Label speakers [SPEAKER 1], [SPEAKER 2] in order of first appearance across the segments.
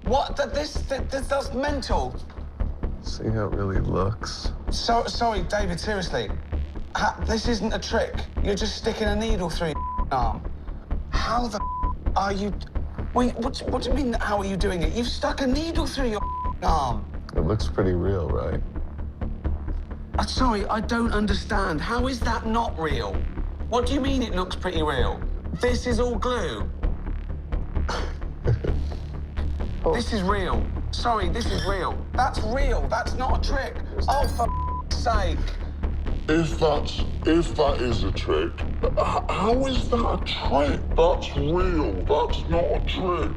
[SPEAKER 1] What? That's mental.
[SPEAKER 2] See how it really looks?
[SPEAKER 1] Sorry, David, seriously. This isn't a trick. You're just sticking a needle through your arm. How the are you... Wait, what do you mean, how are you doing it? You've stuck a needle through your arm.
[SPEAKER 2] It looks pretty real, right?
[SPEAKER 1] Sorry, I don't understand. How is that not real? What do you mean it looks pretty real? This is all glue. Oh. This is real. Sorry, this is real. That's real. That's not a trick. Oh, for sake.
[SPEAKER 3] If that is a trick, how is that a trick? That's real. That's not a trick.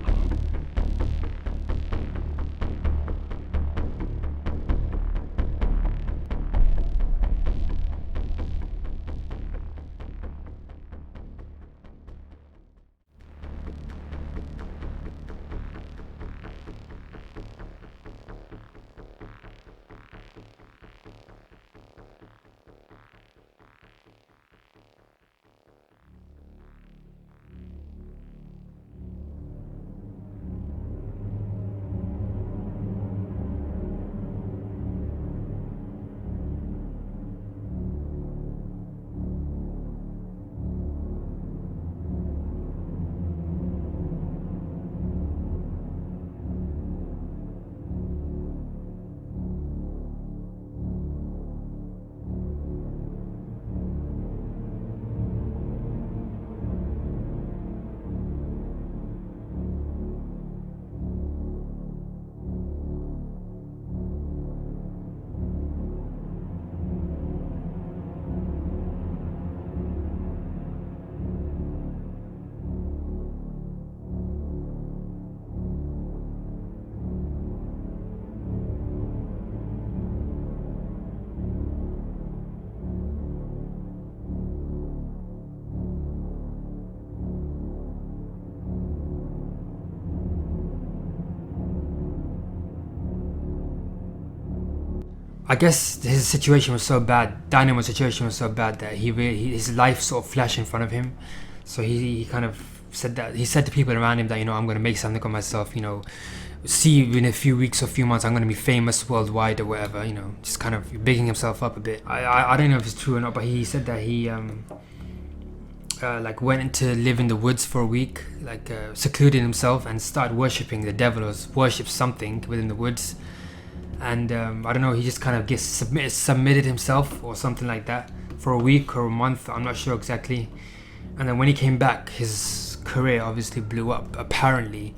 [SPEAKER 4] I guess his situation was so bad, Dynamo's situation was so bad that his life sort of flashed in front of him. So he kind of said that, he said to people around him that, you know, I'm going to make something of myself, you know, see in a few weeks or few months I'm going to be famous worldwide or whatever, you know, just kind of bigging himself up a bit. I don't know if it's true or not, but he said that he like went into live in the woods for a week, like secluded himself and started worshipping the devil or worshipped something within the woods. And I don't know, he just kind of gets submitted himself or something like that for a week or a month, I'm not sure exactly. And then when he came back, his career obviously blew up, apparently.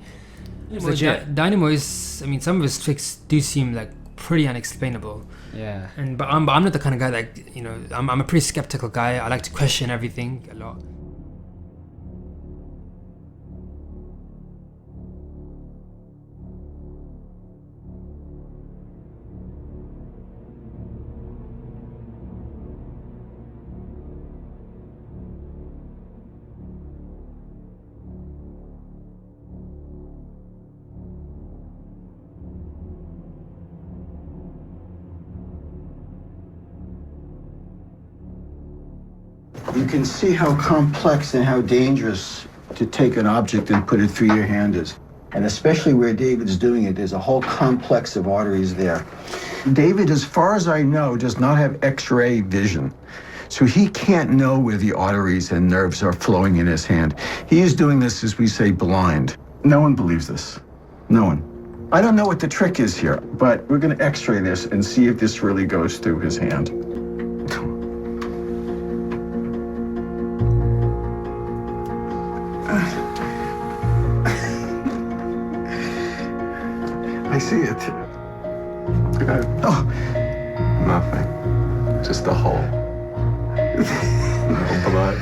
[SPEAKER 4] So Dynamo is, I mean, some of his tricks do seem like pretty unexplainable.
[SPEAKER 5] Yeah.
[SPEAKER 4] But I'm not the kind of guy that, you know, I'm a pretty skeptical guy. I like to question everything a lot.
[SPEAKER 6] You can see how complex and how dangerous to take an object and put it through your hand is. And especially where David's doing it, there's a whole complex of arteries there. David, as far as I know, does not have X-ray vision. So he can't know where the arteries and nerves are flowing in his hand. He is doing this, as we say, blind. No one believes this. No one. I don't know what the trick is here, but we're going to X-ray this and see if this really goes through his hand. I see it. Oh.
[SPEAKER 2] Nothing. Just a hole. No blood.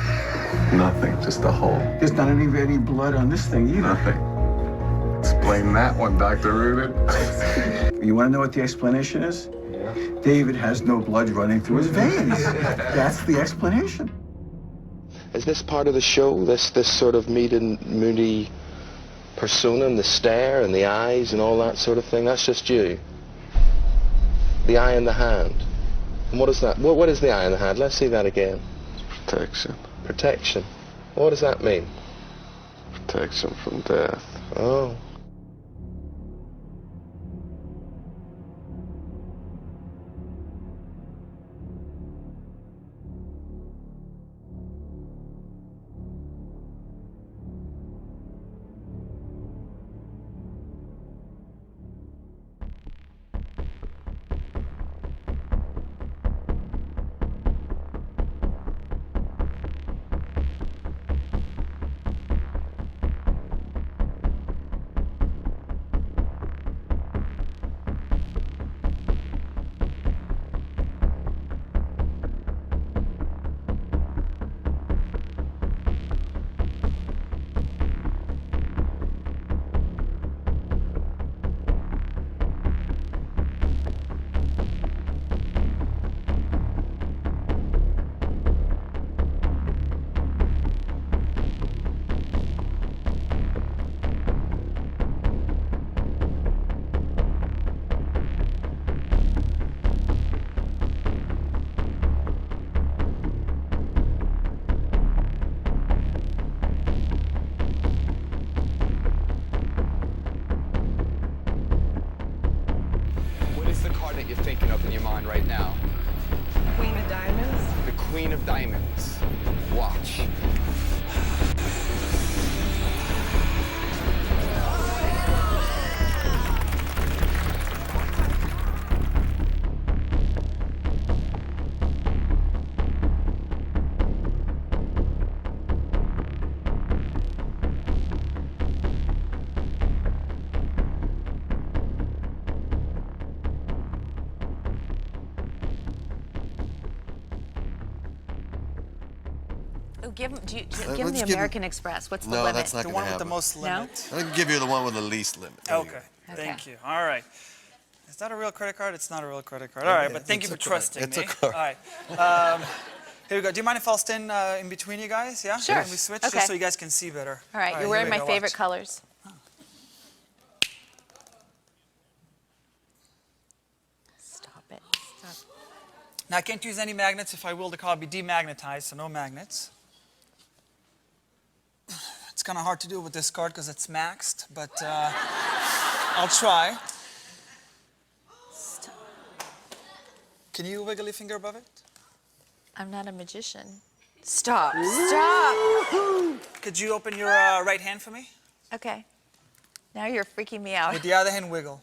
[SPEAKER 2] Nothing. Just a hole.
[SPEAKER 6] There's not any blood on this thing either.
[SPEAKER 2] Nothing. Explain that one, Dr. Rubin.
[SPEAKER 6] You want to know what the explanation is?
[SPEAKER 2] Yeah.
[SPEAKER 6] David has no blood running through his veins. That's the explanation.
[SPEAKER 7] Is this part of the show? This sort of moody persona and the stare and the eyes and all that sort of thing? That's just you? The eye in the hand. And what is that? What is the eye in the hand? Let's see that again.
[SPEAKER 2] Protection.
[SPEAKER 7] Protection. What does that mean?
[SPEAKER 2] Protection from death.
[SPEAKER 7] Oh.
[SPEAKER 5] diamonds. Watch.
[SPEAKER 8] Oh, give him the American Express. What's the limit?
[SPEAKER 9] No, that's not
[SPEAKER 10] The
[SPEAKER 9] going to
[SPEAKER 10] one
[SPEAKER 9] happen.
[SPEAKER 10] with the most limit.
[SPEAKER 9] I can give you the one with the least limit. There you
[SPEAKER 10] Okay.
[SPEAKER 9] go.
[SPEAKER 10] Thank you. All right. Is that a real credit card? It's not a real credit card. All right, but thank you for trusting
[SPEAKER 9] It's
[SPEAKER 10] me.
[SPEAKER 9] a card.
[SPEAKER 10] All right. Here we go. Do you mind if I'll stand in between you guys? Yeah?
[SPEAKER 8] Sure.
[SPEAKER 10] Can we switch
[SPEAKER 8] Okay.
[SPEAKER 10] just so you guys can see better?
[SPEAKER 8] All right, you're wearing my favorite colors. Stop it. Stop.
[SPEAKER 10] Now, I can't use any magnets. If I will, the car will be demagnetized, so no magnets. It's kind of hard to do with this card because it's maxed, but I'll try.
[SPEAKER 8] Stop.
[SPEAKER 10] Can you wiggle your finger above it?
[SPEAKER 8] I'm not a magician. Stop. Stop.
[SPEAKER 10] Could you open your right hand for me?
[SPEAKER 8] Okay. Now you're freaking me out.
[SPEAKER 10] With the other hand, wiggle.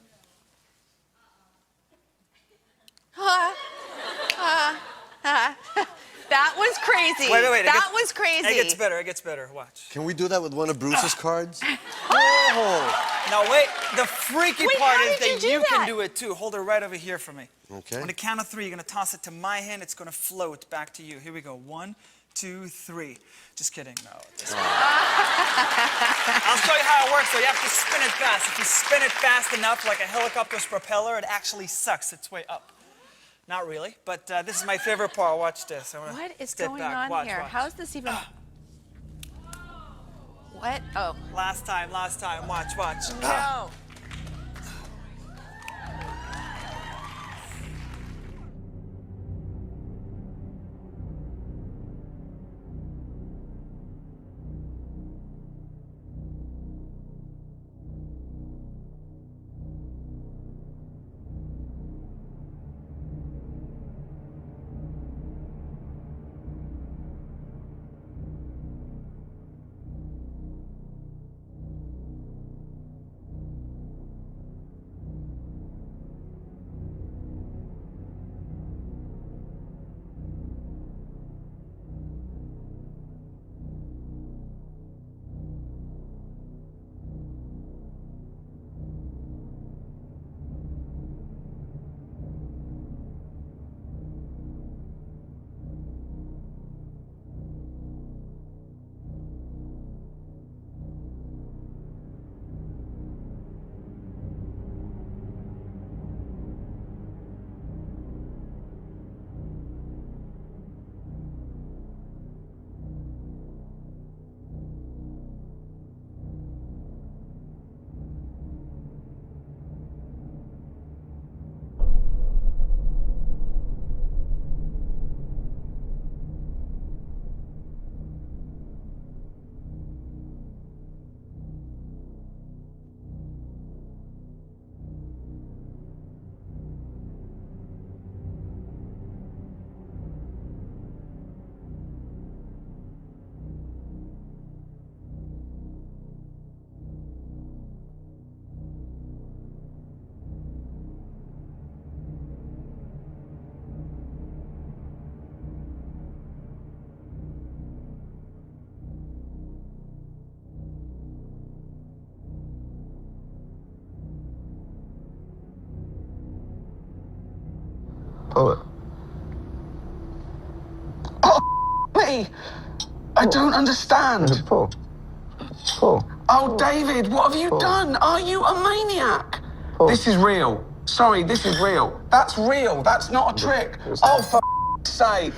[SPEAKER 8] That was crazy.
[SPEAKER 10] Wait.
[SPEAKER 8] That was crazy.
[SPEAKER 10] It gets better. It gets better. Watch.
[SPEAKER 9] Can we do that with one of Bruce's cards?
[SPEAKER 10] Now wait, the freaky
[SPEAKER 8] Wait,
[SPEAKER 10] part
[SPEAKER 8] how
[SPEAKER 10] is
[SPEAKER 8] did
[SPEAKER 10] that
[SPEAKER 8] you
[SPEAKER 10] you
[SPEAKER 8] do
[SPEAKER 10] can
[SPEAKER 8] that?
[SPEAKER 10] do it too. Hold it right over here for me.
[SPEAKER 9] Okay.
[SPEAKER 10] On the count of 3, you're gonna toss it to my hand. It's gonna float back to you. Here we go. 1, 2, 3. Just kidding. No. I'll show you how it works. So you have to spin it fast. If you spin it fast enough, like a helicopter's propeller, it actually sucks its way up. Not really, but this is my favorite part. Watch this.
[SPEAKER 8] What is
[SPEAKER 10] step
[SPEAKER 8] going
[SPEAKER 10] back.
[SPEAKER 8] on
[SPEAKER 10] Watch,
[SPEAKER 8] here?
[SPEAKER 10] watch.
[SPEAKER 8] How is this even? What? Oh.
[SPEAKER 10] Last time. Watch.
[SPEAKER 8] No.
[SPEAKER 2] Pull it.
[SPEAKER 1] Me! I don't understand.
[SPEAKER 2] Pull. Pull.
[SPEAKER 1] Oh, David, what have you done? Are you a maniac? This is real. Sorry, this is real. That's real. That's not a trick. Oh, for sake.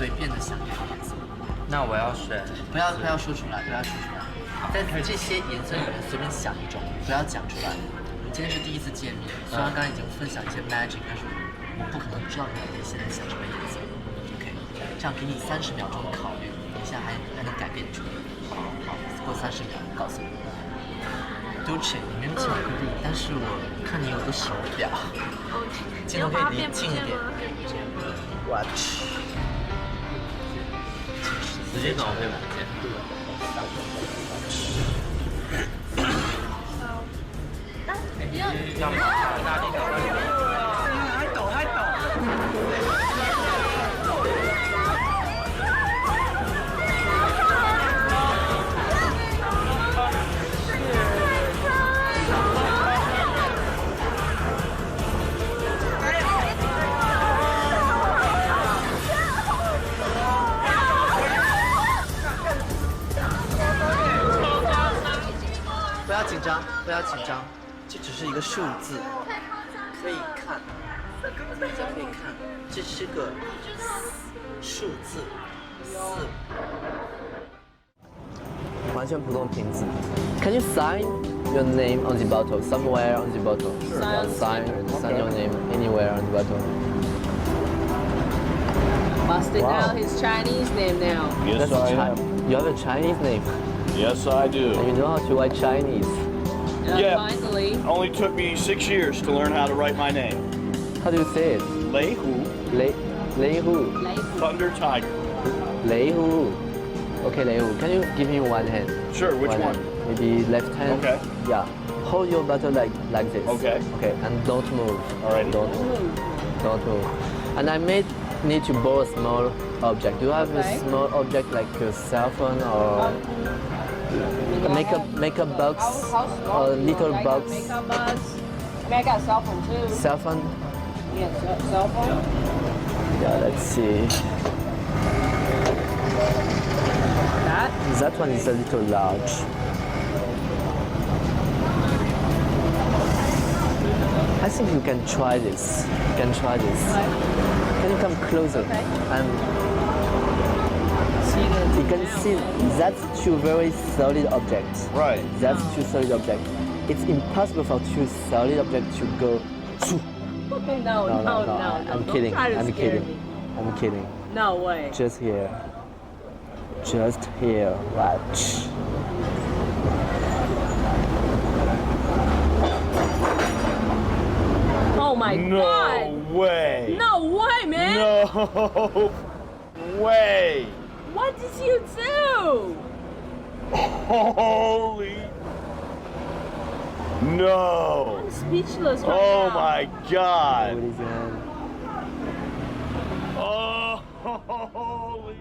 [SPEAKER 11] 随便的想一个颜色。
[SPEAKER 12] 那我要选，
[SPEAKER 11] 不要说出来，不要说出来，在这些颜色里面随便想一种，不要讲出来。我们今天是第一次见面，虽然刚刚已经分享一些 magic， 但是我不可能知道你现在想什么颜色。OK， 这样给你30秒钟考虑，等一下还能改变出来。好，过30秒告诉你。对不起，你没有巧克力，但是我看你有个手表，镜头可以离近一点。Watch。
[SPEAKER 12] 直接转我可以买件。要吗？大力的。
[SPEAKER 10] 还抖。
[SPEAKER 11] 不要紧张，这只是一个数字，可以看，大家可以看，这是个数字4，完全普通瓶子。Can you sign your name on the bottle somewhere on the bottle? Sure. Sign your name anywhere on the bottle.
[SPEAKER 13] Busting out his Chinese name now.
[SPEAKER 14] Yes, I have.
[SPEAKER 11] You have a Chinese name?
[SPEAKER 14] Yes, I do.
[SPEAKER 11] And you know how to write Chinese?
[SPEAKER 14] Yeah.
[SPEAKER 13] Finally.
[SPEAKER 14] Only took me 6 years to learn how to write my name.
[SPEAKER 11] How do you say it?
[SPEAKER 14] Lei Hu.
[SPEAKER 11] Lei Hu.
[SPEAKER 14] Thunder Tiger.
[SPEAKER 11] Lei Hu. Okay, Lei Hu. Can you give me one hand?
[SPEAKER 14] Sure, which one?
[SPEAKER 11] Maybe left hand.
[SPEAKER 14] Okay.
[SPEAKER 11] Yeah. Hold your bottle like this.
[SPEAKER 14] Okay.
[SPEAKER 11] Okay, and don't move.
[SPEAKER 14] All right.
[SPEAKER 11] Don't move. And I may need to borrow a small object. Do you have a small object like a cell phone or a makeup box or a little box?
[SPEAKER 13] Makeup box. I got a cell phone too.
[SPEAKER 11] Cell phone?
[SPEAKER 13] Yeah, cell phone.
[SPEAKER 11] Yeah, let's see. That one is a little large. I think you can try this. Can you come closer?
[SPEAKER 13] Okay.
[SPEAKER 11] And you can see that's two very solid objects.
[SPEAKER 14] Right.
[SPEAKER 11] That's two solid objects. It's impossible for two solid objects to go.
[SPEAKER 13] No.
[SPEAKER 11] I'm kidding. I'm kidding.
[SPEAKER 13] No way.
[SPEAKER 11] Just here. Watch.
[SPEAKER 13] Oh my God.
[SPEAKER 14] No way.
[SPEAKER 13] No way, man.
[SPEAKER 14] No way.
[SPEAKER 13] What did you do?
[SPEAKER 14] Holy. No.
[SPEAKER 13] I'm speechless right
[SPEAKER 14] Oh
[SPEAKER 13] now.
[SPEAKER 14] my God.
[SPEAKER 11] What is that?
[SPEAKER 14] Oh, holy.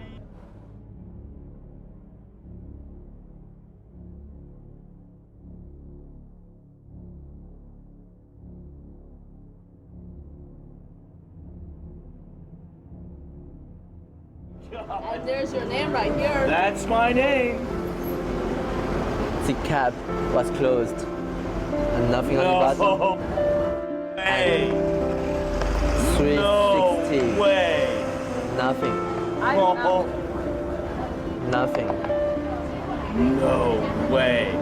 [SPEAKER 13] And there's your name right here.
[SPEAKER 14] That's my name.
[SPEAKER 11] The cap was closed and nothing on the bottom.
[SPEAKER 14] Hey.
[SPEAKER 11] 360.
[SPEAKER 14] No way.
[SPEAKER 11] Nothing. Nothing.
[SPEAKER 14] No way.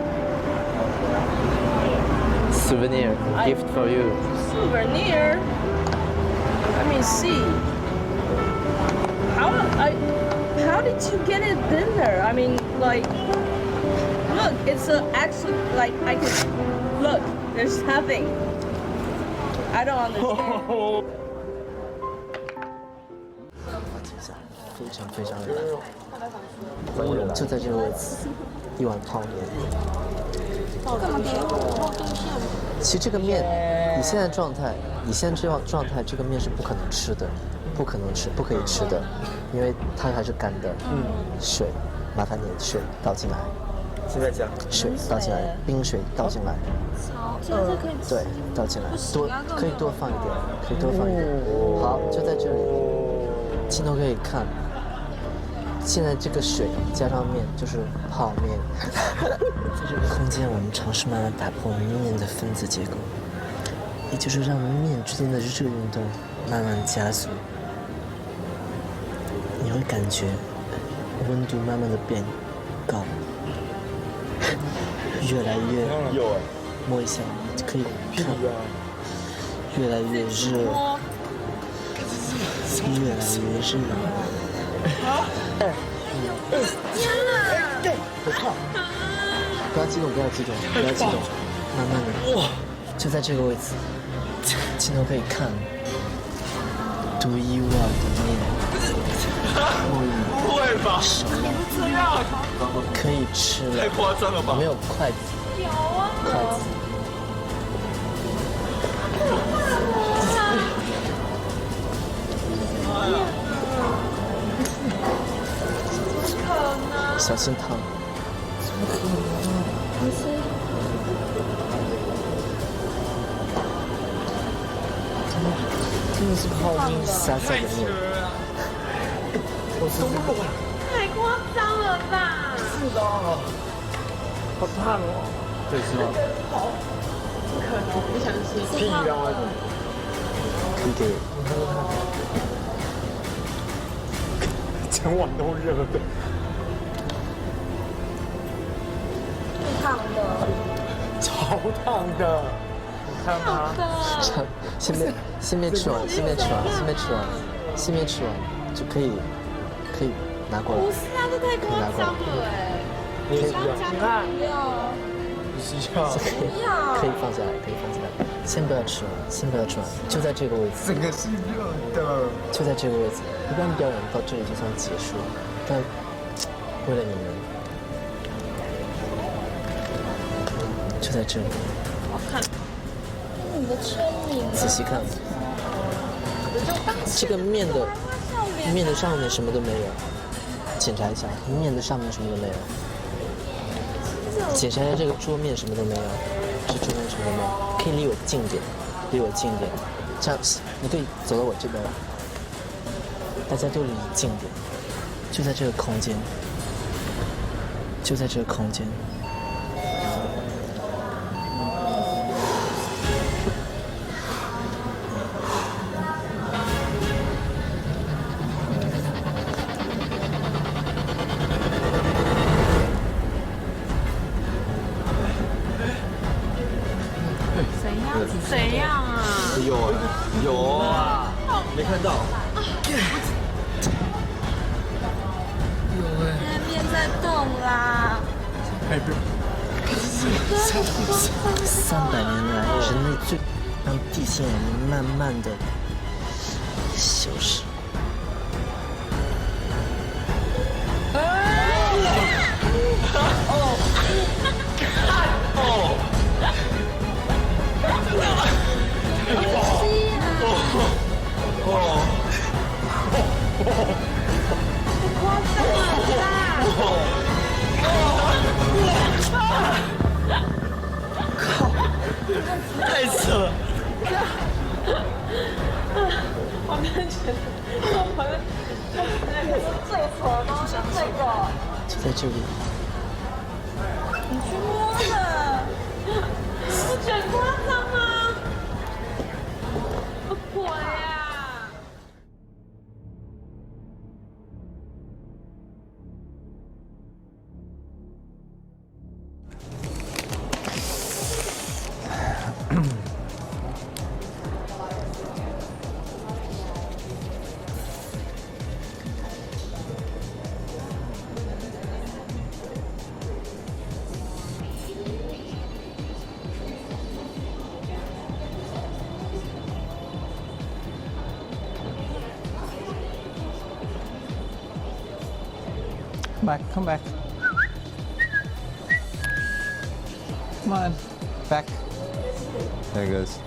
[SPEAKER 11] Souvenir, gift for you.
[SPEAKER 13] Souvenir? Let me see. How did you get it in there? I mean, like, look, it's actually, like, I can, look, there's nothing. I don't understand.
[SPEAKER 11] 非常热，就在这个位置，一碗泡面。其实这个面，以现在状态，这个面是不可能吃的，不可以吃的，因为它还是干的。水，麻烦你水倒进来。
[SPEAKER 12] 现在加
[SPEAKER 11] 水倒进来，冰水倒进来。对，倒进来，可以多放一点，好，就在这里，镜头可以看。现在这个水加上面就是泡面。在这个空间，我们尝试慢慢打破面的分子结构，也就是让面之间的热运动慢慢加速。你会会感觉温度慢慢的变高，越来越摸一下可以看，越来越热，越来越热。我靠！不要激动，不要激动，不要激动，慢慢的，就在这个位置，镜头可以看独一无二的面，
[SPEAKER 14] 不会吧？
[SPEAKER 11] 熟
[SPEAKER 14] 这样
[SPEAKER 11] 可以吃了，
[SPEAKER 14] 太夸张了吧？
[SPEAKER 11] 没有筷子，筷子。小心烫。真的是泡面撒在里面。
[SPEAKER 13] 太夸张了吧！
[SPEAKER 14] 是的，好烫哦。对，是吗？
[SPEAKER 13] 不可能，不相信。
[SPEAKER 14] 屁啊！
[SPEAKER 11] 可以给。
[SPEAKER 14] 整碗都热的。
[SPEAKER 13] 烫的。
[SPEAKER 14] 超烫的，你看吗？
[SPEAKER 11] 先别吃完就可以拿过来。
[SPEAKER 13] 不是啊，这太夸张了哎！
[SPEAKER 14] 你看，
[SPEAKER 13] 不要，
[SPEAKER 11] 不要，可以放下来，先不要吃完，就在这个位置。
[SPEAKER 2] 这个是热的，
[SPEAKER 11] 就在这个位置。一般表演到这里就算结束，但为了你们，就在这里。
[SPEAKER 13] 好看。你的签名。
[SPEAKER 11] 仔细看。这个面的上面什么都没有，检查一下，面的上面什么都没有。检查一下这个桌面什么都没有，这桌面什么都没有，可以离我近点，这样你可以走到我这边来，大家都离近点，就在这个空间，
[SPEAKER 13] 怎样啊？
[SPEAKER 14] 有啊，没看到。
[SPEAKER 13] 面在动啦。
[SPEAKER 11] 300年来，人类最让地心引力慢慢的消失。
[SPEAKER 14] 太扯了！
[SPEAKER 13] 我真的觉得，我最丑的东西这个，
[SPEAKER 11] 就在这里。
[SPEAKER 13] 你去摸的，不觉得夸张吗？鬼呀！
[SPEAKER 2] Come back. Come on, back. There it goes.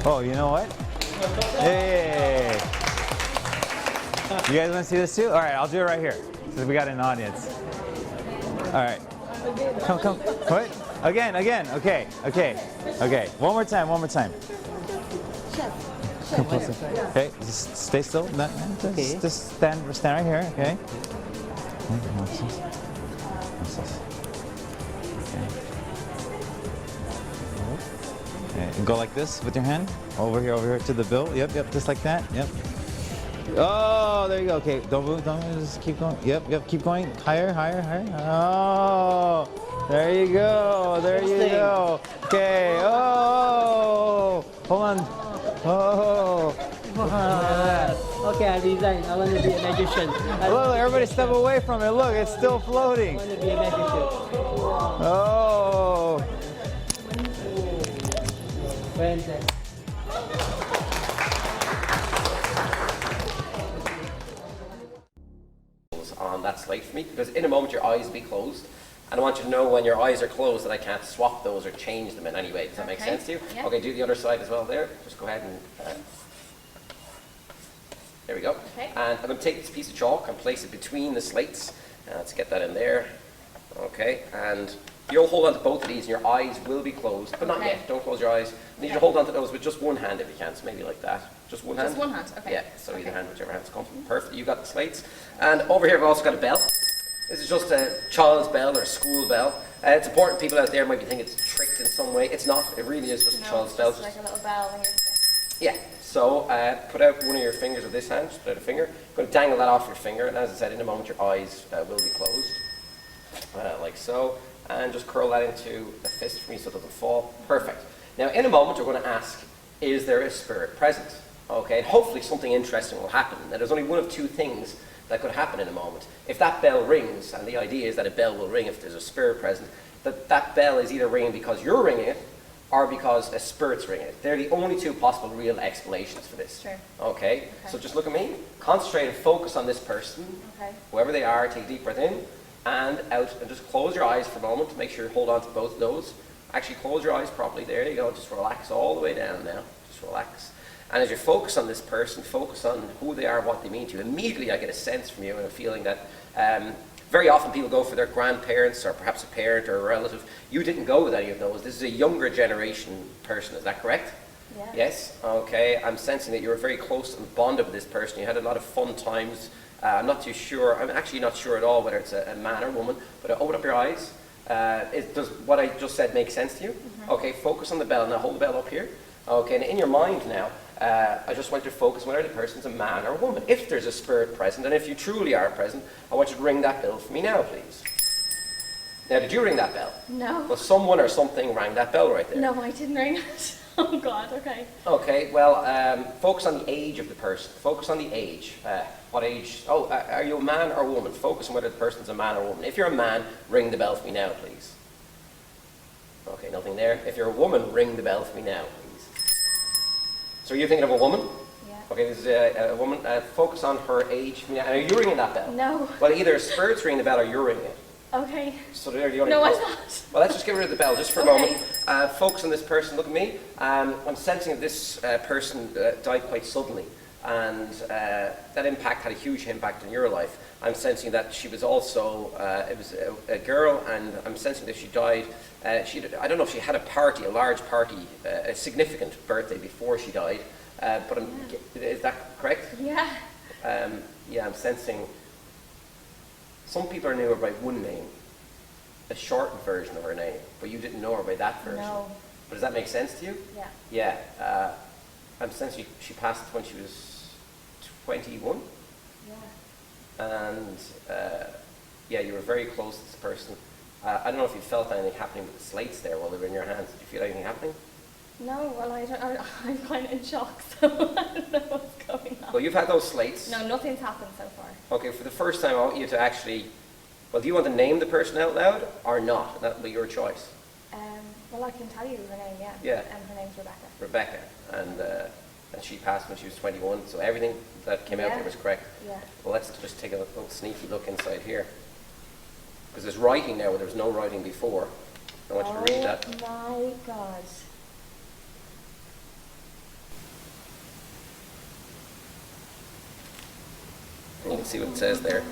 [SPEAKER 2] Oh, you know what? Hey! You guys want to see this too? All right, I'll do it right here, since we got an audience. All right. Come. What? Again. Okay. One more time. Come closer. Okay, just stay still. Just stand right here. Okay. Watch this. Okay. Go like this with your hand. Over here to the bill. Yep, just like that. Yep. Oh, there you go. Okay, don't move, just keep going. Yep, keep going. Higher. Oh, there you go. Okay, oh, hold on. Oh.
[SPEAKER 14] Okay, I resign. I want to be a magician.
[SPEAKER 2] Look, everybody step away from it. Look, it's still floating.
[SPEAKER 14] I want to be a magician.
[SPEAKER 2] Oh.
[SPEAKER 14] Fantastic.
[SPEAKER 15] On that slate for me, because in a moment your eyes will be closed, and I want you to know when your eyes are closed that I can't swap those or change them in any way. Does that make sense to you?
[SPEAKER 8] Yep.
[SPEAKER 15] Okay, do the other side as well there. Just go ahead and there we go.
[SPEAKER 8] Okay.
[SPEAKER 15] And I'm going to take this piece of chalk and place it between the slates. Let's get that in there. Okay, and you'll hold on to both of these and your eyes will be closed, but not
[SPEAKER 8] Okay.
[SPEAKER 15] yet. Don't close your eyes. I need you to hold on to those with just one hand if you can, so maybe like that. Just one hand?
[SPEAKER 8] Just one hand, okay.
[SPEAKER 15] Yeah, so either hand, whichever hand's comfortable. Perfect, you got the slates. And over here we've also got a bell. This is just a child's bell or a school bell. It's important people out there might be thinking it's tricked in some way. It's not, it really is just a child's bell.
[SPEAKER 8] It's like a little bell when you're
[SPEAKER 15] Yeah, so put out one of your fingers of this hand, just put out a finger. I'm going to dangle that off your finger, and as I said, in a moment your eyes will be closed. Like so. And just curl that into a fist for me so it doesn't fall. Perfect. Now in a moment we're going to ask, is there a spirit present? Okay, and hopefully something interesting will happen. Now there's only one of two things that could happen in a moment. If that bell rings, and the idea is that a bell will ring if there's a spirit present, that bell is either ringing because you're ringing it, or because a spirit's ringing it. They're the only two possible real explanations for this.
[SPEAKER 8] Sure.
[SPEAKER 15] Okay, so just look at me, concentrate and focus on this person,
[SPEAKER 8] Okay.
[SPEAKER 15] whoever they are. Take a deep breath in and out, and just close your eyes for a moment. Make sure you hold on to both of those. Actually close your eyes properly. There you go. Just relax all the way down now. Just relax. And as you focus on this person, focus on who they are, what they mean to you. Immediately I get a sense from you and a feeling that very often people go for their grandparents or perhaps a parent or a relative. You didn't go with any of those. This is a younger generation person, is that correct?
[SPEAKER 8] Yeah.
[SPEAKER 15] Yes? Okay. I'm sensing that you were very close and bonded with this person. You had a lot of fun times. I'm not too sure. I'm actually not sure at all whether it's a man or woman, but open up your eyes. Does what I just said make sense to you?
[SPEAKER 8] Mm-hmm.
[SPEAKER 15] Okay, focus on the bell. Now hold the bell up here. Okay, and in your mind now, I just want you to focus whether the person's a man or a woman. If there's a spirit present, and if you truly are present, I want you to ring that bell for me now, please. Now, did you ring that bell?
[SPEAKER 8] No.
[SPEAKER 15] Well, someone or something rang that bell right there.
[SPEAKER 8] No, I didn't ring it. Oh God, okay.
[SPEAKER 15] Okay, well, focus on the age of the person. Focus on the age. What age? Oh, are you a man or a woman? Focus on whether the person's a man or a woman. If you're a man, ring the bell for me now, please. Okay, nothing there. If you're a woman, ring the bell for me now, please. So you're thinking of a woman?
[SPEAKER 8] Yeah.
[SPEAKER 15] Okay, this is a woman. Focus on her age. Now, are you ringing that bell?
[SPEAKER 8] No.
[SPEAKER 15] Well, either a spirit's ringing the bell or you're ringing it.
[SPEAKER 8] Okay.
[SPEAKER 15] So they're the only
[SPEAKER 8] No, I'm
[SPEAKER 15] possible-
[SPEAKER 8] not.
[SPEAKER 15] Well, let's just get rid of the bell just for a
[SPEAKER 8] Okay.
[SPEAKER 15] moment. Focus on this person. Look at me. I'm sensing that this person died quite suddenly, and that impact had a huge impact on your life. I'm sensing that she was also, it was a girl, and I'm sensing that she died. I don't know if she had a party, a large party, a significant birthday before she died, but is that correct?
[SPEAKER 8] Yeah.
[SPEAKER 15] Yeah, I'm sensing some people knew her by one name, a shortened version of her name, but you didn't know her by that version.
[SPEAKER 8] No.
[SPEAKER 15] But does that make sense to you?
[SPEAKER 8] Yeah.
[SPEAKER 15] Yeah. I'm sensing she passed when she was 21.
[SPEAKER 8] Yeah.
[SPEAKER 15] And yeah, you were very close to this person. I don't know if you felt anything happening with the slates there while they were in your hands. Did you feel anything happening?
[SPEAKER 8] No, well, I'm kind of in shock, so I don't know what's going on.
[SPEAKER 15] Well, you've had those slates.
[SPEAKER 8] No, nothing's happened so far.
[SPEAKER 15] Okay, for the first time I want you to actually, well, do you want to name the person out loud or not? That'll be your choice.
[SPEAKER 8] Well, I can tell you her name, yeah.
[SPEAKER 15] Yeah.
[SPEAKER 8] And her name's Rebecca.
[SPEAKER 15] Rebecca, and she passed when she was 21, so everything that came out
[SPEAKER 8] Yeah.
[SPEAKER 15] there was correct.
[SPEAKER 8] Yeah.
[SPEAKER 15] Well, let's just take a little sneaky look inside here. Because there's writing now where there was no writing before. I want you to read that.
[SPEAKER 8] Oh my God.
[SPEAKER 15] You can see what it says there.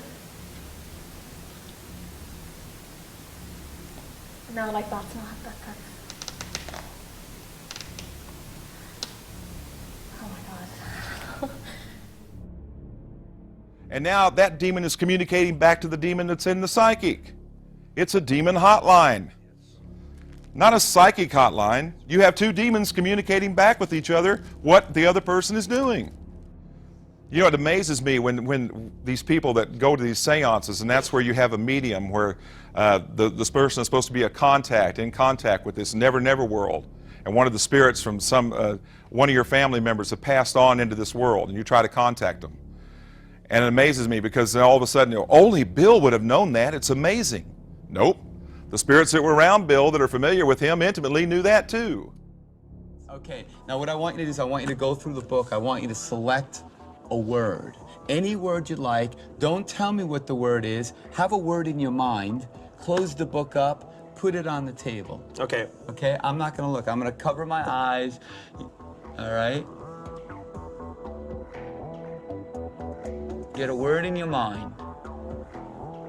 [SPEAKER 8] No, like that's not that. Oh my God.
[SPEAKER 16] And now that demon is communicating back to the demon that's in the psychic. It's a demon hotline. not a psychic hotline. You have two demons communicating back with each other what the other person is doing. You know, it amazes me when these people that go to these seances, and that's where you have a medium where this person is supposed to be in contact with this never world. And one of the spirits from one of your family members have passed on into this world, and you try to contact them. And it amazes me because then all of a sudden, only Bill would have known that. It's amazing. Nope. The spirits that were around Bill that are familiar with him intimately knew that too.
[SPEAKER 17] Okay, now what I want you to do is I want you to go through the book. I want you to select a word. Any word you like. Don't tell me what the word is. Have a word in your mind. Close the book up. Put it on the table.
[SPEAKER 12] Okay.
[SPEAKER 17] Okay, I'm not gonna look. I'm gonna cover my eyes. All right? Get a word in your mind.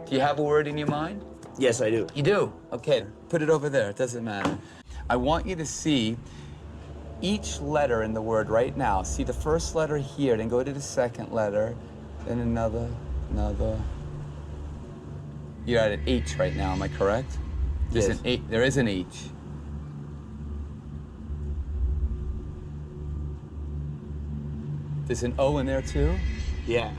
[SPEAKER 17] Do you have a word in your mind?
[SPEAKER 12] Yes, I do.
[SPEAKER 17] You do? Okay, put it over there. It doesn't matter. I want you to see each letter in the word right now. See the first letter here, then go to the second letter, then another. You're at an H right now, am I correct? There's
[SPEAKER 12] Yes.
[SPEAKER 17] an H. There is an H. There's an O in there too?
[SPEAKER 12] Yeah.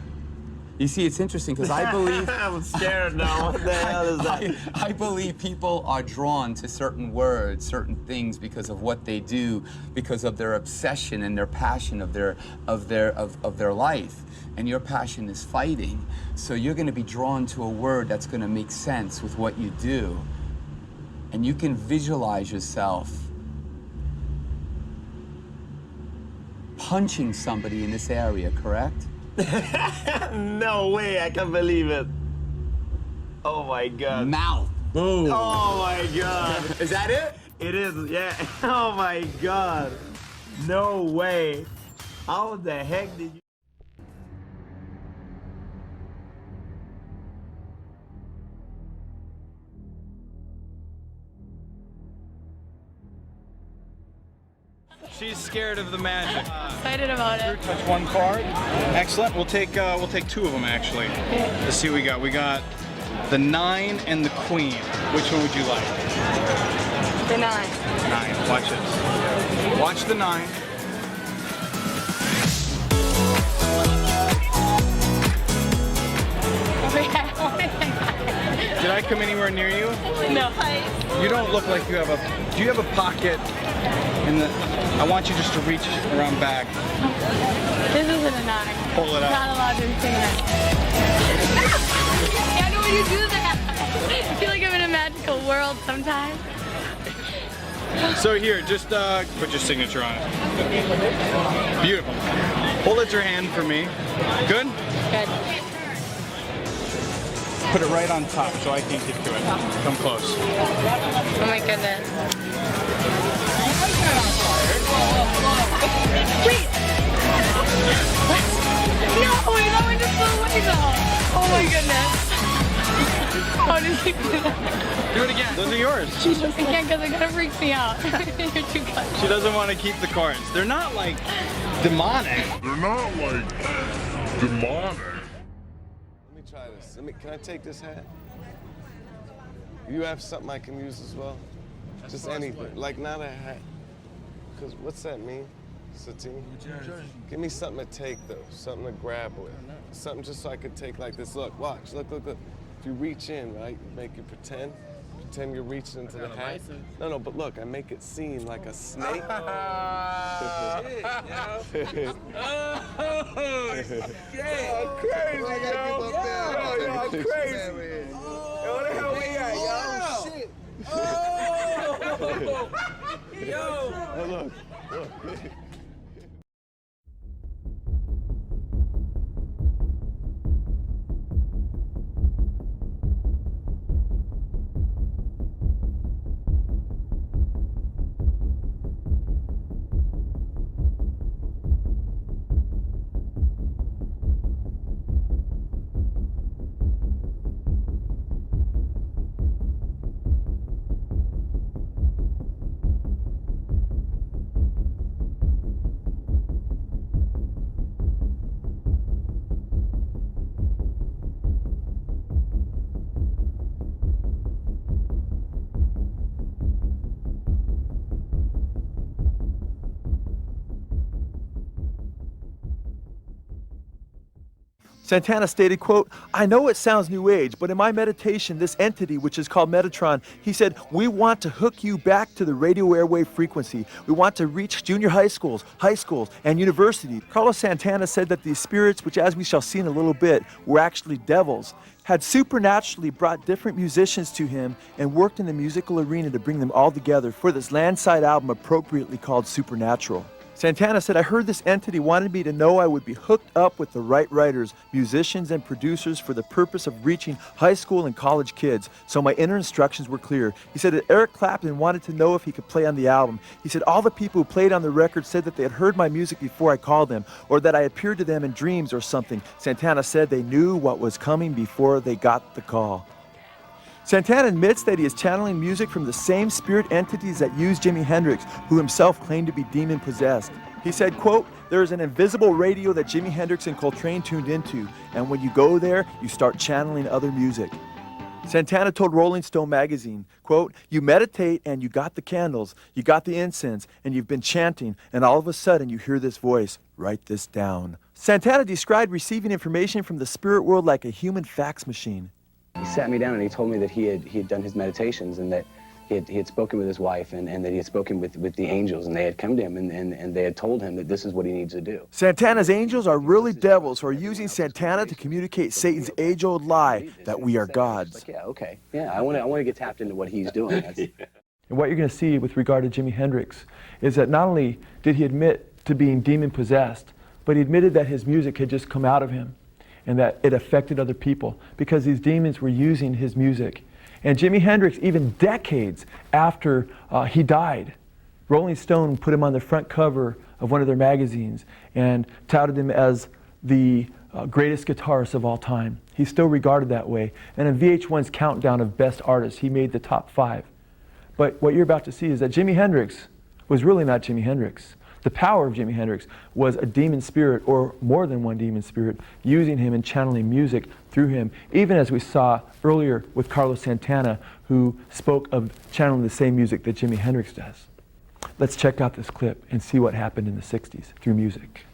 [SPEAKER 17] You see, it's interesting because I believe...
[SPEAKER 12] I'm scared now. What the hell is that?
[SPEAKER 17] I believe people are drawn to certain words, certain things because of what they do, because of their obsession and their passion of their life. And your passion is fighting. So you're going to be drawn to a word that's going to make sense with what you do. And you can visualize yourself punching somebody in this area, correct?
[SPEAKER 12] No way, I can't believe it. Oh my God.
[SPEAKER 17] Mouth. Boom.
[SPEAKER 12] Oh my God.
[SPEAKER 17] Is that it?
[SPEAKER 12] It is, yeah. Oh my God. No way. How the heck did you?
[SPEAKER 18] She's scared of the magic.
[SPEAKER 19] Excited about it.
[SPEAKER 18] Touch one card. Excellent. We'll take two of them actually. Let's see what we got. We got the 9 and the Queen. Which one would you like?
[SPEAKER 19] The 9.
[SPEAKER 18] 9. Watch this. Watch the 9. Did I come anywhere near you?
[SPEAKER 19] No.
[SPEAKER 18] You don't look like you have a... Do you have a pocket in the... I want you just to reach around back.
[SPEAKER 19] This isn't a 9.
[SPEAKER 18] Pull it out.
[SPEAKER 19] Not allowed to sing that. I know when you do that. I feel like I'm in a magical world sometimes.
[SPEAKER 18] So here, just put your signature on it. Beautiful. Hold it your hand for me. Good?
[SPEAKER 19] Good.
[SPEAKER 18] Put it right on top so I can't get to it. Come close.
[SPEAKER 19] Oh my goodness. Wait! What? No, that one just flew away though. Oh my goodness. How did you do that?
[SPEAKER 18] Do it again. Those are yours.
[SPEAKER 19] I can't because it kind of freaks me out. You're too close.
[SPEAKER 18] She doesn't want to keep the cards. They're not like demonic.
[SPEAKER 3] They're not like demonic.
[SPEAKER 20] Let me try this. Can I take this hat? You have something I can use as well? Just anything. Like not a hat. Because what's that mean? Satine? Give me something to take though. Something to grab with. Something just so I could take like this. Look, watch. Look. If you reach in, right, you make you pretend you're reaching into the hat. No, but look, I make it seem like a snake.
[SPEAKER 12] Oh, shit, yo. Oh, shit.
[SPEAKER 20] Oh, crazy, yo. I'm crazy. Yo, what the hell we at, yo?
[SPEAKER 12] Oh, shit. Yo.
[SPEAKER 20] Oh, look.
[SPEAKER 21] Santana stated, quote, "I know it sounds new age, but in my meditation, this entity, which is called Metatron, he said, we want to hook you back to the radio airwave frequency. We want to reach junior high schools, and universities." Carlos Santana said that these spirits, which as we shall see in a little bit, were actually devils, had supernaturally brought different musicians to him and worked in the musical arena to bring them all together for this Landside album appropriately called Supernatural. Santana said, "I heard this entity wanted me to know I would be hooked up with the right writers, musicians, and producers for the purpose of reaching high school and college kids, so my inner instructions were clear." He said that Eric Clapton wanted to know if he could play on the album. He said all the people who played on the record said that they had heard my music before I called them, or that I appeared to them in dreams or something. Santana said they knew what was coming before they got the call. Santana admits that he is channeling music from the same spirit entities that used Jimi Hendrix, who himself claimed to be demon-possessed. He said, quote, "There is an invisible radio that Jimi Hendrix and Coltrane tuned into, and when you go there, you start channeling other music." Santana told Rolling Stone magazine, quote, "You meditate and you got the candles, you got the incense, and you've been chanting, and all of a sudden you hear this voice, write this down." Santana described receiving information from the spirit world like a human fax machine.
[SPEAKER 22] He sat me down and he told me that he had done his meditations and that he had spoken with his wife and that he had spoken with the angels, and they had come to him and they had told him that this is what he needs to do.
[SPEAKER 21] Santana's angels are really devils who are using Santana to communicate Satan's age-old lie that we are gods.
[SPEAKER 22] Like, yeah, okay, yeah, I want to get tapped into what he's doing. That's...
[SPEAKER 21] And what you're going to see with regard to Jimi Hendrix is that not only did he admit to being demon-possessed, but he admitted that his music had just come out of him, and that it affected other people because these demons were using his music. And Jimi Hendrix, even decades after he died, Rolling Stone put him on the front cover of one of their magazines and touted him as the greatest guitarist of all time. He's still regarded that way. And in VH1's countdown of best artists, he made the top 5. But what you're about to see is that Jimi Hendrix was really not Jimi Hendrix. The power of Jimi Hendrix was a demon spirit, or more than one demon spirit, using him and channeling music through him, even as we saw earlier with Carlos Santana, who spoke of channeling the same music that Jimi Hendrix does. Let's check out this clip and see what happened in the 60s through music.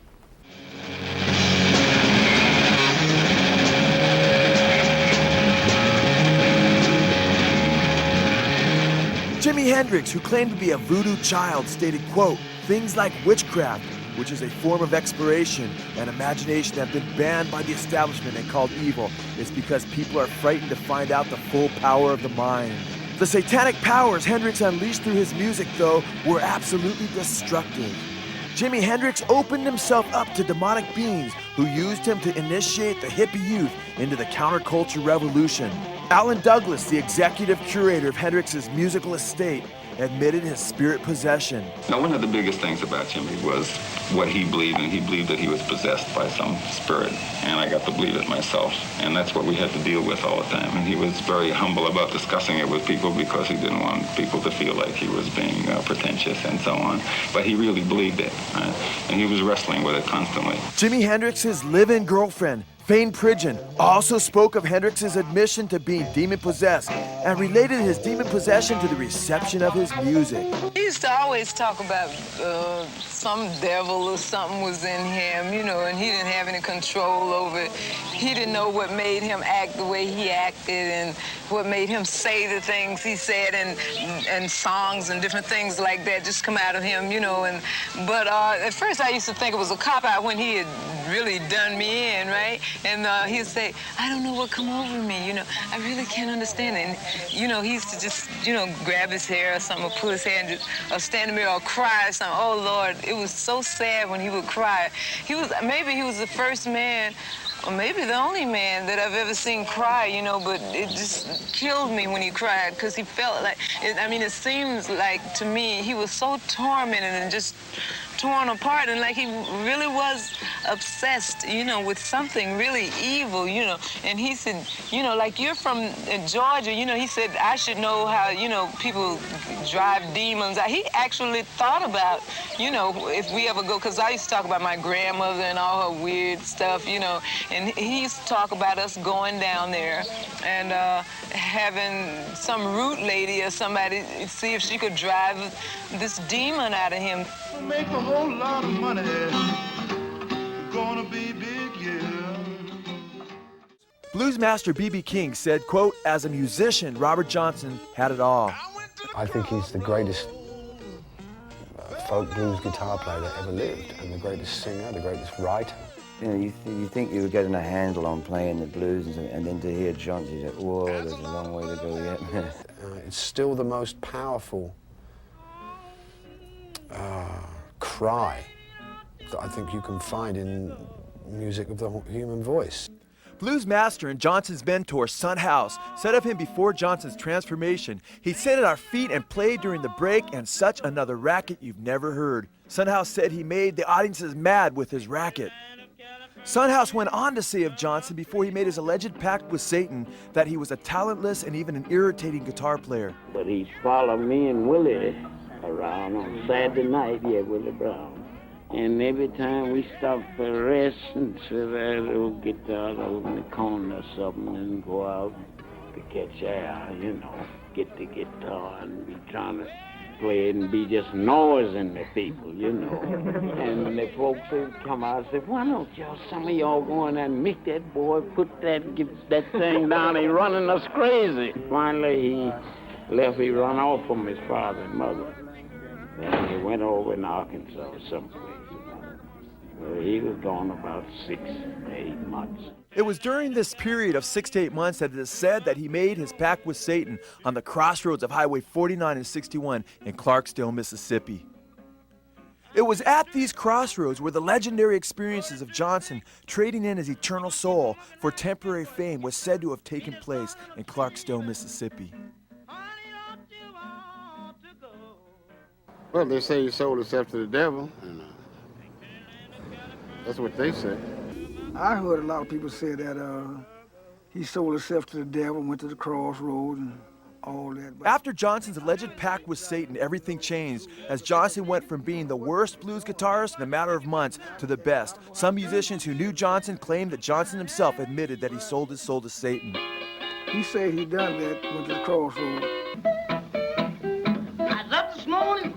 [SPEAKER 21] Jimi Hendrix, who claimed to be a voodoo child, stated, quote, "Things like witchcraft, which is a form of exploration and imagination that have been banned by the establishment and called evil, is because people are frightened to find out the full power of the mind." The satanic powers Hendrix unleashed through his music, though, were absolutely destructive. Jimi Hendrix opened himself up to demonic beings who used him to initiate the hippie youth into the counterculture revolution. Alan Douglas, the executive curator of Hendrix's musical estate, admitted his spirit possession.
[SPEAKER 23] Now, one of the biggest things about Jimmy was what he believed, and he believed that he was possessed by some spirit, and I got to believe it myself, and that's what we had to deal with all the time. And he was very humble about discussing it with people because he didn't want people to feel like he was being pretentious and so on, but he really believed it, right? And he was wrestling with it constantly.
[SPEAKER 21] Jimi Hendrix's live-in girlfriend, Fane Pridgeon, also spoke of Hendrix's admission to being demon-possessed and related his demon possession to the reception of his music.
[SPEAKER 24] He used to always talk about some devil or something was in him, you know, and he didn't have any control over it. He didn't know what made him act the way he acted and what made him say the things he said, and songs and different things like that just come out of him, you know. But at first I used to think it was a cop-out when he had really done me in, right? And he'd say, "I don't know what come over me, you know, I really can't understand it." And, you know, he used to just, you know, grab his hair or something, or pull his hair and just, or stand in the mirror or cry or something. Oh, Lord, it was so sad when he would cry. Maybe he was the first man, or maybe the only man that I've ever seen cry, you know, but it just killed me when he cried, because he felt like, it seems like to me he was so tormented and just torn apart, and like he really was obsessed, you know, with something really evil, you know. And he said, you know, like, you're from Georgia, you know, he said, I should know how, you know, people drive demons. He actually thought about, you know, if we ever go, because I used to talk about my grandmother and all her weird stuff, you know, and he used to talk about us going down there and having some root lady or somebody see if she could drive this demon out of him.
[SPEAKER 25] Make a whole lot of money, gonna be big, yeah.
[SPEAKER 21] Blues master B.B. King said, quote, "As a musician, Robert Johnson had it all."
[SPEAKER 4] I think he's the greatest folk blues guitar player that ever lived, and the greatest singer, the greatest writer.
[SPEAKER 5] You know, you think you were getting a handle on playing the blues, and then to hear Johnson, you say, whoa, there's a long way to go yet.
[SPEAKER 4] It's still the most powerful cry that I think you can find in music of the human voice.
[SPEAKER 21] Blues master and Johnson's mentor, Son House, said of him before Johnson's transformation, "He sat at our feet and played during the break, and such another racket you've never heard." Son House said he made the audiences mad with his racket. Son House went on to say of Johnson before he made his alleged pact with Satan that he was a talentless and even an irritating guitar player.
[SPEAKER 6] But he followed me and Willie around on Saturday night, Willie Brown. And every time we stopped for rest and sit at a little guitar over in the corner or something and go out to catch air, get the guitar and be trying to play it and be just noising the people, And the folks would come out and say, "Why don't some of y'all go in there and make that boy put that thing down? He's running us crazy." Finally, he left. He run off from his father and mother. And he went over in Arkansas or someplace. Well, he was gone about 6 to 8 months.
[SPEAKER 21] It was during this period of 6 to 8 months that it is said that he made his pact with Satan on the crossroads of Highway 49 and 61 in Clarksdale, Mississippi. It was at these crossroads where the legendary experiences of Johnson trading in his eternal soul for temporary fame was said to have taken place in Clarksdale, Mississippi.
[SPEAKER 6] Well, they say he sold himself to the devil, and that's what they say.
[SPEAKER 7] I heard a lot of people say that he sold himself to the devil, went to the crossroads and all that. But
[SPEAKER 21] after Johnson's alleged pact with Satan, everything changed as Johnson went from being the worst blues guitarist in a matter of months to the best. Some musicians who knew Johnson claimed that Johnson himself admitted that he sold his soul to Satan.
[SPEAKER 7] He said he done that, went to the crossroads.
[SPEAKER 6] I was up this morning.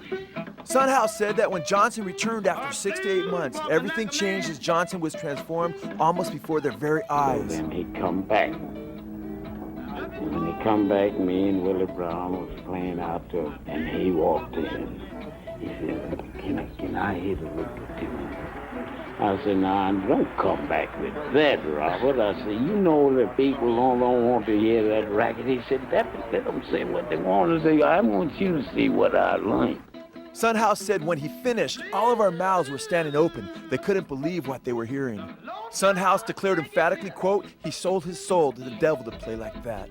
[SPEAKER 21] Son House said that when Johnson returned after 6 to 8 months, everything changed as Johnson was transformed almost before their very eyes.
[SPEAKER 6] Then he come back. And when he come back, me and Willie Brown was playing out there, and he walked in. He said, can I hit a little tune? I said, nah, don't come back with that, Robert. I said, you know that people don't want to hear that racket. He said, let them say what they want to say. I want you to see what I learned.
[SPEAKER 21] Son House said when he finished, all of our mouths were standing open. They couldn't believe what they were hearing. Son House declared emphatically, quote, "He sold his soul to the devil to play like that."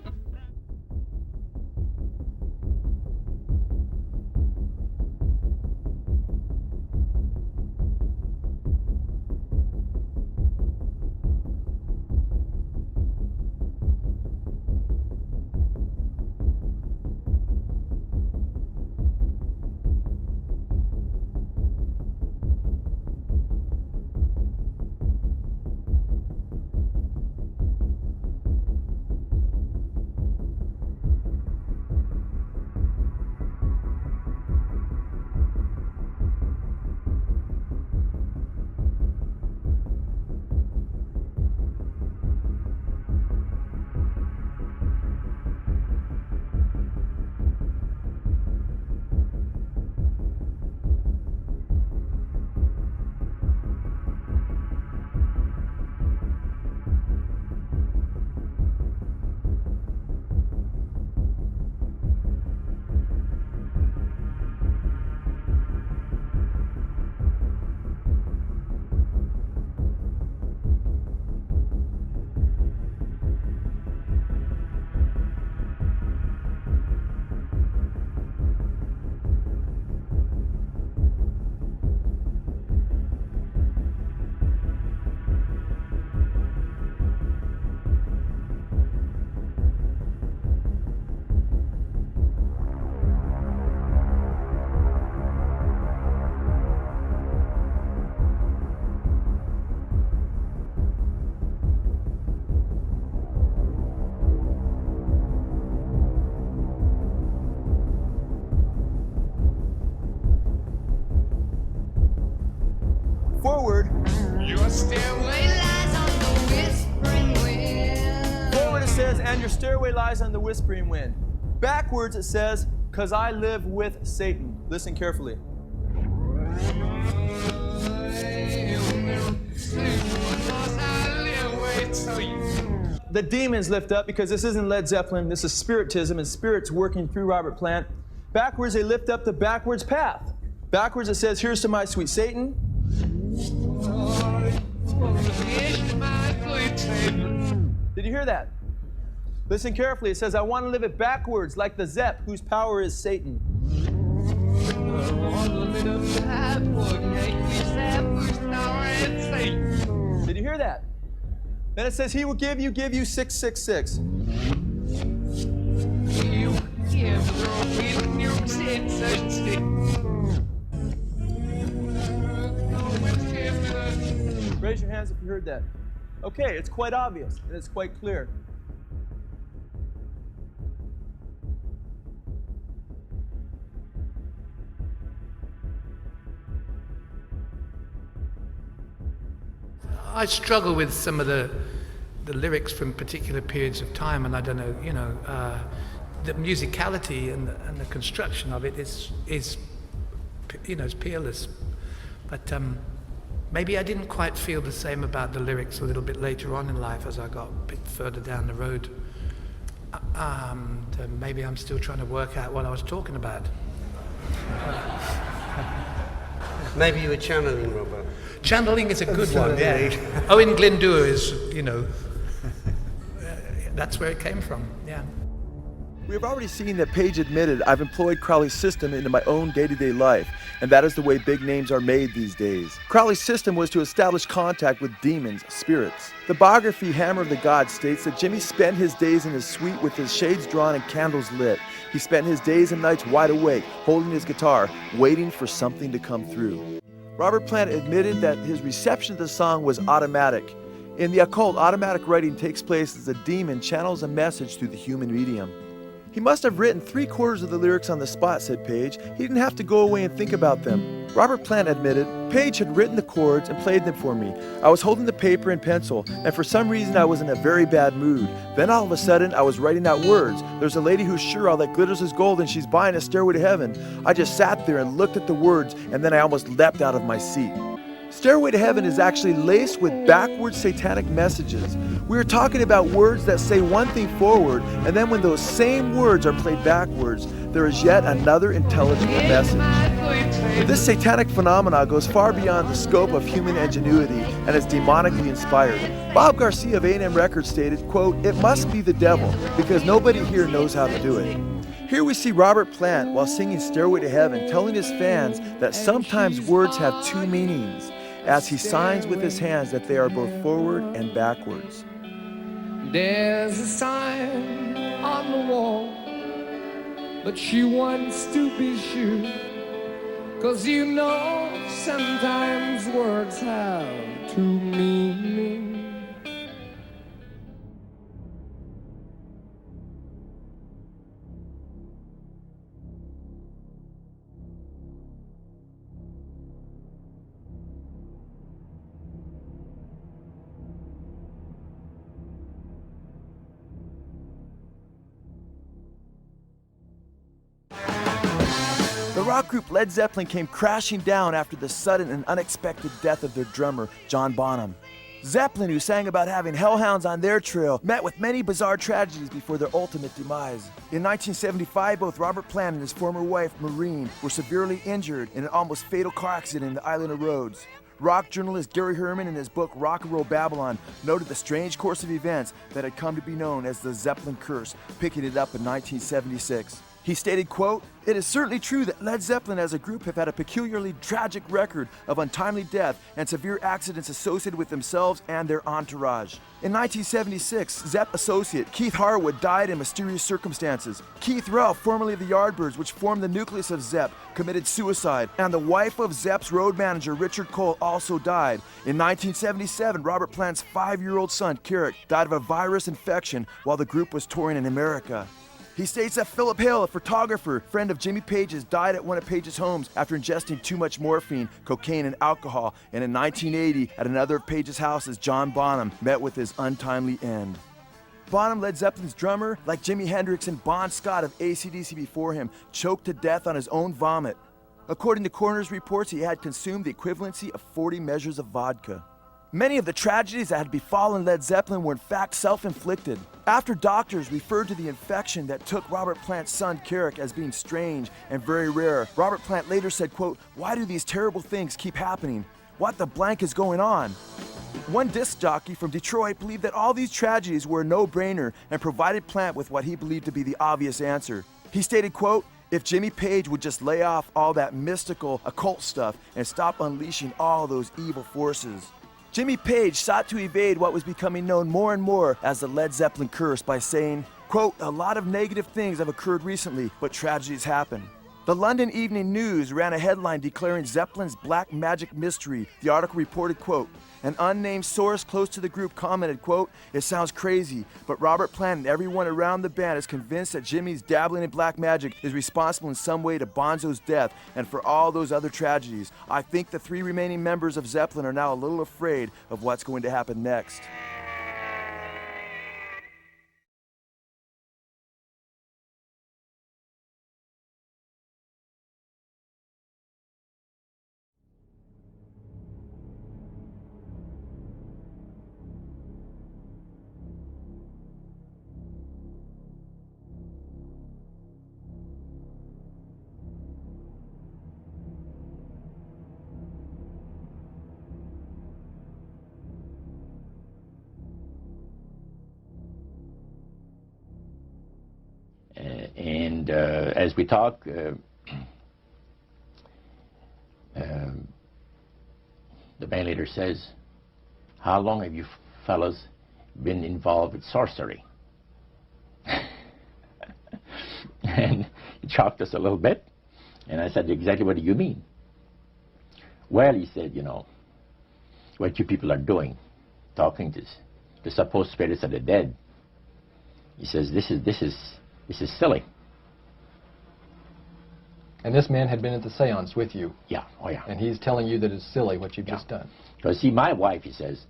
[SPEAKER 21] Forward.
[SPEAKER 19] Your stairway lies on the whispering wind.
[SPEAKER 21] says, and your stairway lies on the whispering wind. Backwards it says, 'cause I live with Satan. Listen carefully. The demons lift up because this isn't Led Zeppelin, this is spiritism and spirits working through Robert Plant. Backwards they lift up the backwards path. Backwards it says, here's to my sweet Satan. Did you hear that? Listen carefully. It says, I want to live it backwards like the Zepp, whose power is Satan. Did you hear that? Then it says, he will give you 666. Raise your hands if you heard that. Okay, it's quite obvious and it's quite clear.
[SPEAKER 1] I struggle with some of the lyrics from particular periods of time, and I don't know, you know, the musicality and the construction of it is you know, is peerless. But maybe I didn't quite feel the same about the lyrics a little bit later on in life as I got a bit further down the road. Maybe I'm still trying to work out what I was talking about.
[SPEAKER 9] Maybe you were channeling, Robert.
[SPEAKER 1] Channeling is a good one, yeah. Owen Glendower is, you know, that's where it came from, yeah.
[SPEAKER 21] We have already seen that Page admitted, I've employed Crowley's system into my own day-to-day life, and that is the way big names are made these days. Crowley's system was to establish contact with demons, spirits. The biography Hammer of the Gods states that Jimmy spent his days in his suite with his shades drawn and candles lit. He spent his days and nights wide awake, holding his guitar, waiting for something to come through. Robert Plant admitted that his reception of the song was automatic. In the occult, automatic writing takes place as a demon channels a message through the human medium. He must have written 3/4 of the lyrics on the spot, said Page. He didn't have to go away and think about them. Robert Plant admitted, Page had written the chords and played them for me. I was holding the paper and pencil, and for some reason I was in a very bad mood. Then all of a sudden I was writing out words. There's a lady who's sure all that glitters is gold and she's buying a stairway to heaven. I just sat there and looked at the words, and then I almost leapt out of my seat. Stairway to Heaven is actually laced with backwards satanic messages. We are talking about words that say one thing forward, and then when those same words are played backwards, there is yet another intelligible message. This satanic phenomena goes far beyond the scope of human ingenuity and is demonically inspired. Bob Garcia of A&M Records stated, quote, it must be the devil, because nobody here knows how to do it. Here we see Robert Plant, while singing Stairway to Heaven, telling his fans that sometimes words have two meanings, as he signs with his hands that they are both forward and backwards.
[SPEAKER 10] There's a sign on the wall, but she wants to be sure, 'cause you know sometimes words have two meanings.
[SPEAKER 21] The rock group Led Zeppelin came crashing down after the sudden and unexpected death of their drummer, John Bonham. Zeppelin, who sang about having hellhounds on their trail, met with many bizarre tragedies before their ultimate demise. In 1975, both Robert Plant and his former wife, Maureen, were severely injured in an almost fatal car accident in the island of Rhodes. Rock journalist Gary Herman, in his book Rock and Roll Babylon, noted the strange course of events that had come to be known as the Zeppelin Curse, picking it up in 1976. He stated, quote, it is certainly true that Led Zeppelin as a group have had a peculiarly tragic record of untimely death and severe accidents associated with themselves and their entourage. In 1976, Zepp associate Keith Harwood died in mysterious circumstances. Keith Ralph, formerly of the Yardbirds, which formed the nucleus of Zepp, committed suicide, and the wife of Zepp's road manager, Richard Cole, also died. In 1977, Robert Plant's 5-year-old son, Carrick, died of a virus infection while the group was touring in America. He states that Philip Hale, a photographer, friend of Jimmy Page's, died at one of Page's homes after ingesting too much morphine, cocaine, and alcohol. And in 1980, at another of Page's houses, John Bonham met with his untimely end. Bonham, Led Zeppelin's drummer, like Jimi Hendrix and Bon Scott of AC/DC before him, choked to death on his own vomit. According to coroner's reports, he had consumed the equivalency of 40 measures of vodka. Many of the tragedies that had befallen Led Zeppelin were in fact self-inflicted. After doctors referred to the infection that took Robert Plant's son Carrick as being strange and very rare, Robert Plant later said, quote, "Why do these terrible things keep happening? What the blank is going on?" One disc jockey from Detroit believed that all these tragedies were a no-brainer and provided Plant with what he believed to be the obvious answer. He stated, quote, "If Jimmy Page would just lay off all that mystical, occult stuff and stop unleashing all those evil forces." Jimmy Page sought to evade what was becoming known more and more as the Led Zeppelin curse by saying, quote, "A lot of negative things have occurred recently, but tragedies happen." The London Evening News ran a headline declaring Zeppelin's black magic mystery. The article reported, quote, "An unnamed source close to the group commented, quote, 'It sounds crazy, but Robert Plant and everyone around the band is convinced that Jimmy's dabbling in black magic is responsible in some way to Bonzo's death and for all those other tragedies. I think the 3 remaining members of Zeppelin are now a little afraid of what's going to happen next.'"
[SPEAKER 2] And as we talk, the band leader says, "How long have you fellas been involved with sorcery?" And it shocked us a little bit. And I said, "Exactly what do you mean?" "Well," he said, "you know, what you people are doing, talking to the supposed spirits of the dead." He says, this is silly."
[SPEAKER 11] And this man had been at the seance with you.
[SPEAKER 2] Yeah, oh yeah.
[SPEAKER 11] And he's telling you that it's silly what you've just done.
[SPEAKER 2] Because see, my wife, he says,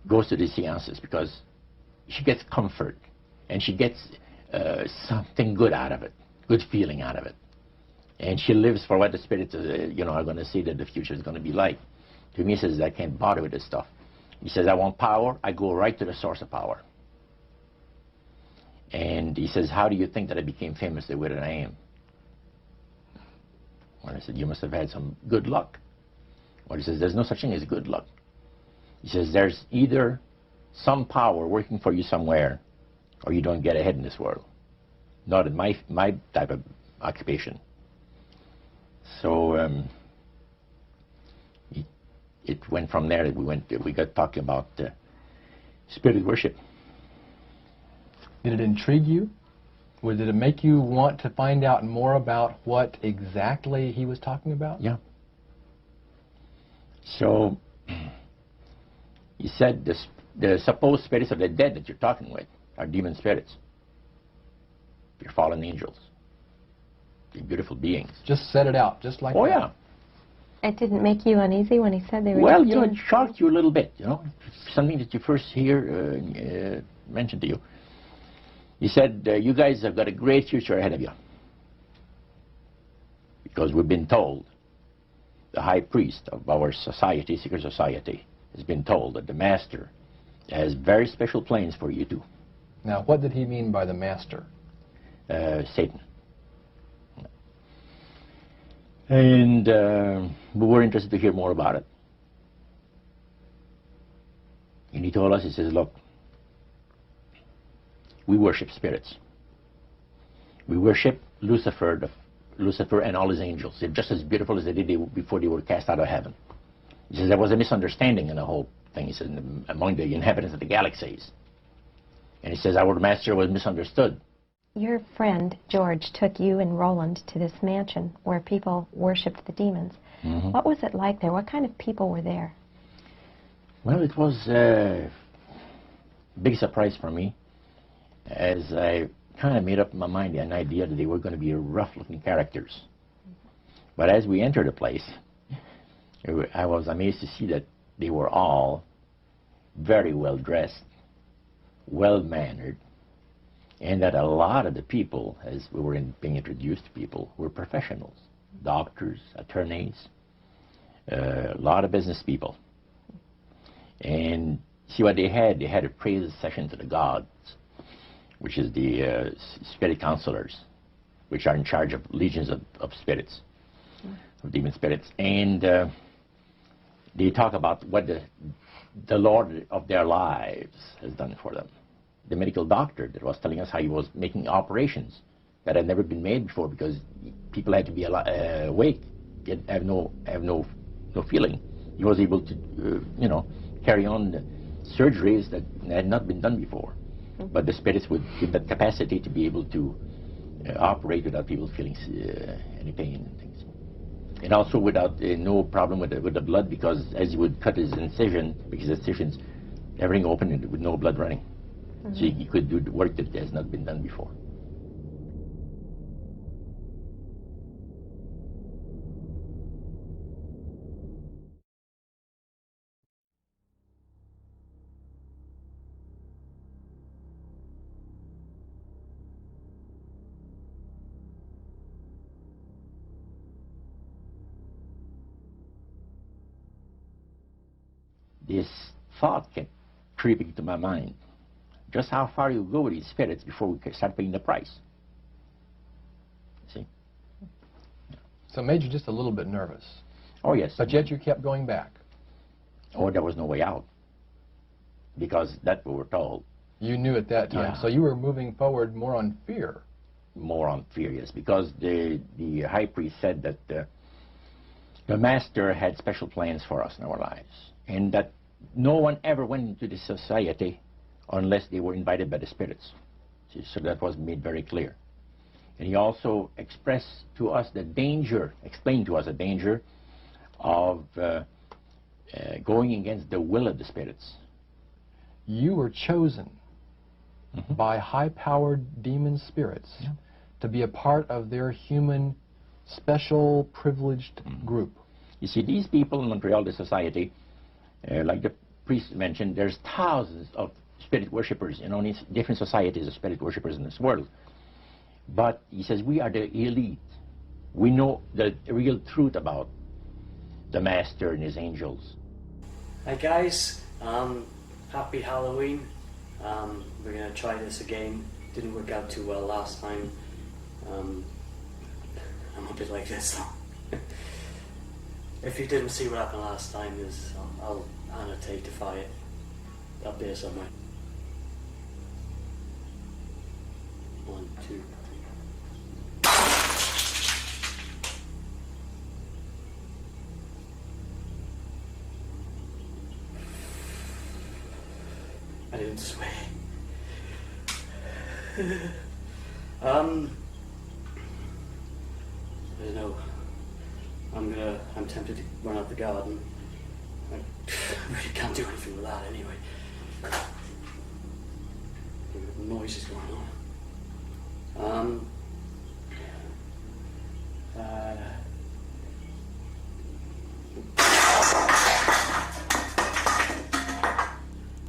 [SPEAKER 2] goes to these seances because she gets comfort and she gets something good out of it, good feeling out of it. And she lives for what the spirits, are going to see that the future is going to be like. To me, he says, "I can't bother with this stuff." He says, "I want power. I go right to the source of power." And he says, "How do you think that I became famous the way that I am?" Well, I said, "You must have had some good luck." Well, he says, "There's no such thing as good luck." He says, "There's either some power working for you somewhere, or you don't get ahead in this world. Not in my type of occupation." So it went from there. We got talking about spirit worship.
[SPEAKER 11] Did it intrigue you? Or did it make you want to find out more about what exactly he was talking about?
[SPEAKER 2] Yeah. So he said the supposed spirits of the dead that you're talking with are demon spirits. They're fallen angels. They're beautiful beings.
[SPEAKER 11] Just set it out, just like that.
[SPEAKER 2] Oh, yeah.
[SPEAKER 13] It didn't make you uneasy when he said they were...
[SPEAKER 2] Well, you know, it shocked you a little bit, you know. Something that you first hear mentioned to you. He said, "You guys have got a great future ahead of you. Because we've been told, the high priest of our society, secret society, has been told that the master has very special plans for you too."
[SPEAKER 11] Now, what did he mean by the master?
[SPEAKER 2] Satan. And we were interested to hear more about it. And he told us, he says, "Look, we worship spirits. We worship Lucifer and all his angels. They're just as beautiful as they did before they were cast out of heaven." He says there was a misunderstanding in the whole thing, he says, among the inhabitants of the galaxies. And he says our master was misunderstood.
[SPEAKER 13] Your friend, George, took you and Roland to this mansion where people worshipped the demons.
[SPEAKER 2] Mm-hmm.
[SPEAKER 13] What was it like there? What kind of people were there?
[SPEAKER 2] Well, it was a big surprise for me, as I kind of made up in my mind an idea that they were going to be rough-looking characters. But as we entered the place, I was amazed to see that they were all very well dressed, well-mannered, and that a lot of the people, as we were being introduced to people, were professionals, doctors, attorneys, a lot of business people. And see what they had a praise session to the gods, which is the spirit counselors, which are in charge of legions of spirits, of demon spirits. And they talk about what the Lord of their lives has done for them. The medical doctor that was telling us how he was making operations that had never been made before because people had to be awake, have no feeling. He was able to, carry on the surgeries that had not been done before. But the spirits would give that capacity to be able to operate without people feeling any pain and things. And also without no problem with the blood, because as he would cut his incision, because his incisions, everything open with no blood running. So he could do the work that has not been done before. This thought kept creeping into my mind. Just how far you go with these spirits before we start paying the price. See?
[SPEAKER 11] So it made you just a little bit nervous.
[SPEAKER 2] Oh, yes.
[SPEAKER 11] But yet you kept going back.
[SPEAKER 2] Oh, there was no way out. Because that's what we're told.
[SPEAKER 11] You knew at that time.
[SPEAKER 2] Yeah.
[SPEAKER 11] So you were moving forward more on fear.
[SPEAKER 2] More on fear, yes. Because the high priest said that the master had special plans for us in our lives. And that no one ever went into this society unless they were invited by the spirits. See, so that was made very clear. And he also expressed to us the danger, explained to us the danger of going against the will of the spirits.
[SPEAKER 11] You were chosen by high-powered demon spirits to be a part of their human, special, privileged group.
[SPEAKER 2] You see, these people in Montreal, the society, like the priest mentioned, there's thousands of spirit worshippers in only different societies of spirit worshippers in this world. But he says we are the elite. We know the real truth about the master and his angels.
[SPEAKER 8] Hi guys, happy Halloween. We're going to try this again. Didn't work out too well last time. I'm a bit like this though. If you didn't see what happened last time, I'll annotate it up there somewhere. 1, 2, 3. I didn't swear. I don't know. I'm tempted to run out the garden. I really can't do anything with that anyway. The noise is going on.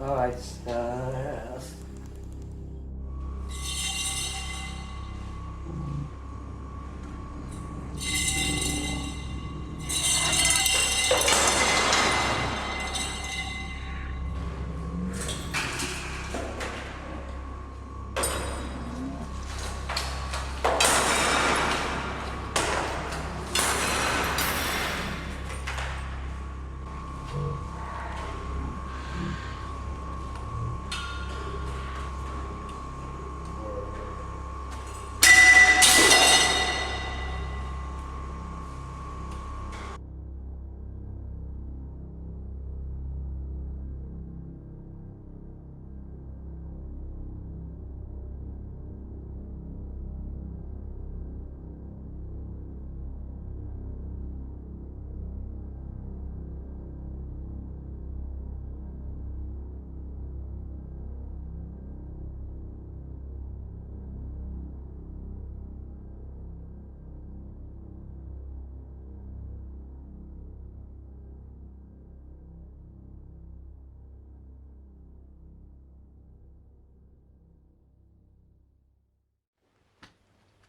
[SPEAKER 8] All right.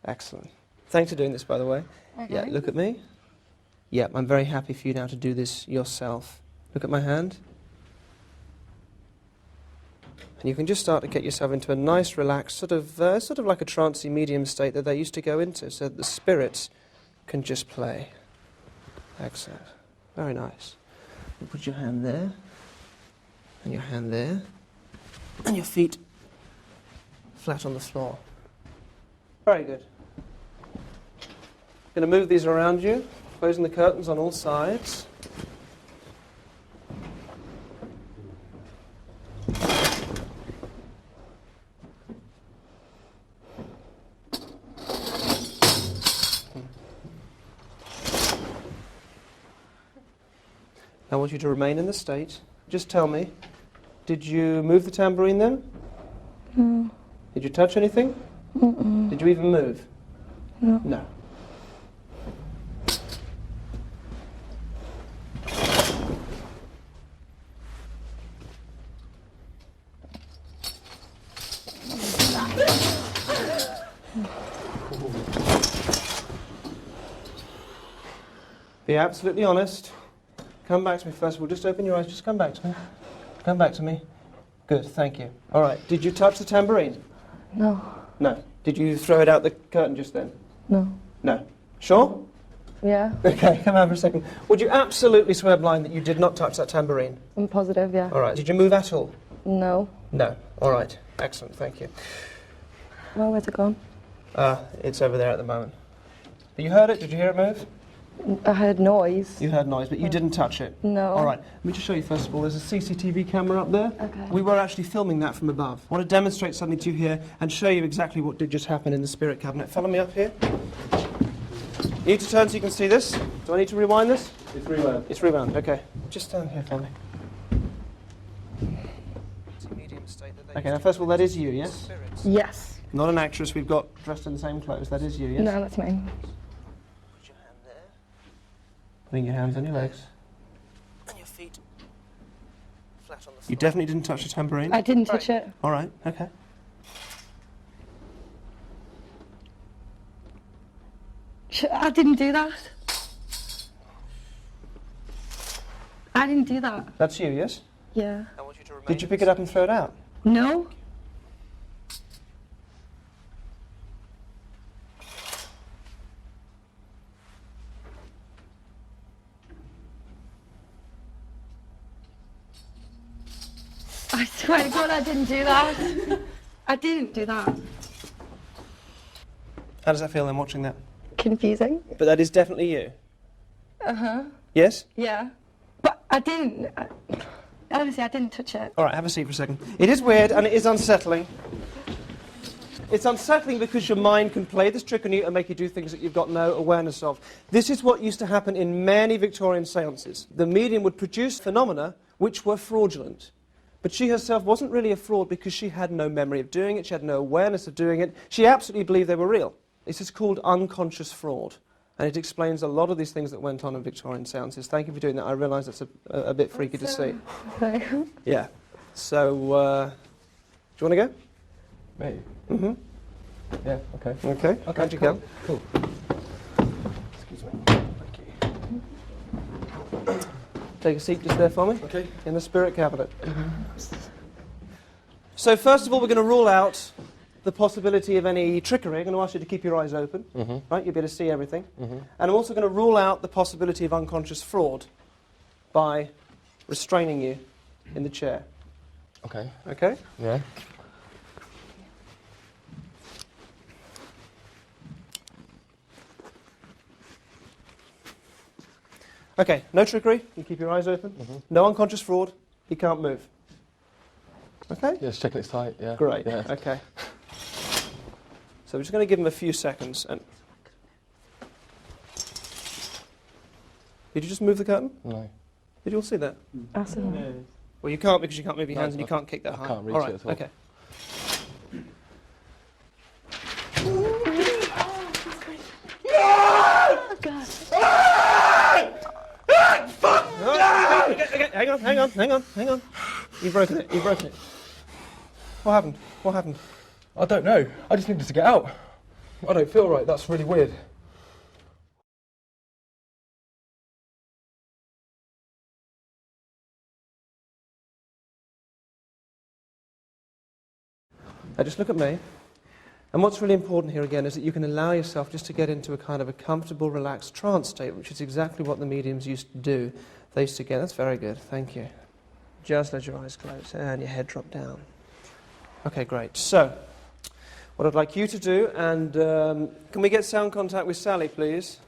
[SPEAKER 14] Excellent. Thanks for doing this, by the way.
[SPEAKER 19] Okay.
[SPEAKER 14] Yeah, look at me. Yeah, I'm very happy for you now to do this yourself. Look at my hand. And you can just start to get yourself into a nice, relaxed, sort of like a trancey medium state that they used to go into, so that the spirits can just play. Excellent. Very nice. You put your hand there, and your hand there, and your feet flat on the floor. Very good. Going to move these around you, closing the curtains on all sides. I want you to remain in the state. Just tell me, did you move the tambourine then?
[SPEAKER 19] No.
[SPEAKER 14] Did you touch anything?
[SPEAKER 19] Mm-mm.
[SPEAKER 14] Did you even move?
[SPEAKER 19] No.
[SPEAKER 14] No. Be absolutely honest. Come back to me first of all. Just open your eyes. Just come back to me. Come back to me. Good, thank you. All right. Did you touch the tambourine?
[SPEAKER 19] No.
[SPEAKER 14] No. Did you throw it out the curtain just then?
[SPEAKER 19] No.
[SPEAKER 14] No. Sure?
[SPEAKER 19] Yeah.
[SPEAKER 14] Okay, come out for a second. Would you absolutely swear blind that you did not touch that tambourine?
[SPEAKER 19] I'm positive, yeah.
[SPEAKER 14] All right. Did you move at all?
[SPEAKER 19] No.
[SPEAKER 14] No. All right. Excellent, thank you.
[SPEAKER 19] Well, where's it gone?
[SPEAKER 14] It's over there at the moment. But you heard it? Did you hear it move?
[SPEAKER 19] I heard noise.
[SPEAKER 14] You heard noise, but you didn't touch it?
[SPEAKER 19] No.
[SPEAKER 14] All right. Let me just show you first of all. There's a CCTV camera up there.
[SPEAKER 19] Okay.
[SPEAKER 14] We were actually filming that from above. I want to demonstrate something to you here and show you exactly what did just happen in the spirit cabinet. Follow me up here. You need to turn so you can see this. Do I need to rewind this?
[SPEAKER 11] It's rewound.
[SPEAKER 14] It's rewound, okay. Just stand here for me. Okay, now first of all, that is you, yes?
[SPEAKER 19] Yes.
[SPEAKER 14] Not an actress we've got dressed in the same clothes. That is you, yes?
[SPEAKER 19] No, that's me.
[SPEAKER 14] Putting your hands on your legs. And your feet flat on the floor. You definitely didn't touch the tambourine?
[SPEAKER 19] I didn't touch it.
[SPEAKER 14] All right, okay.
[SPEAKER 19] I didn't do that. I didn't do that.
[SPEAKER 14] That's you, yes?
[SPEAKER 19] Yeah.
[SPEAKER 14] Did you pick it up and throw it out?
[SPEAKER 19] No. I swear to God, I didn't do that. I didn't do that.
[SPEAKER 14] How does that feel then, watching that?
[SPEAKER 19] Confusing.
[SPEAKER 14] But that is definitely you?
[SPEAKER 19] Uh-huh.
[SPEAKER 14] Yes?
[SPEAKER 19] Yeah. But I didn't. Honestly, I didn't touch it.
[SPEAKER 14] All right, have a seat for a second. It is weird and it is unsettling. It's unsettling because your mind can play this trick on you and make you do things that you've got no awareness of. This is what used to happen in many Victorian seances. The medium would produce phenomena which were fraudulent. But she herself wasn't really a fraud because she had no memory of doing it, she had no awareness of doing it. She absolutely believed they were real. This is called unconscious fraud. And it explains a lot of these things that went on in Victorian seances. Thank you for doing that. I realise that's a bit freaky to see. Yeah. So, do you want to go?
[SPEAKER 11] Me?
[SPEAKER 14] Mm-hmm.
[SPEAKER 11] Yeah, okay.
[SPEAKER 14] Okay. How'd you go?
[SPEAKER 11] Cool.
[SPEAKER 14] Excuse me. Thank you. Take a seat just there for me.
[SPEAKER 11] Okay.
[SPEAKER 14] In the spirit cabinet. So first of all, we're going to rule out the possibility of any trickery. I'm going to ask you to keep your eyes open. Right? You'll be able to see everything. And I'm also going to rule out the possibility of unconscious fraud by restraining you in the chair.
[SPEAKER 11] Okay.
[SPEAKER 14] Okay?
[SPEAKER 11] Yeah.
[SPEAKER 14] Okay, no trickery. You keep your eyes open. No unconscious fraud. You can't move. Okay?
[SPEAKER 11] Yeah, just checking it's tight, yeah.
[SPEAKER 14] Great,
[SPEAKER 11] Yeah.
[SPEAKER 14] okay. So we're just going to give him a few seconds. And did you just move the curtain?
[SPEAKER 11] No.
[SPEAKER 14] Did you all see that?
[SPEAKER 19] Absolutely.
[SPEAKER 14] Well, you can't because you can't move your hands and you can't kick that
[SPEAKER 11] I
[SPEAKER 14] high.
[SPEAKER 11] can't reach
[SPEAKER 14] all right,
[SPEAKER 11] it at all.
[SPEAKER 14] Okay.
[SPEAKER 19] Oh, God.
[SPEAKER 14] Okay, hang on. You've broken it. What happened?
[SPEAKER 11] I don't know. I just needed to get out.
[SPEAKER 21] I don't feel right. That's really weird. Now just look at me. And what's really important here again is that you can allow yourself just to get into a kind of a comfortable, relaxed trance state, which is exactly what the mediums used to do. They used to get, that's very good, thank you. Just let your eyes close and your head drop down. Okay, great. So, what I'd like you to do, and can we get sound contact with Sally, please?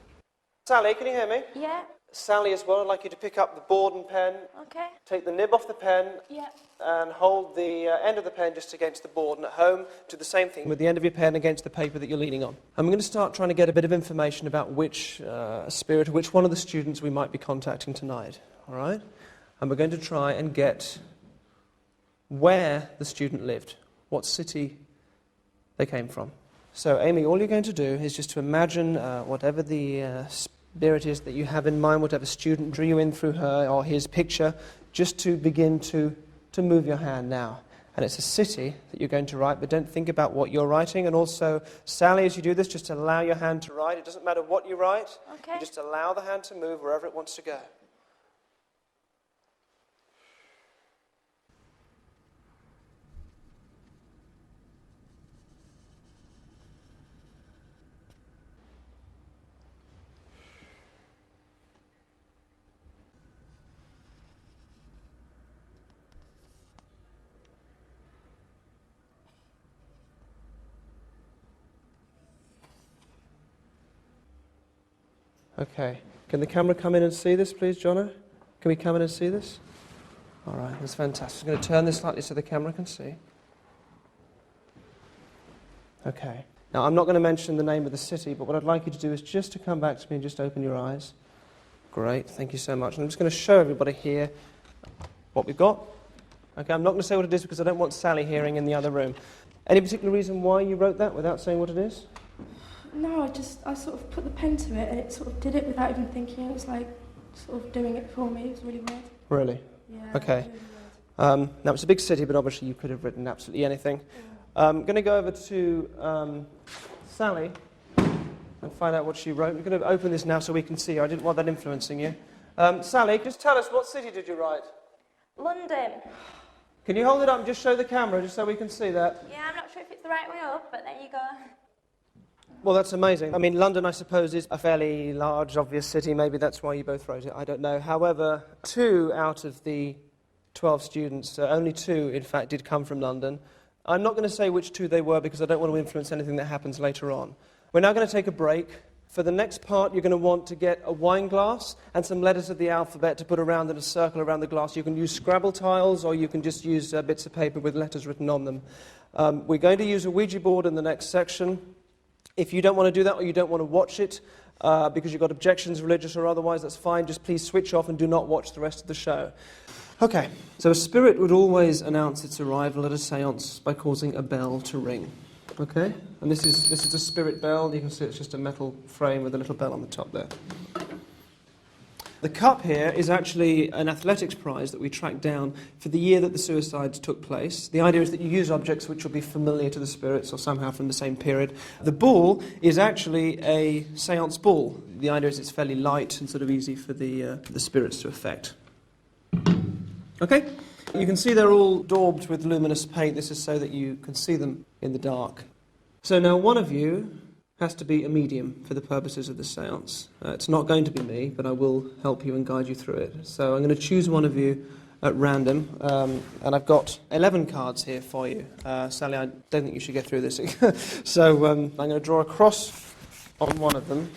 [SPEAKER 21] Sally, can you hear me?
[SPEAKER 19] Yeah.
[SPEAKER 14] Sally as well, I'd like you to pick up the board and pen.
[SPEAKER 19] Okay.
[SPEAKER 14] Take the nib off the pen.
[SPEAKER 19] Yeah.
[SPEAKER 14] And hold the end of the pen just against the board, and at home do the same thing with the end of your pen against the paper that you're leaning on. And we're going to start trying to get a bit of information about which spirit or which one of the students we might be contacting tonight, all right? And we're going to try and get where the student lived, what city they came from. So Amy, all you're going to do is just to imagine whatever the spirit is that you have in mind, whatever student drew you in through her or his picture, just to begin to move your hand now. And it's a city that you're going to write, but don't think about what you're writing. And also, Sally, as you do this, just allow your hand to write. It doesn't matter what you write.
[SPEAKER 19] Okay.
[SPEAKER 14] You just allow the hand to move wherever it wants to go. Okay. Can the camera come in and see this, please, Jono? Can we come in and see this? All right, that's fantastic. I'm going to turn this slightly so the camera can see. Okay. Now, I'm not going to mention the name of the city, but what I'd like you to do is just to come back to me and just open your eyes. Great, thank you so much. And I'm just going to show everybody here what we've got. Okay, I'm not going to say what it is because I don't want Sally hearing in the other room. Any particular reason why you wrote that without saying what it is?
[SPEAKER 15] No, I sort of put the pen to it and it sort of did it without even thinking. It was like sort of doing it for me. It was really weird.
[SPEAKER 14] Really?
[SPEAKER 15] Yeah.
[SPEAKER 14] Okay. Now, it's a big city, but obviously you could have written absolutely anything. I'm going to go over to Sally and find out what she wrote. We're going to open this now so we can see her. I didn't want that influencing you. Sally, just tell us, what city did you write?
[SPEAKER 19] London.
[SPEAKER 14] Can you hold it up and just show the camera, just so we can see that?
[SPEAKER 19] Yeah, I'm not sure if it's the right way up, but there you go.
[SPEAKER 14] Well, that's amazing. I mean, London, I suppose, is a fairly large, obvious city. Maybe that's why you both wrote it. I don't know. However, 2 out of the 12 students, only 2, in fact, did come from London. I'm not going to say which 2 they were because I don't want to influence anything that happens later on. We're now going to take a break. For the next part, you're going to want to get a wine glass and some letters of the alphabet to put around in a circle around the glass. You can use Scrabble tiles or you can just use bits of paper with letters written on them. We're going to use a Ouija board in the next section. If you don't want to do that or you don't want to watch it because you've got objections, religious or otherwise, that's fine. Just please switch off and do not watch the rest of the show. Okay, so a spirit would always announce its arrival at a seance by causing a bell to ring. Okay, and this is a spirit bell. You can see it's just a metal frame with a little bell on the top there. The cup here is actually an athletics prize that we tracked down for the year that the suicides took place. The idea is that you use objects which will be familiar to the spirits or somehow from the same period. The ball is actually a seance ball. The idea is it's fairly light and sort of easy for the spirits to affect. Okay? You can see they're all daubed with luminous paint. This is so that you can see them in the dark. So now one of you has to be a medium for the purposes of the seance. It's not going to be me, but I will help you and guide you through it. So I'm going to choose one of you at random, and I've got 11 cards here for you. Sally, I don't think you should get through this. So I'm going to draw a cross on one of them,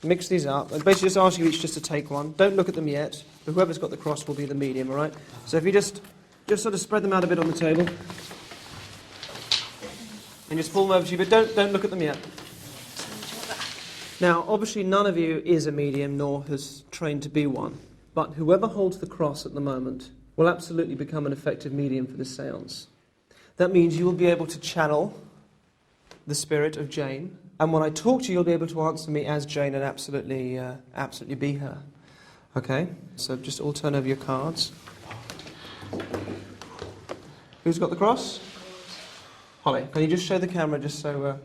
[SPEAKER 14] mix these up, and basically just ask you each just to take one. Don't look at them yet. Whoever's got the cross will be the medium, all right? So if you just sort of spread them out a bit on the table, and just pull them over to you, but don't look at them yet. Now, obviously none of you is a medium nor has trained to be one, but whoever holds the cross at the moment will absolutely become an effective medium for this seance. That means you will be able to channel the spirit of Jane, and when I talk to you, you'll be able to answer me as Jane and absolutely be her. Okay? So just all turn over your cards. Who's got the cross? Holly, can you just show the camera just so...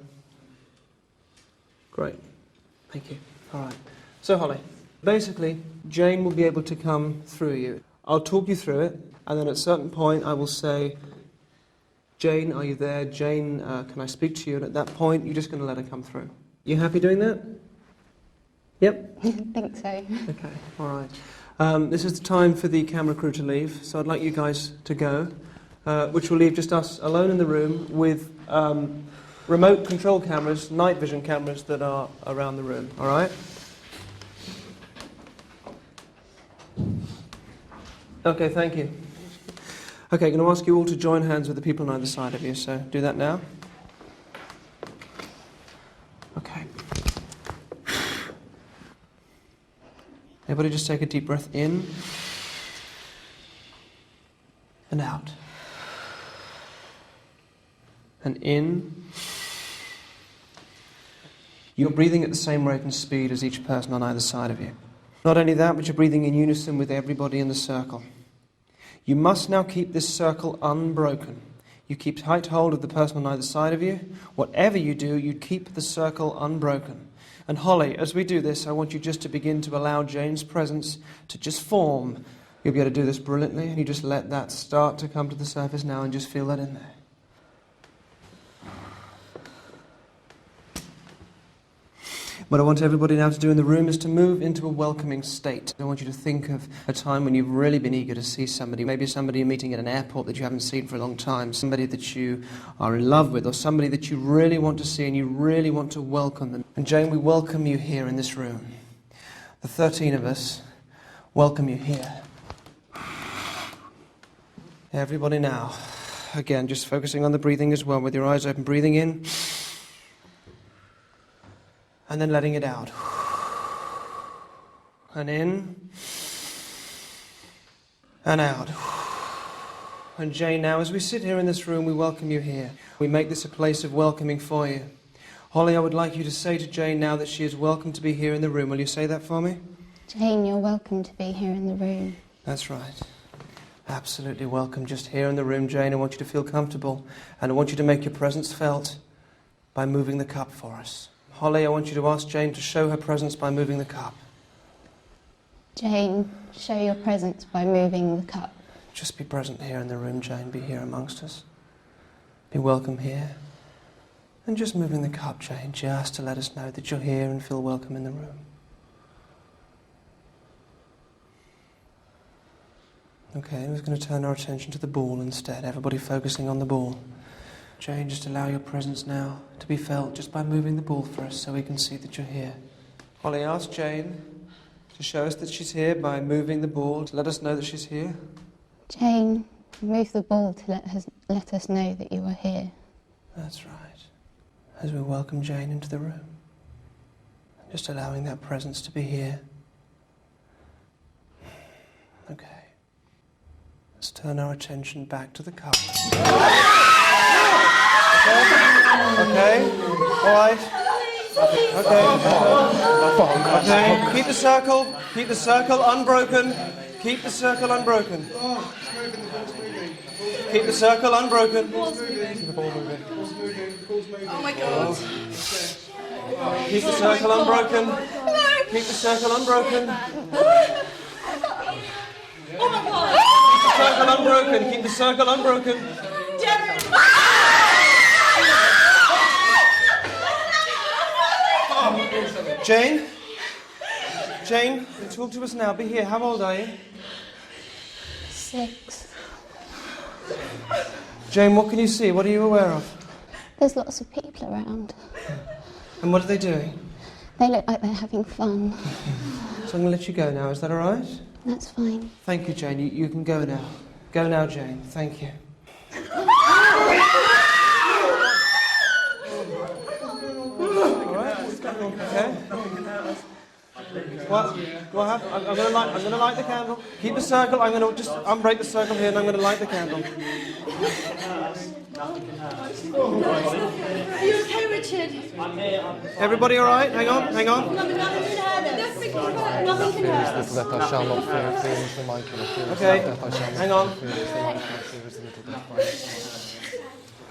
[SPEAKER 14] Great. Thank you. All right. So, Holly, basically, Jane will be able to come through you. I'll talk you through it, and then at a certain point I will say, Jane, are you there? Jane, can I speak to you? And at that point, you're just going to let her come through. You happy doing that? Yep?
[SPEAKER 3] I think so.
[SPEAKER 14] Okay, all right. This is the time for the camera crew to leave, so I'd like you guys to go, which will leave just us alone in the room with remote control cameras, night vision cameras that are around the room, all right? Okay, thank you. Okay, I'm going to ask you all to join hands with the people on either side of you, so do that now. Okay. Everybody just take a deep breath in and out. And in. You're breathing at the same rate and speed as each person on either side of you. Not only that, but you're breathing in unison with everybody in the circle. You must now keep this circle unbroken. You keep tight hold of the person on either side of you. Whatever you do, you keep the circle unbroken. And Holly, as we do this, I want you just to begin to allow Jane's presence to just form. You'll be able to do this brilliantly, and you just let that start to come to the surface now and just feel that in there. What I want everybody now to do in the room is to move into a welcoming state. I want you to think of a time when you've really been eager to see somebody, maybe somebody you're meeting at an airport that you haven't seen for a long time, somebody that you are in love with, or somebody that you really want to see and you really want to welcome them. And Jane, we welcome you here in this room. The 13 of us welcome you here. Everybody now, again, just focusing on the breathing as well, with your eyes open, breathing in. And then letting it out. And in. And out. And Jane, now as we sit here in this room, we welcome you here. We make this a place of welcoming for you. Holly, I would like you to say to Jane now that she is welcome to be here in the room. Will you say that for me?
[SPEAKER 3] Jane, you're welcome to be here in the room.
[SPEAKER 14] That's right. Absolutely welcome. Just here in the room, Jane. I want you to feel comfortable. And I want you to make your presence felt by moving the cup for us. Holly, I want you to ask Jane to show her presence by moving the cup.
[SPEAKER 3] Jane, show your presence by moving the cup.
[SPEAKER 14] Just be present here in the room, Jane. Be here amongst us. Be welcome here. And just moving the cup, Jane, just to let us know that you're here and feel welcome in the room. Okay, we're going to turn our attention to the ball instead. Everybody focusing on the ball. Jane, just allow your presence now to be felt just by moving the ball for us so we can see that you're here. Holly, ask Jane to show us that she's here by moving the ball to let us know that she's here.
[SPEAKER 3] Jane, move the ball to let us know that you are here.
[SPEAKER 14] That's right. As we welcome Jane into the room. Just allowing that presence to be here. Okay. Let's turn our attention back to the cup. Okay, all right. Okay, keep the circle unbroken. Keep the circle unbroken. Keep the circle unbroken.
[SPEAKER 19] Oh my God.
[SPEAKER 14] Keep the circle unbroken. Keep the circle unbroken.
[SPEAKER 19] Oh my God.
[SPEAKER 14] Keep the circle unbroken. Keep the circle unbroken. Jane? Jane, talk to us now. Be here. How old are you?
[SPEAKER 3] 6.
[SPEAKER 14] Jane, what can you see? What are you aware of?
[SPEAKER 3] There's lots of people around.
[SPEAKER 14] And what are they doing?
[SPEAKER 3] They look like they're having fun.
[SPEAKER 14] So I'm going to let you go now. Is that all right?
[SPEAKER 3] That's fine.
[SPEAKER 14] Thank you, Jane. You can go now. Go now, Jane. Thank you. Okay. What happened? I'm going to light the candle. Keep the circle. I'm going to just unbreak the circle here, and I'm going to light the candle.
[SPEAKER 19] Are you okay, Richard?
[SPEAKER 14] Everybody all right? Hang on.
[SPEAKER 19] Nothing can hurt. Nothing can hurt.
[SPEAKER 14] Okay. Hang on.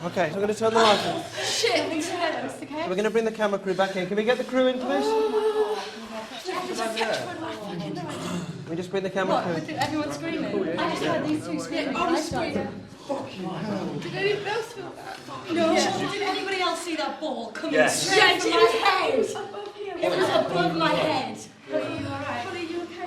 [SPEAKER 14] Okay, so I'm going to turn the lights on.
[SPEAKER 15] Shit, we turn this, okay?
[SPEAKER 14] We're going to bring the camera crew back in. Can we get the crew in, please? Can we just bring the camera crew?
[SPEAKER 15] Everyone's screaming. I just heard these two screaming. I was screaming. Fucking hell. Did anybody else feel that?
[SPEAKER 19] No.
[SPEAKER 15] Yeah.
[SPEAKER 19] Did anybody else see that ball coming
[SPEAKER 15] Yes.
[SPEAKER 19] straight from my head?
[SPEAKER 15] It
[SPEAKER 19] was above my head.
[SPEAKER 15] Are you alright? Are you okay?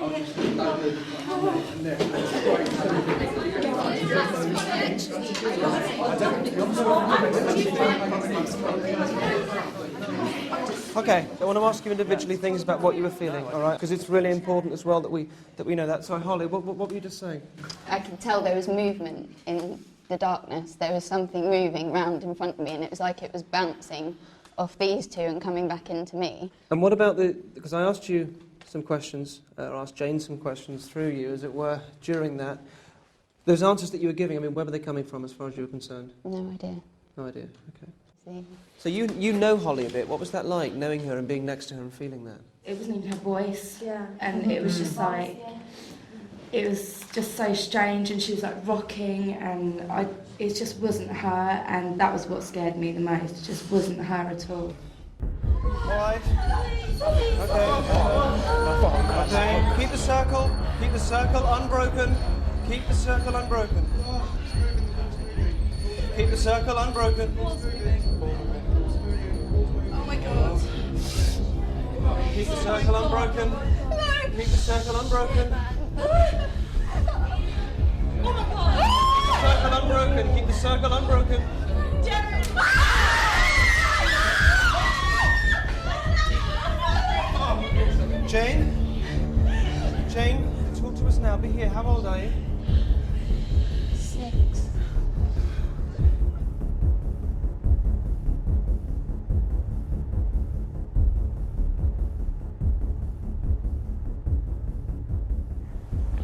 [SPEAKER 14] Okay, I want to ask you individually things about what you were feeling, all right? Because it's really important as well that we know that. Sorry, Holly, what were you just saying?
[SPEAKER 3] I could tell there was movement in the darkness. There was something moving round in front of me, and it was like it was bouncing off these two and coming back into me.
[SPEAKER 14] And what about because I asked you some questions, or asked Jane some questions through you, as it were, during that. Those answers that you were giving, I mean, where were they coming from as far as you were concerned?
[SPEAKER 3] No idea.
[SPEAKER 14] No idea, okay.
[SPEAKER 3] See?
[SPEAKER 14] So you know Holly a bit. What was that like, knowing her and being next to her and feeling that?
[SPEAKER 15] It wasn't even her voice. Yeah. And it was just like, it was just so strange, and she was like rocking, and it just wasn't her, and that was what scared me the most. It just wasn't her at all.
[SPEAKER 14] Alright. Okay, keep the circle unbroken. Keep the circle unbroken. Keep the circle unbroken.
[SPEAKER 19] Oh my god.
[SPEAKER 14] Keep the circle unbroken. Keep the circle unbroken.
[SPEAKER 19] Oh my god.
[SPEAKER 14] Circle unbroken. Keep the circle unbroken. Jane, talk to us now. Be here. How old are you?
[SPEAKER 3] 6.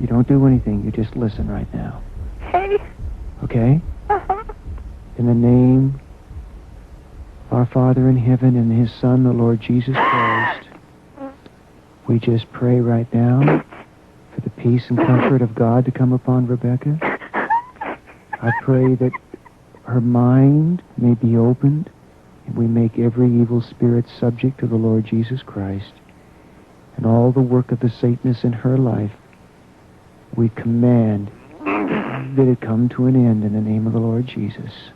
[SPEAKER 12] You don't do anything, you just listen right now.
[SPEAKER 19] Hey.
[SPEAKER 12] Okay? In the name of our Father in heaven and His Son, the Lord Jesus Christ, we just pray right now for the peace and comfort of God to come upon Rebecca. I pray that her mind may be opened, and we make every evil spirit subject to the Lord Jesus Christ. And all the work of the Satanists in her life, we command that it come to an end in the name of the Lord Jesus.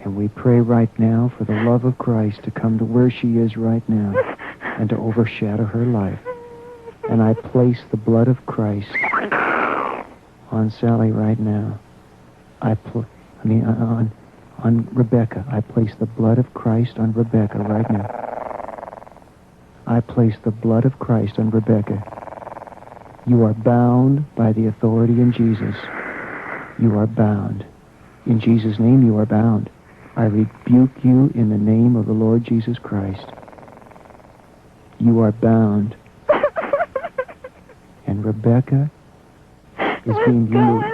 [SPEAKER 12] And we pray right now for the love of Christ to come to where she is right now and to overshadow her life. And I place the blood of Christ on Sally right now. On Rebecca. I place the blood of Christ on Rebecca right now. I place the blood of Christ on Rebecca. You are bound by the authority in Jesus. You are bound. In Jesus' name you are bound. I rebuke you in the name of the Lord Jesus Christ. You are bound. And Rebecca is being loosed.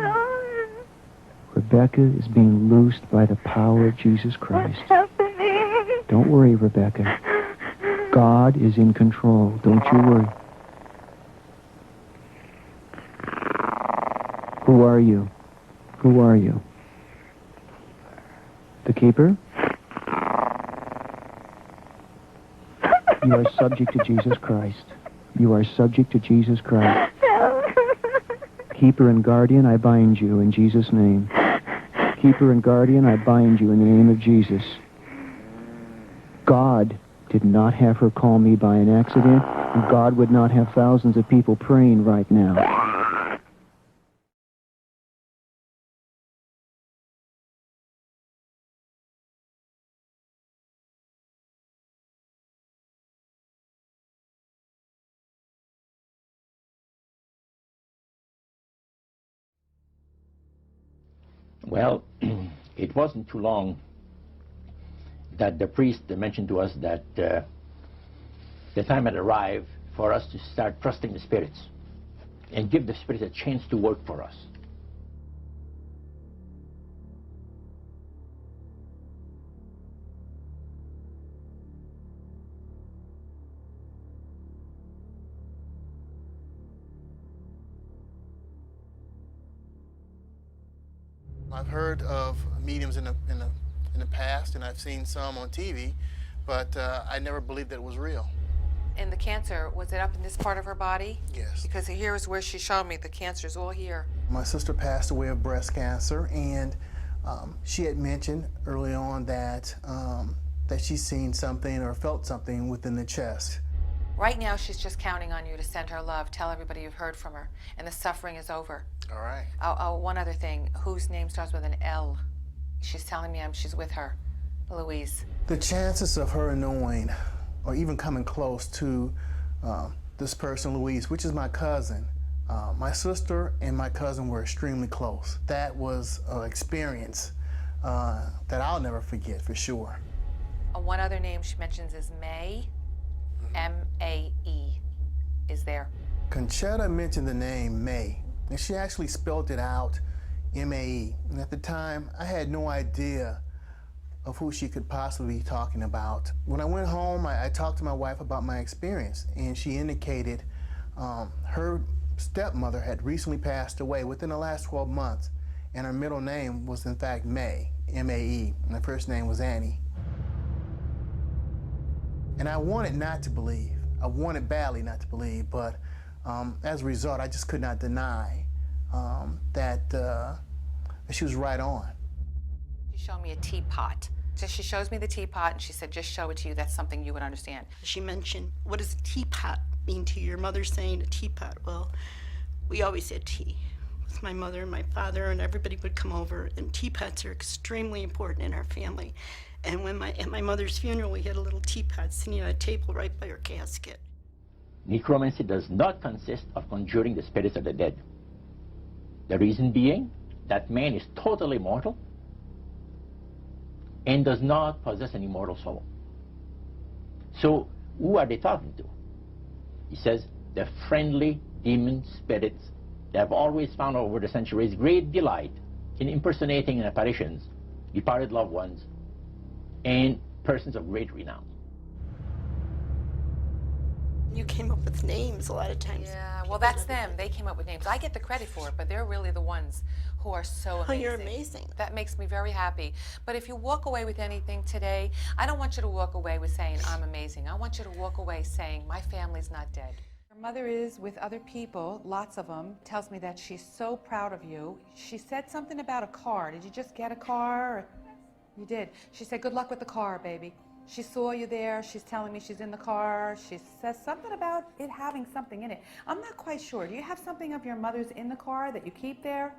[SPEAKER 12] Rebecca is being loosed by the power of Jesus Christ. Don't worry, Rebecca. God is in control. Don't you worry. Who are you? Who are you? The keeper? You are subject to Jesus Christ. You are subject to Jesus Christ. Keeper and guardian, I bind you in Jesus' name. Keeper and guardian, I bind you in the name of Jesus. God did not have her call me by an accident, and God would not have thousands of people praying right now.
[SPEAKER 2] Well, it wasn't too long that the priest mentioned to us that the time had arrived for us to start trusting the spirits and give the spirits a chance to work for us.
[SPEAKER 16] I've heard of mediums in the past, and I've seen some on TV, but I never believed that it was real.
[SPEAKER 17] And the cancer, was it up in this part of her body?
[SPEAKER 16] Yes.
[SPEAKER 17] Because here is where she showed me the cancer's all here.
[SPEAKER 16] My sister passed away of breast cancer, and she had mentioned early on that that she's seen something or felt something within the chest.
[SPEAKER 17] Right now, she's just counting on you to send her love, tell everybody you've heard from her, and the suffering is over.
[SPEAKER 16] All right.
[SPEAKER 17] One other thing, whose name starts with an L? She's telling me she's with her, Louise.
[SPEAKER 16] The chances of her knowing or even coming close to this person, Louise, which is my cousin, my sister and my cousin were extremely close. That was an experience that I'll never forget, for sure.
[SPEAKER 17] One other name she mentions is May, M-A-E, is there.
[SPEAKER 16] Conchetta mentioned the name May, and she actually spelled it out, M-A-E. And at the time, I had no idea of who she could possibly be talking about. When I went home, I talked to my wife about my experience, and she indicated her stepmother had recently passed away within the last 12 months, and her middle name was in fact May, M-A-E, and her first name was Annie. And I wanted not to believe. I wanted badly not to believe, but as a result, I just could not deny that she was right on.
[SPEAKER 17] She showed me a teapot. So she shows me the teapot, and she said, just show it to you. That's something you would understand.
[SPEAKER 18] She mentioned, what does a teapot mean to you? Your mother saying a teapot. Well, we always said tea with my mother and my father, and everybody would come over, and teapots are extremely important in our family. And when at my mother's funeral, we had a little teapot sitting on a table right by her casket.
[SPEAKER 2] Necromancy does not consist of conjuring the spirits of the dead. The reason being, that man is totally mortal and does not possess an immortal soul. So, who are they talking to? He says, the friendly demon spirits that have always found over the centuries great delight in impersonating in apparitions departed loved ones and persons of great renown.
[SPEAKER 18] You came up with names a lot of times.
[SPEAKER 17] Yeah, well, that's them. They came up with names. I get the credit for it, but they're really the ones who are so amazing.
[SPEAKER 18] Oh, you're amazing.
[SPEAKER 17] That makes me very happy. But if you walk away with anything today, I don't want you to walk away with saying, I'm amazing. I want you to walk away saying, my family's not dead. Your mother is with other people, lots of them, tells me that she's so proud of you. She said something about a car. Did you just get a car? You did. She said, good luck with the car, baby. She saw you there. She's telling me she's in the car. She says something about it having something in it. I'm not quite sure. Do you have something of your mother's in the car that you keep there?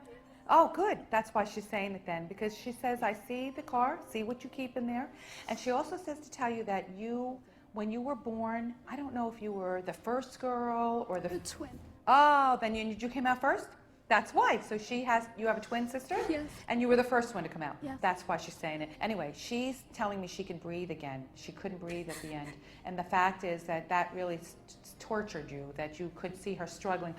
[SPEAKER 17] Oh, good. That's why she's saying it then, because she says, I see the car, see what you keep in there. And she also says to tell you that you, when you were born, I don't know if you were the first girl or the
[SPEAKER 18] twin.
[SPEAKER 17] Oh, then you came out first? That's why. So you have a twin sister?
[SPEAKER 18] Yes.
[SPEAKER 17] And you were the first one to come out?
[SPEAKER 18] Yes.
[SPEAKER 17] That's why she's saying it. Anyway, she's telling me she can breathe again. She couldn't breathe at the end. And the fact is that really tortured you, that you could see her struggling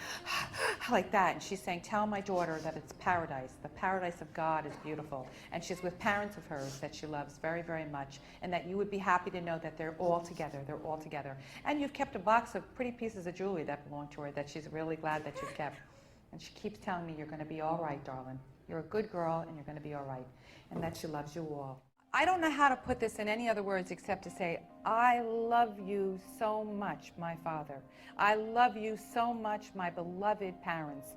[SPEAKER 17] like that. And she's saying, tell my daughter that it's paradise. The paradise of God is beautiful. And she's with parents of hers that she loves very, very much. And that you would be happy to know that they're all together. They're all together. And you've kept a box of pretty pieces of jewelry that belong to her that she's really glad that you've kept. And she keeps telling me, you're going to be all right, darling. You're a good girl, and you're going to be all right. And that she loves you all. I don't know how to put this in any other words except to say, I love you so much, my father. I love you so much, my beloved parents.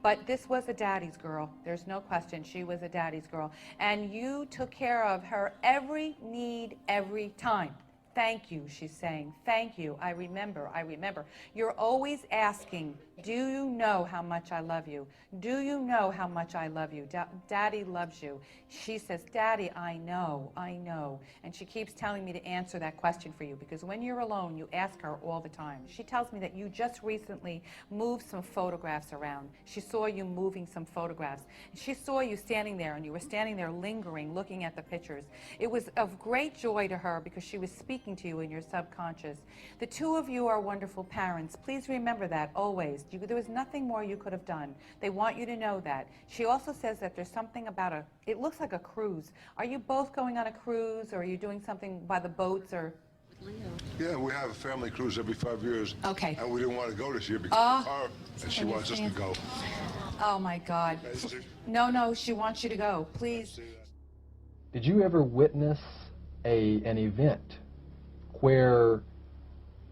[SPEAKER 17] But this was a daddy's girl. There's no question. She was a daddy's girl. And you took care of her every need, every time. Thank you, she's saying. Thank you. I remember. I remember. You're always asking, do you know how much I love you? Do you know how much I love you? Daddy loves you. She says, Daddy, I know. I know. And she keeps telling me to answer that question for you, because when you're alone, you ask her all the time. She tells me that you just recently moved some photographs around. She saw you moving some photographs. She saw you standing there, and you were standing there lingering, looking at the pictures. It was of great joy to her because she was speaking to you in your subconscious. The two of you are wonderful parents. Please remember that always. There was nothing more you could have done. They want you to know that. She also says that there's something about it looks like a cruise. Are you both going on a cruise, or are you doing something by the boats, or?
[SPEAKER 20] Yeah, we have a family cruise every 5 years.
[SPEAKER 17] Okay.
[SPEAKER 20] And we didn't want to go this year because of the car, and she wants us to go.
[SPEAKER 17] Oh my God. No, she wants you to go. Please.
[SPEAKER 11] Did you ever witness an event where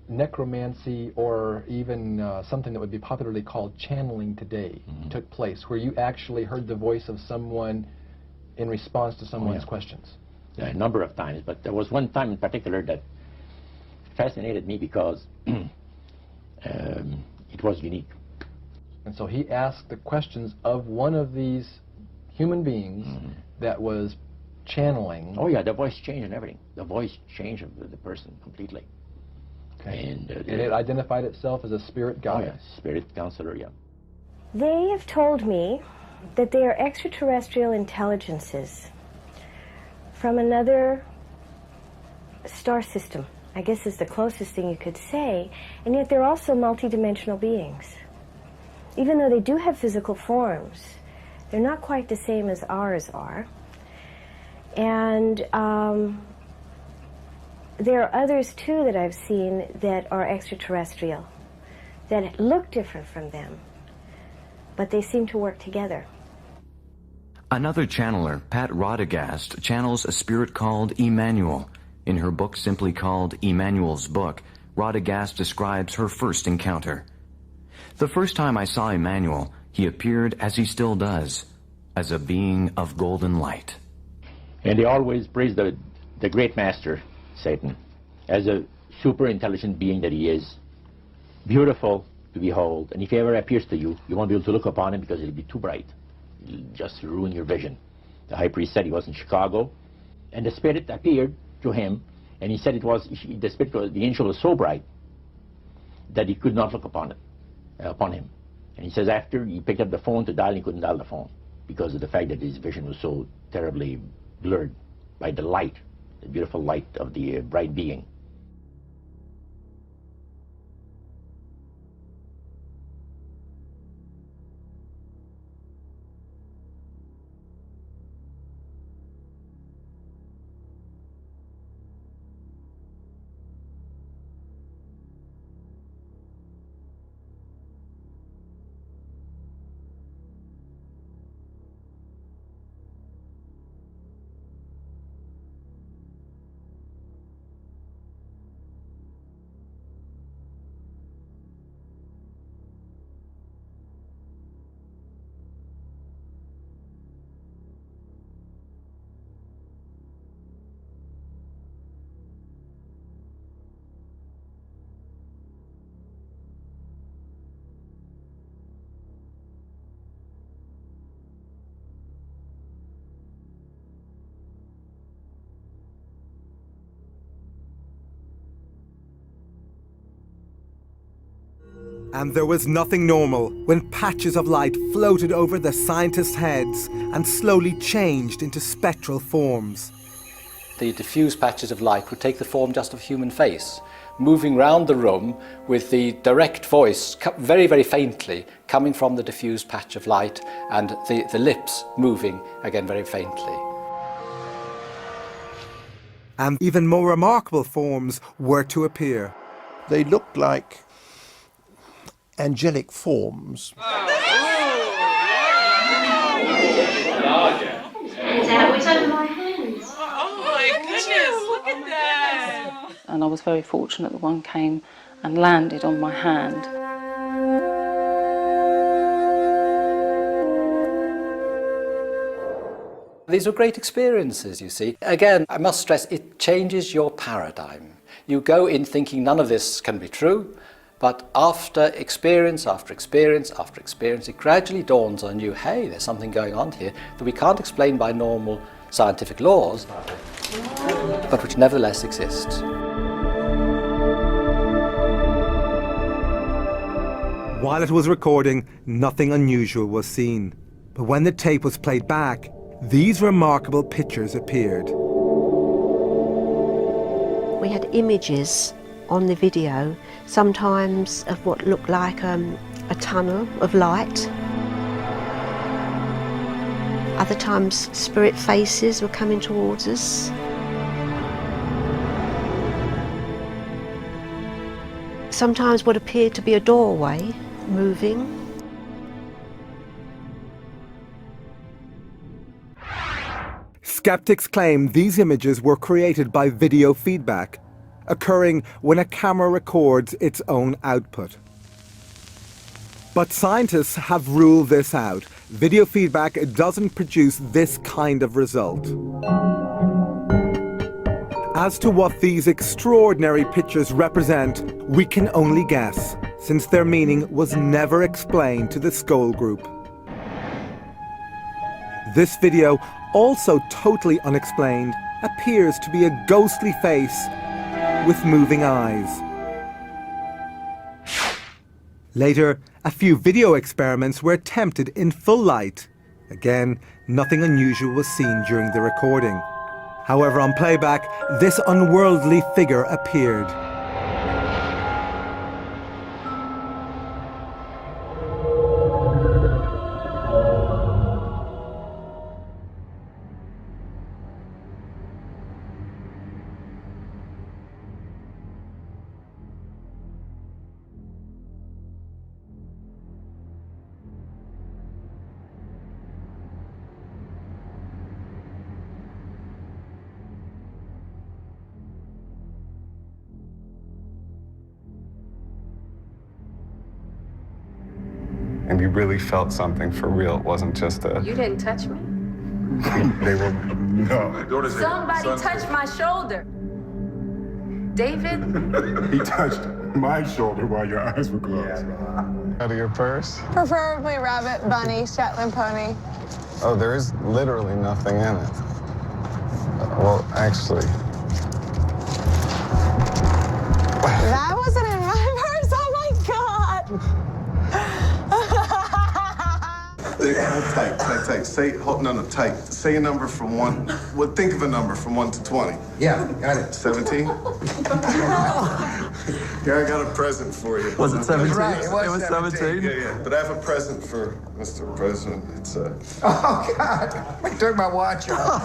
[SPEAKER 11] necromancy, or even something that would be popularly called channeling today, took place, where you actually heard the voice of someone in response to someone's questions?
[SPEAKER 2] A number of times, but there was one time in particular that fascinated me because it was unique.
[SPEAKER 11] And so he asked the questions of one of these human beings that was channeling.
[SPEAKER 2] Oh yeah, the voice changed and everything. The voice changed of the person completely.
[SPEAKER 11] Okay.
[SPEAKER 2] And
[SPEAKER 11] it identified itself as a spirit guide.
[SPEAKER 2] Oh yeah, spirit counselor, yeah.
[SPEAKER 13] They have told me that they are extraterrestrial intelligences from another star system, I guess is the closest thing you could say, and yet they're also multidimensional beings. Even though they do have physical forms, they're not quite the same as ours are. And there are others too that I've seen that are extraterrestrial, that look different from them, but they seem to work together.
[SPEAKER 5] Another channeler, Pat Rodegast, channels a spirit called Emmanuel. In her book simply called Emmanuel's Book, Rodegast describes her first encounter. The first time I saw Emmanuel, he appeared, as he still does, as a being of golden light.
[SPEAKER 2] And they always praise the great master, Satan, as a super intelligent being that he is, beautiful to behold, and if he ever appears to you, you won't be able to look upon him because it'll be too bright. It'll just ruin your vision. The high priest said he was in Chicago, and the spirit appeared to him, and he said the angel was so bright that he could not look upon him. And he says after he picked up the phone to dial, he couldn't dial the phone because of the fact that his vision was so terribly blurred by the light, the beautiful light of the bright being.
[SPEAKER 22] And there was nothing normal when patches of light floated over the scientists' heads and slowly changed into spectral forms.
[SPEAKER 23] The diffuse patches of light would take the form just of a human face, moving round the room with the direct voice very, very faintly coming from the diffuse patch of light, and the lips moving again very faintly.
[SPEAKER 22] And even more remarkable forms were to appear.
[SPEAKER 24] They looked like angelic forms.
[SPEAKER 19] Is that what's over my hands? Oh my goodness, look at that!
[SPEAKER 25] And I was very fortunate that one came and landed on my hand.
[SPEAKER 23] These were great experiences, you see. Again, I must stress, it changes your paradigm. You go in thinking none of this can be true, but after experience after experience after experience, it gradually dawns on you, hey, there's something going on here that we can't explain by normal scientific laws, but which nevertheless exists.
[SPEAKER 22] While it was recording, nothing unusual was seen. But when the tape was played back, these remarkable pictures appeared.
[SPEAKER 26] We had images on the video, sometimes of what looked like a tunnel of light. Other times spirit faces were coming towards us. Sometimes what appeared to be a doorway moving.
[SPEAKER 22] Skeptics claim these images were created by video feedback, occurring when a camera records its own output. But scientists have ruled this out. Video feedback doesn't produce this kind of result. As to what these extraordinary pictures represent, we can only guess, since their meaning was never explained to the Skoll group. This video, also totally unexplained, appears to be a ghostly face with moving eyes. Later, a few video experiments were attempted in full light. Again, nothing unusual was seen during the recording. However, on playback, this unworldly figure appeared.
[SPEAKER 1] And you really felt something for real. It wasn't just a...
[SPEAKER 4] You didn't touch me.
[SPEAKER 1] They were... No.
[SPEAKER 4] Somebody touched my shoulder. David?
[SPEAKER 1] He touched my shoulder while your eyes were closed. Out of your purse?
[SPEAKER 6] Preferably rabbit, bunny, Shetland pony.
[SPEAKER 1] Oh, there is literally nothing in it. Well, actually...
[SPEAKER 6] That wasn't in my purse, oh my God!
[SPEAKER 20] Tight. Say, no, tight. Say a number from 1. Well, think of a number from 1 to 20.
[SPEAKER 7] Yeah, got it.
[SPEAKER 20] 17? Yeah, I got a present for you.
[SPEAKER 7] Was it 17? Right, it was 17.
[SPEAKER 20] Yeah. But I have a present for Mr. President. It's a...
[SPEAKER 7] Oh, God. I took my watch off.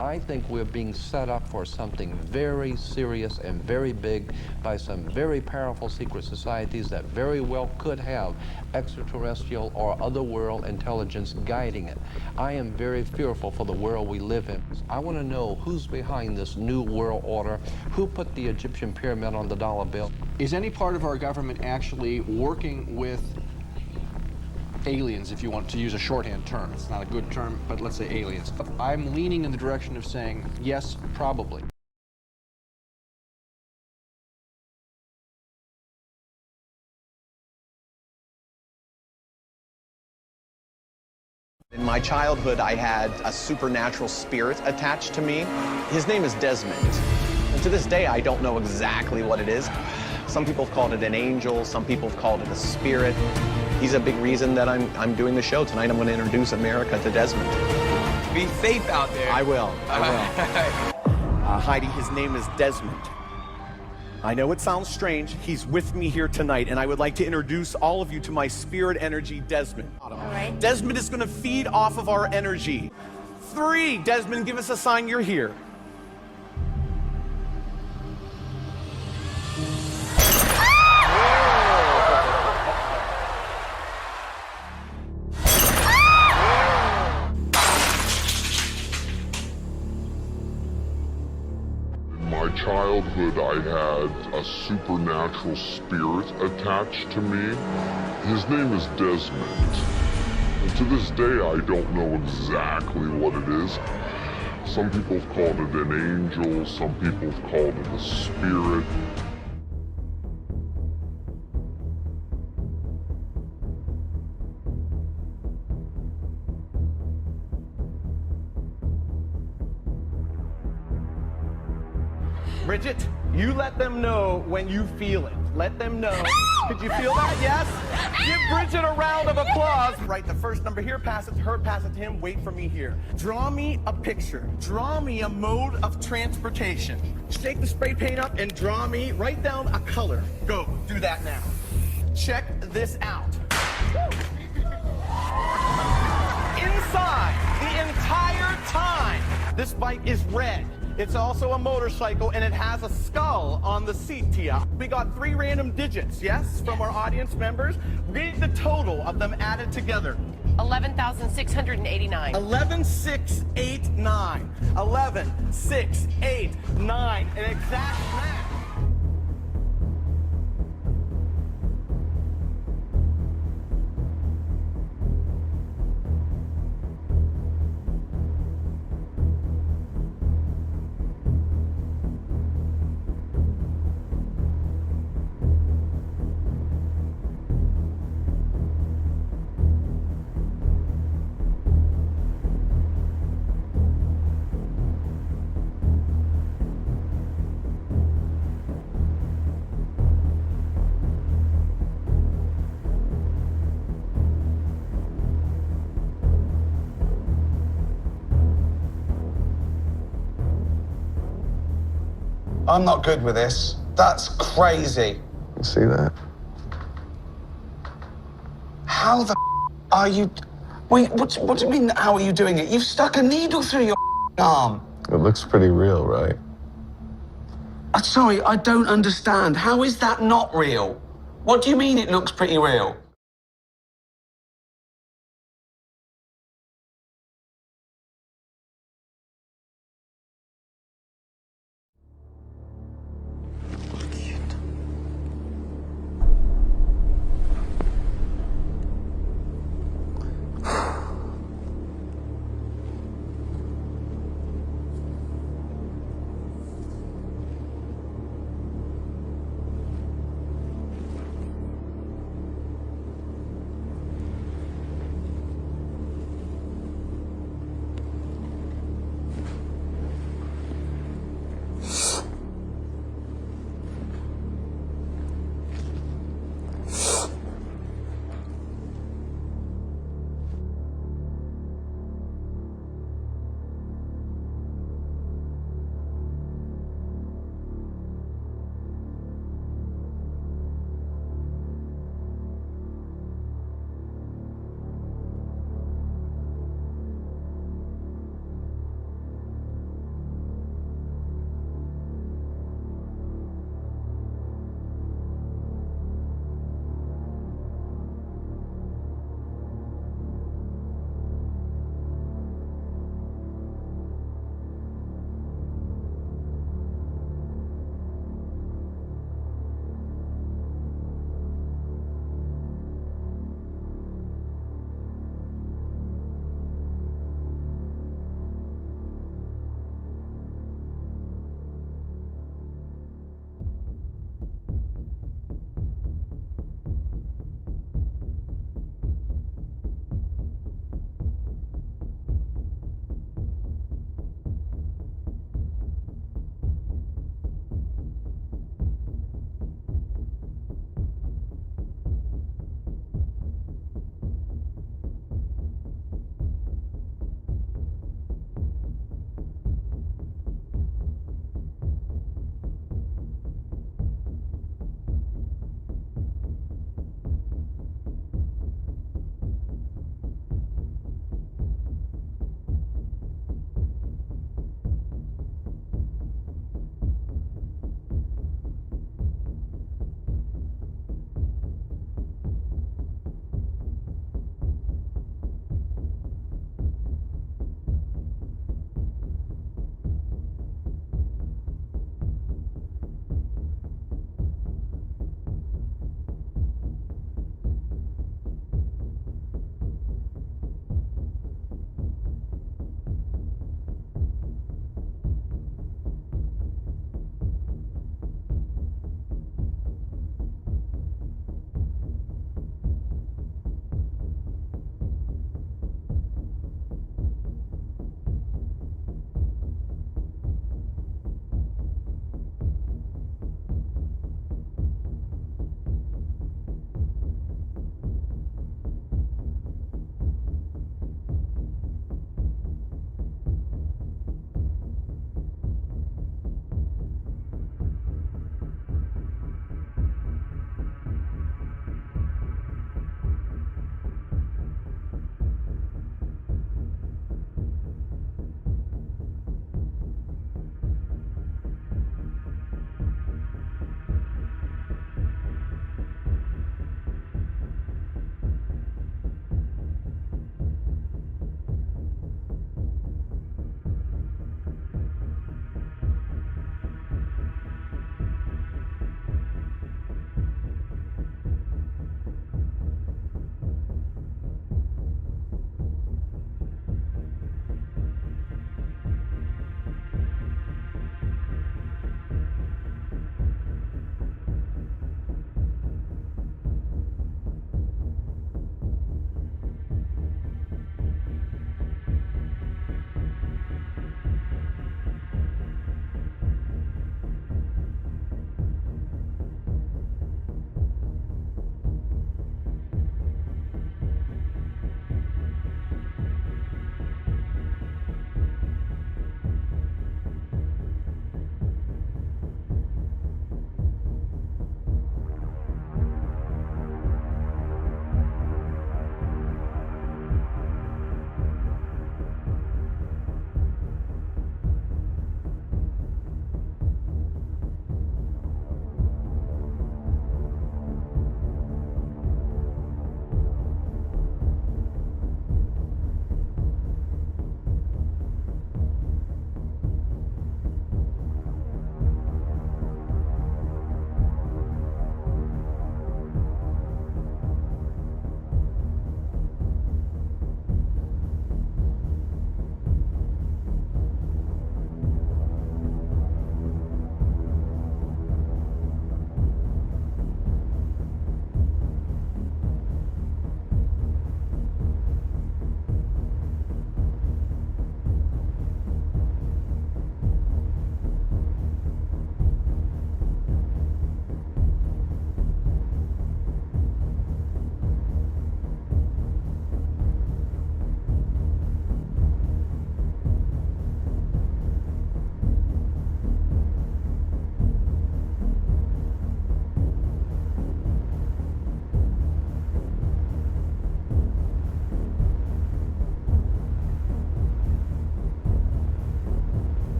[SPEAKER 9] I think we're being set up for something very serious and very big by some very powerful secret societies that very well could have extraterrestrial or otherworld intelligence guiding it. I am very fearful for the world we live in. I want to know who's behind this new world order, who put the Egyptian pyramid on the dollar bill.
[SPEAKER 10] Is any part of our government actually working with aliens, if you want to use a shorthand term? It's not a good term, but let's say aliens. I'm leaning in the direction of saying yes, probably.
[SPEAKER 27] In my childhood, I had a supernatural spirit attached to me. His name is Desmond. And to this day, I don't know exactly what it is. Some people have called it an angel, some people have called it a spirit. He's a big reason that I'm doing the show tonight. I'm going to introduce America to Desmond.
[SPEAKER 28] Be safe out there.
[SPEAKER 27] I will. Heidi, his name is Desmond. I know it sounds strange. He's with me here tonight, and I would like to introduce all of you to my spirit energy, Desmond. All right. Desmond is going to feed off of our energy. 3, Desmond, give us a sign you're here.
[SPEAKER 20] Childhood, I had a supernatural spirit attached to me. His name is Desmond. And to this day, I don't know exactly what it is. Some people have called it an angel, some people have called it a spirit.
[SPEAKER 27] Bridget, you let them know when you feel it. Let them know. Did you feel that? Yes? Give Bridget a round of applause. Right, the first number here, pass it to her, pass it to him, wait for me here. Draw me a picture. Draw me a mode of transportation. Shake the spray paint up and draw me, write down a color. Go, do that now. Check this out. inside the entire time. This bike is red. It's also a motorcycle, and it has a skull on the seat, Tia. We got 3 random digits, yes, from our audience members. Read the total of them added together.
[SPEAKER 3] 11,689.
[SPEAKER 27] 11,689. 11,689. An exact match.
[SPEAKER 8] I'm not good with this. That's crazy.
[SPEAKER 1] You see that?
[SPEAKER 8] How the are you... Wait, what do you mean, how are you doing it? You've stuck a needle through your arm.
[SPEAKER 1] It looks pretty real, right?
[SPEAKER 8] Sorry, I don't understand. How is that not real? What do you mean it looks pretty real?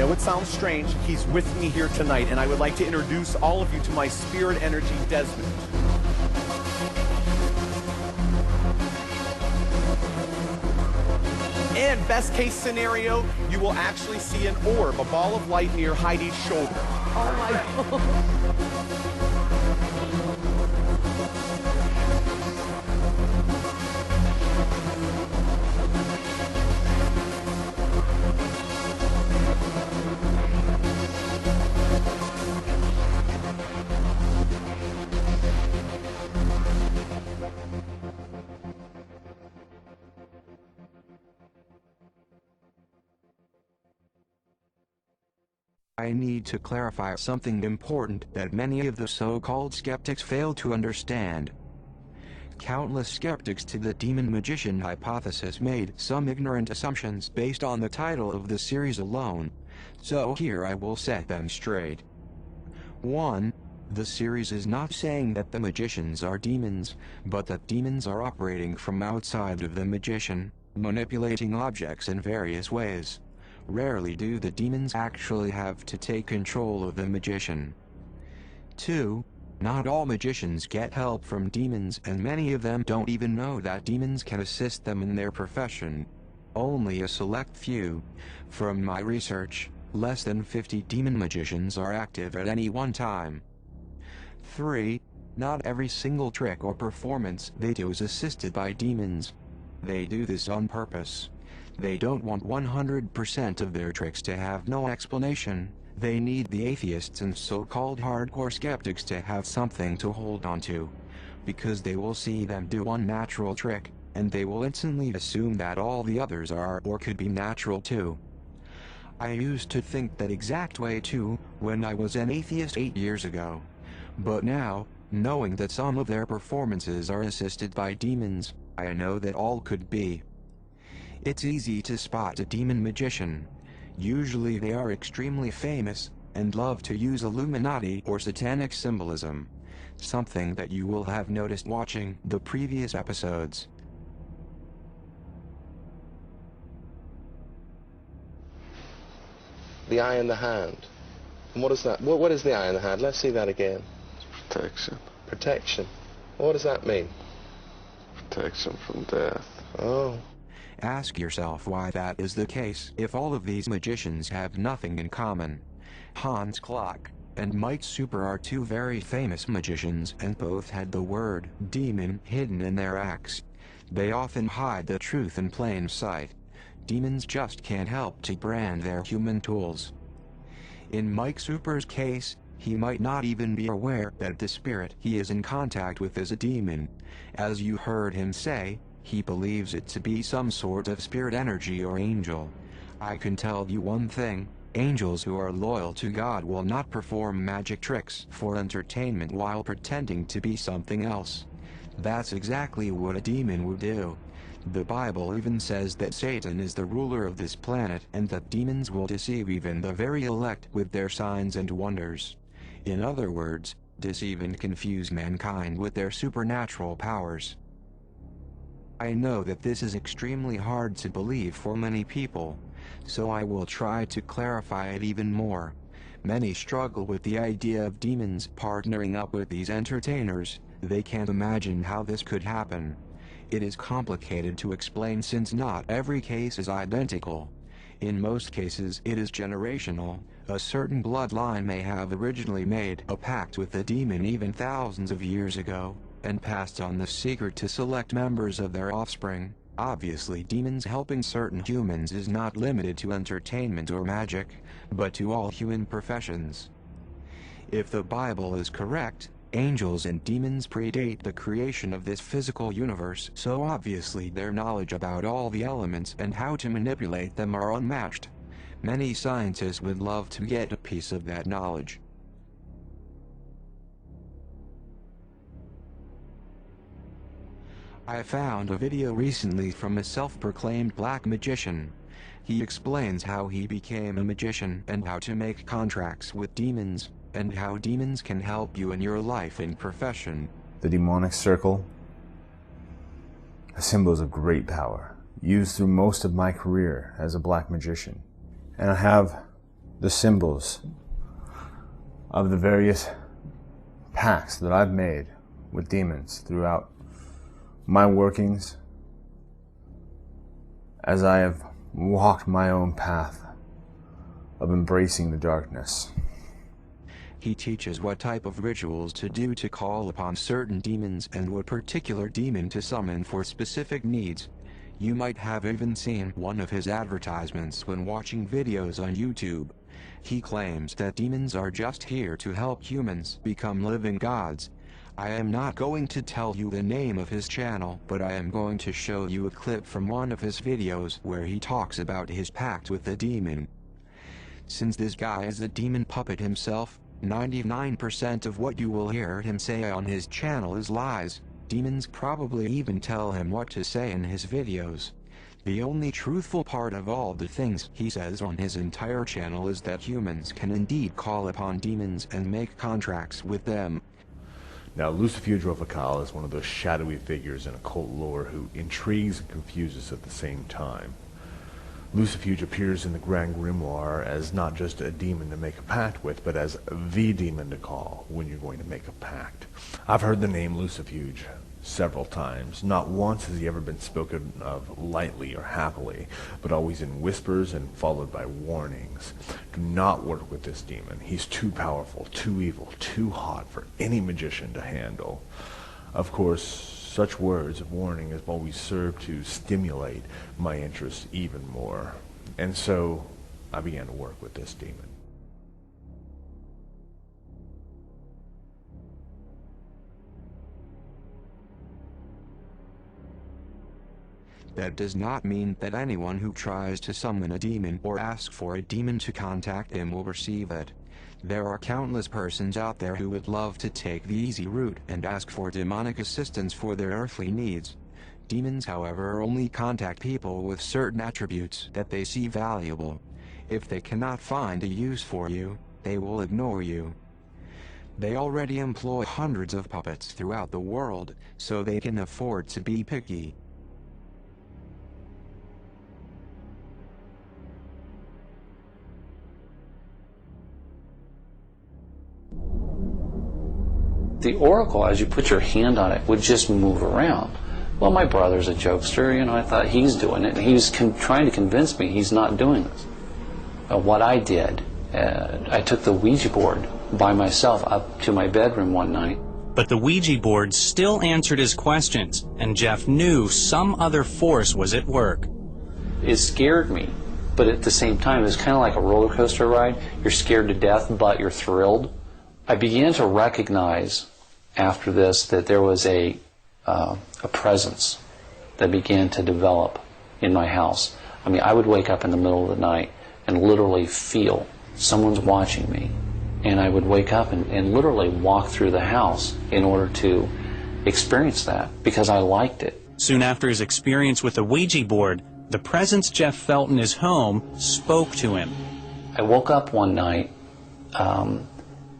[SPEAKER 27] know it sounds strange, he's with me here tonight, and I would like to introduce all of you to my spirit energy, Desmond. And best case scenario, you will actually see an orb, a ball of light near Heidi's shoulder.
[SPEAKER 19] Oh my God.
[SPEAKER 3] I need to clarify something important that many of the so-called skeptics fail to understand. Countless skeptics to the demon magician hypothesis made some ignorant assumptions based on the title of the series alone, so here I will set them straight. 1. The series is not saying that the magicians are demons, but that demons are operating from outside of the magician, manipulating objects in various ways. Rarely do the demons actually have to take control of the magician. 2. Not all magicians get help from demons, and many of them don't even know that demons can assist them in their profession. Only a select few. From my research, less than 50 demon magicians are active at any one time. 3. Not every single trick or performance they do is assisted by demons. They do this on purpose. They don't want 100% of their tricks to have no explanation. They need the atheists and so-called hardcore skeptics to have something to hold on to. Because they will see them do one natural trick, and they will instantly assume that all the others are or could be natural too. I used to think that exact way too, when I was an atheist 8 years ago. But now, knowing that some of their performances are assisted by demons, I know that all could be. It's easy to spot a demon magician. Usually they are extremely famous, and love to use Illuminati or satanic symbolism. Something that you will have noticed watching the previous episodes.
[SPEAKER 12] The eye in the hand. And what is that? What is the eye in the hand? Let's see that again.
[SPEAKER 24] Protection.
[SPEAKER 12] Protection. What does that mean?
[SPEAKER 24] Protection from death.
[SPEAKER 12] Oh.
[SPEAKER 3] Ask yourself why that is the case if all of these magicians have nothing in common. Hans Klock and Mike Super are two very famous magicians, and both had the word demon hidden in their acts. They often hide the truth in plain sight. Demons just can't help to brand their human tools. In Mike Super's case, he might not even be aware that the spirit he is in contact with is a demon. As you heard him say, he believes it to be some sort of spirit energy or angel. I can tell you one thing, angels who are loyal to God will not perform magic tricks for entertainment while pretending to be something else. That's exactly what a demon would do. The Bible even says that Satan is the ruler of this planet and that demons will deceive even the very elect with their signs and wonders. In other words, deceive and confuse mankind with their supernatural powers. I know that this is extremely hard to believe for many people, so I will try to clarify it even more. Many struggle with the idea of demons partnering up with these entertainers. They can't imagine how this could happen. It is complicated to explain since not every case is identical. In most cases it is generational. A certain bloodline may have originally made a pact with the demon even thousands of years ago, and passed on the secret to select members of their offspring. Obviously, demons helping certain humans is not limited to entertainment or magic, but to all human professions. If the Bible is correct, angels and demons predate the creation of this physical universe, so obviously their knowledge about all the elements and how to manipulate them are unmatched. Many scientists would love to get a piece of that knowledge. I found a video recently from a self-proclaimed black magician. He explains how he became a magician and how to make contracts with demons, and how demons can help you in your life and profession.
[SPEAKER 14] The demonic circle, a symbol of great power, used through most of my career as a black magician. And I have the symbols of the various pacts that I've made with demons throughout my workings as I have walked my own path of embracing the darkness.
[SPEAKER 3] He teaches what type of rituals to do to call upon certain demons and what particular demon to summon for specific needs. You might have even seen one of his advertisements when watching videos on YouTube. He claims that demons are just here to help humans become living gods. I am not going to tell you the name of his channel, but I am going to show you a clip from one of his videos where he talks about his pact with the demon. Since this guy is a demon puppet himself, 99% of what you will hear him say on his channel is lies. Demons probably even tell him what to say in his videos. The only truthful part of all the things he says on his entire channel is that humans can indeed call upon demons and make contracts with them.
[SPEAKER 5] Now, Lucifuge Rofacal is one of those shadowy figures in occult lore who intrigues and confuses at the same time. Lucifuge appears in the Grand Grimoire as not just a demon to make a pact with, but as the demon to call when you're going to make a pact. I've heard the name Lucifuge several times. Not once has he ever been spoken of lightly or happily, but always in whispers and followed by warnings. Do not work with this demon. He's too powerful, too evil, too hot for any magician to handle. Of course, such words of warning have always served to stimulate my interest even more. And so I began to work with this demon.
[SPEAKER 3] That does not mean that anyone who tries to summon a demon or ask for a demon to contact him will receive it. There are countless persons out there who would love to take the easy route and ask for demonic assistance for their earthly needs. Demons, however, only contact people with certain attributes that they see valuable. If they cannot find a use for you, they will ignore you. They already employ hundreds of puppets throughout the world, so they can afford to be picky.
[SPEAKER 23] The oracle, as you put your hand on it, would just move around. Well, my brother's a jokester, you know, I thought he's doing it, and he was trying to convince me he's not doing this. What I did, I took the Ouija board by myself up to my bedroom one night.
[SPEAKER 11] But the Ouija board still answered his questions, and Jeff knew some other force was at work.
[SPEAKER 23] It scared me, but at the same time, it was kind of like a roller coaster ride. You're scared to death, but you're thrilled. I began to recognize after this that there was a presence that began to develop in my house. I mean, I would wake up in the middle of the night and literally feel someone's watching me. And I would wake up and literally walk through the house in order to experience that because I liked it.
[SPEAKER 11] Soon after his experience with the Ouija board, the presence Jeff felt in his home spoke to him.
[SPEAKER 23] I woke up one night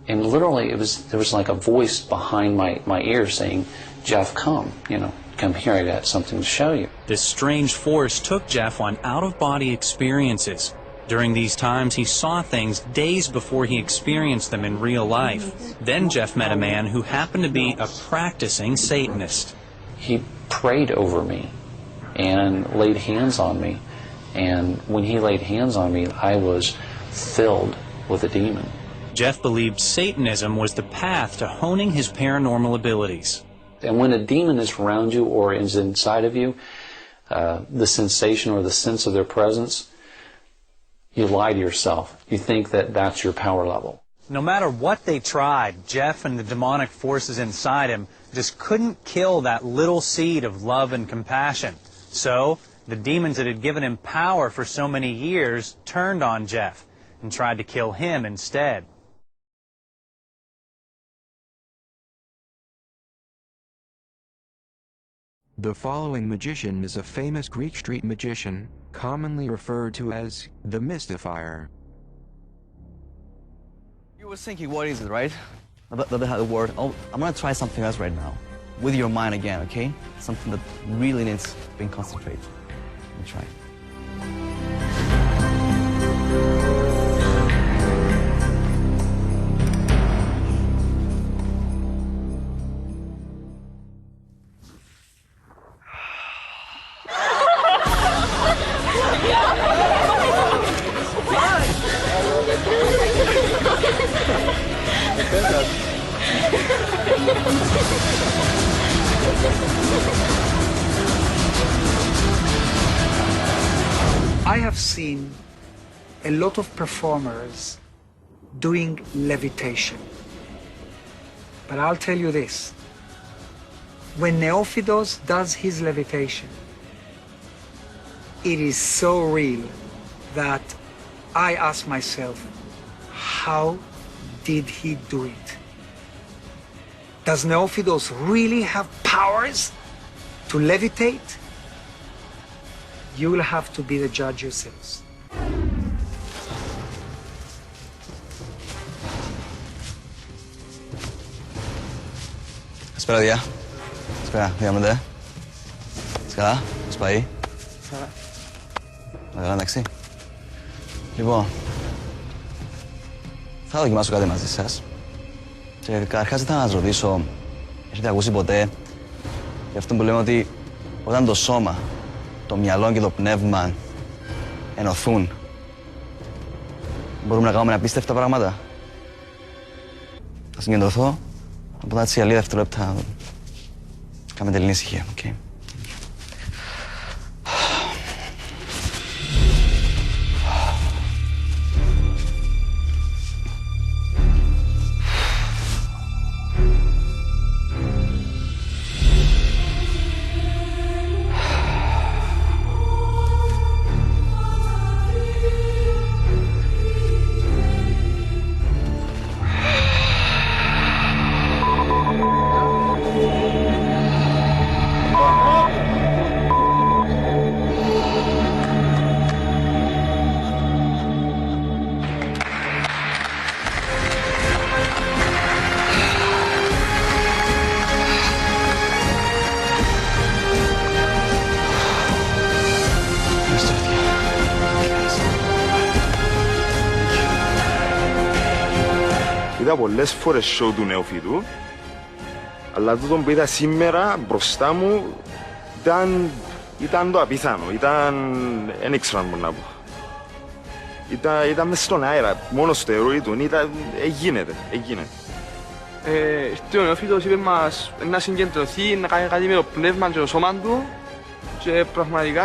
[SPEAKER 23] and literally there was like a voice behind my ear saying, Jeff, come, you know, come here, I got something to show you.
[SPEAKER 11] This strange force took Jeff on out-of-body experiences. During these times, he saw things days before he experienced them in real life. Then Jeff met a man who happened to be a practicing Satanist.
[SPEAKER 23] He prayed over me and laid hands on me. And when he laid hands on me, I was filled with a demon.
[SPEAKER 11] Jeff believed Satanism was the path to honing his paranormal abilities.
[SPEAKER 23] And when a demon is around you or is inside of you, the sensation or the sense of their presence, you lie to yourself. You think that that's your power level.
[SPEAKER 11] No matter what they tried, Jeff and the demonic forces inside him just couldn't kill that little seed of love and compassion. So, the demons that had given him power for so many years turned on Jeff and tried to kill him instead.
[SPEAKER 3] The following magician is a famous Greek street magician, commonly referred to as the Mystifier.
[SPEAKER 13] You were thinking, what is it, right? The word. Oh, I'm gonna try something else right now. With your mind again, okay? Something that really needs being concentrated. Let me try.
[SPEAKER 2] I have seen a lot of performers doing levitation. But I'll tell you this. When Neophitos does his levitation, it is so real that I ask myself, how did he do it? Does Neophitos really have powers to levitate? You will have to be the judge yourselves.
[SPEAKER 13] Καλησπέρα, Διά. Καλησπέρα, Διάμεντε. Καλά, πώς πάει? Καλά, εντάξει. Λοιπόν, θα δοκιμάσω κάτι μαζί σας. Και καταρχάς ήθελα να σας ρωτήσω, έχετε ακούσει ποτέ για αυτό που λέμε ότι όταν το σώμα, το μυαλό και το πνεύμα ενωθούν, μπορούμε να κάνουμε απίστευτα πράγματα? Θα συγκεντρωθώ, οπότε έτσι για λίγα δευτερόλεπτα κάνουμε τελείως ησυχία, οκ.
[SPEAKER 15] Είδα πολλές φορές show του Νεοφύτου, αλλά τούτο που είδα σήμερα μπροστά μου ήταν το απίθανο, δεν ήξερα να πω. Ήταν μες στον αέρα, μόνο στο αιρόι του, γίνεται.
[SPEAKER 16] Ήρθε ο Νεοφύτος, είπε μας να συγκεντρωθεί, να κάνει κάτι με το πνεύμα και το σώμα του και πραγματικά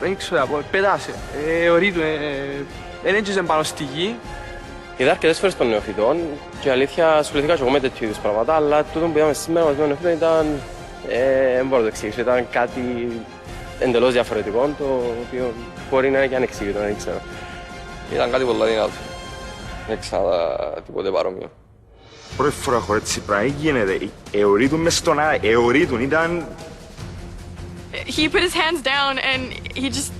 [SPEAKER 16] δεν ξέρω, πέτασε, ορίτου, δεν έγκυζε πάνω στη γη.
[SPEAKER 12] Είδα αρκετές φορές των νεοφυτών και αλήθεια ασχολήθηκα και εγώ με τέτοιου είδους πράγματα, αλλά τούτο που είδαμε σήμερα μαζί με τον νεοφύτων ήταν, δεν μπορώ να το εξηγήσω, ήταν κάτι εντελώς διαφορετικό, το οποίο μπορεί να είναι και ανεξήγητο, δεν ξέρω. Ήταν κάτι πολύ δυνατό, δεν ξαναδά τίποτε παρόμοιο.
[SPEAKER 15] Πρώτη φορά έχω έτσι πράγμα, γίνεται, εωρίτουν μες στον αέρα, εωρίτουν, ήταν...
[SPEAKER 19] He put his hands down and he just,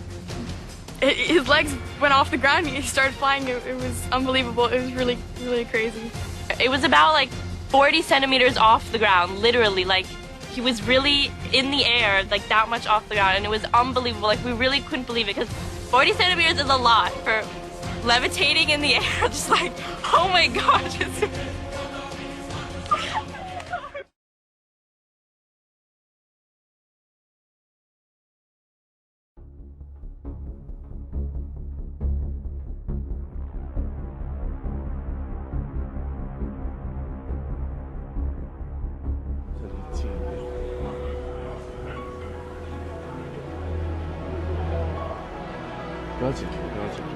[SPEAKER 19] his legs went off the ground and he started flying. It was unbelievable. It was really, really crazy.
[SPEAKER 17] It was about like 40 centimeters off the ground, literally. Like he was really in the air, like that much off the ground, and it was unbelievable. Like we really couldn't believe it because 40 centimeters is a lot for levitating in the air. Just like, oh my gosh.
[SPEAKER 18] 不要紧张，不要紧张。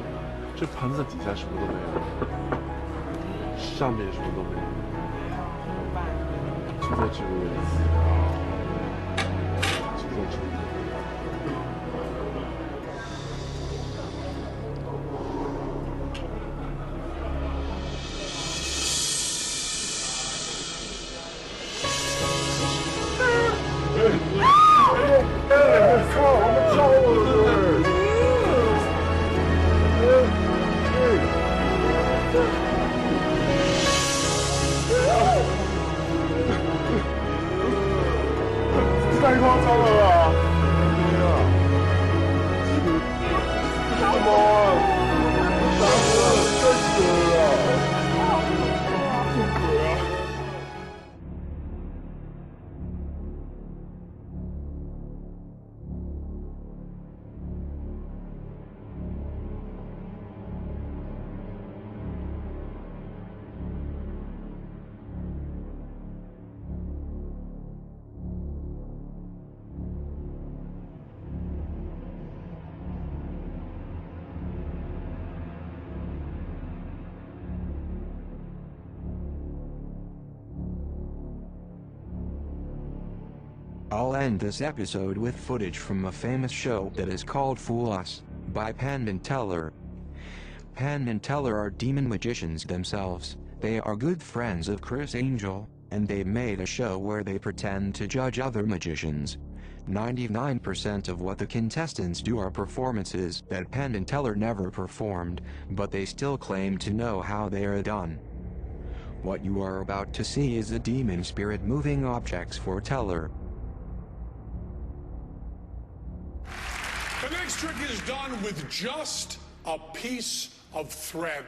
[SPEAKER 18] 这盘子底下什么都没有，上面什么都没有，就在这个位置，就在这里。
[SPEAKER 1] 太夸张了吧！
[SPEAKER 3] I'll end this episode with footage from a famous show that is called Fool Us, by Penn and Teller. Penn and Teller are demon magicians themselves. They are good friends of Chris Angel, and they made a show where they pretend to judge other magicians. 99% of what the contestants do are performances that Penn and Teller never performed, but they still claim to know how they are done. What you are about to see is a demon spirit moving objects for Teller.
[SPEAKER 4] The next trick is done with just a piece of thread.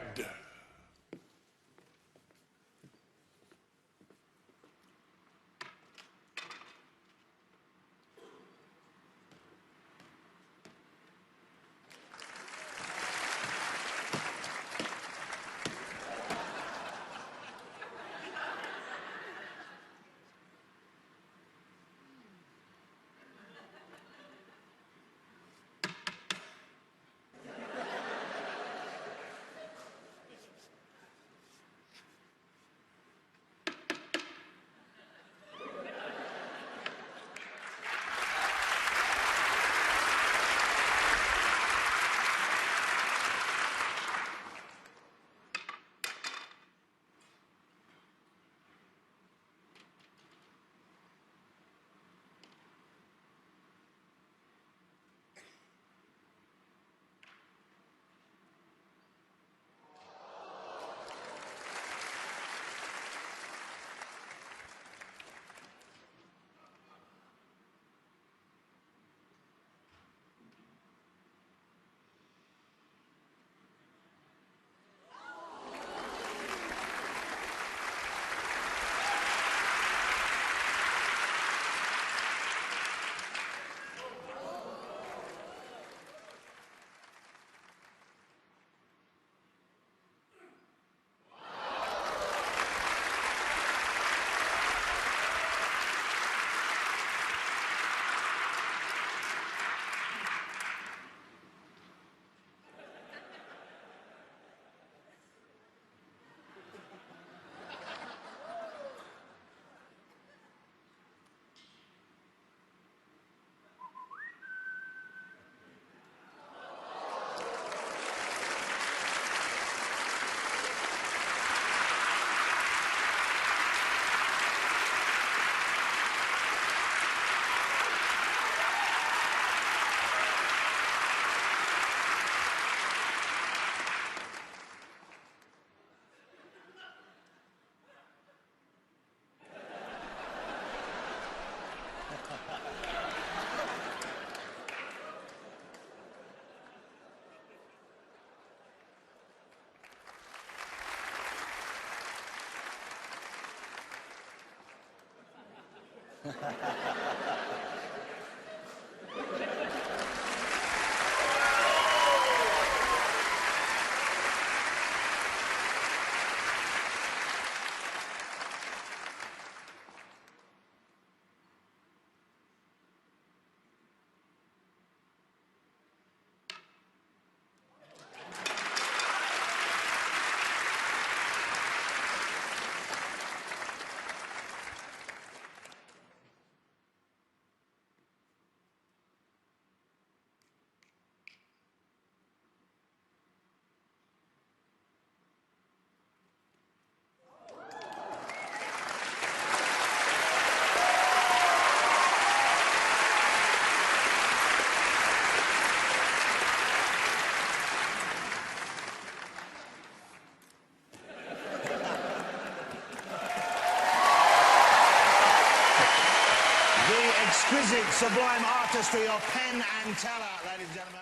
[SPEAKER 6] Exquisite, sublime artistry of Penn and Teller, ladies and gentlemen.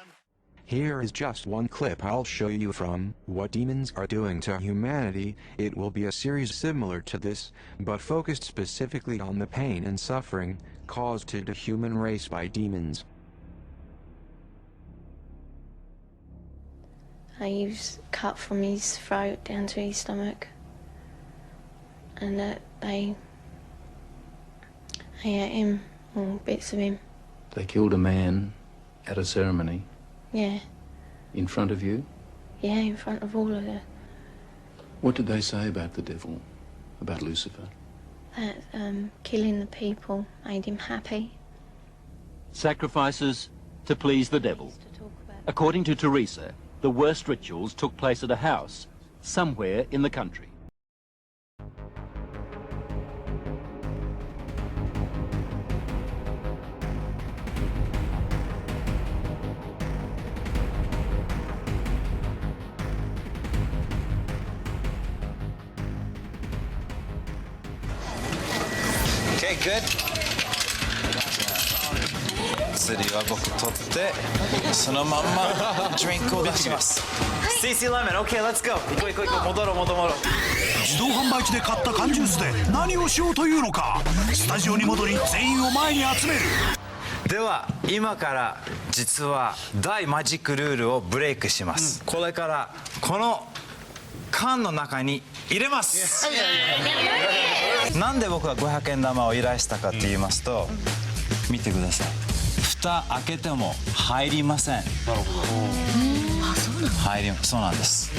[SPEAKER 3] Here is just one clip I'll show you from What Demons Are Doing to Humanity. It will be a series similar to this, but focused specifically on the pain and suffering caused to the human race by demons.
[SPEAKER 7] He was cut from his throat down to his stomach, and that they ate him, or bits of him.
[SPEAKER 9] They killed a man at a ceremony
[SPEAKER 7] Yeah,
[SPEAKER 9] in front of you?
[SPEAKER 7] yeah, in front of all of us.
[SPEAKER 9] What did they say about the devil, about Lucifer?
[SPEAKER 7] that killing the people made him happy.
[SPEAKER 8] Sacrifices to please the devil. According to Teresa, the worst rituals took place at a house somewhere in the country.
[SPEAKER 10] Okay, good. 薬は僕取ってそのまんまドリンクを出します。CC Lemon, okay, let's go. 行こう行こう行こう。戻ろう戻ろう。
[SPEAKER 6] 自動販売機で買った缶ジュースで何をしようというのか。スタジオに戻り全員を前に集める。
[SPEAKER 10] では今から実は大マジックルールをブレイクします。これからこの缶の中に入れます。なんで僕が500円玉を依頼したかって言いますと、見てください。蓋開けても入りません。なるほど。そうなんです。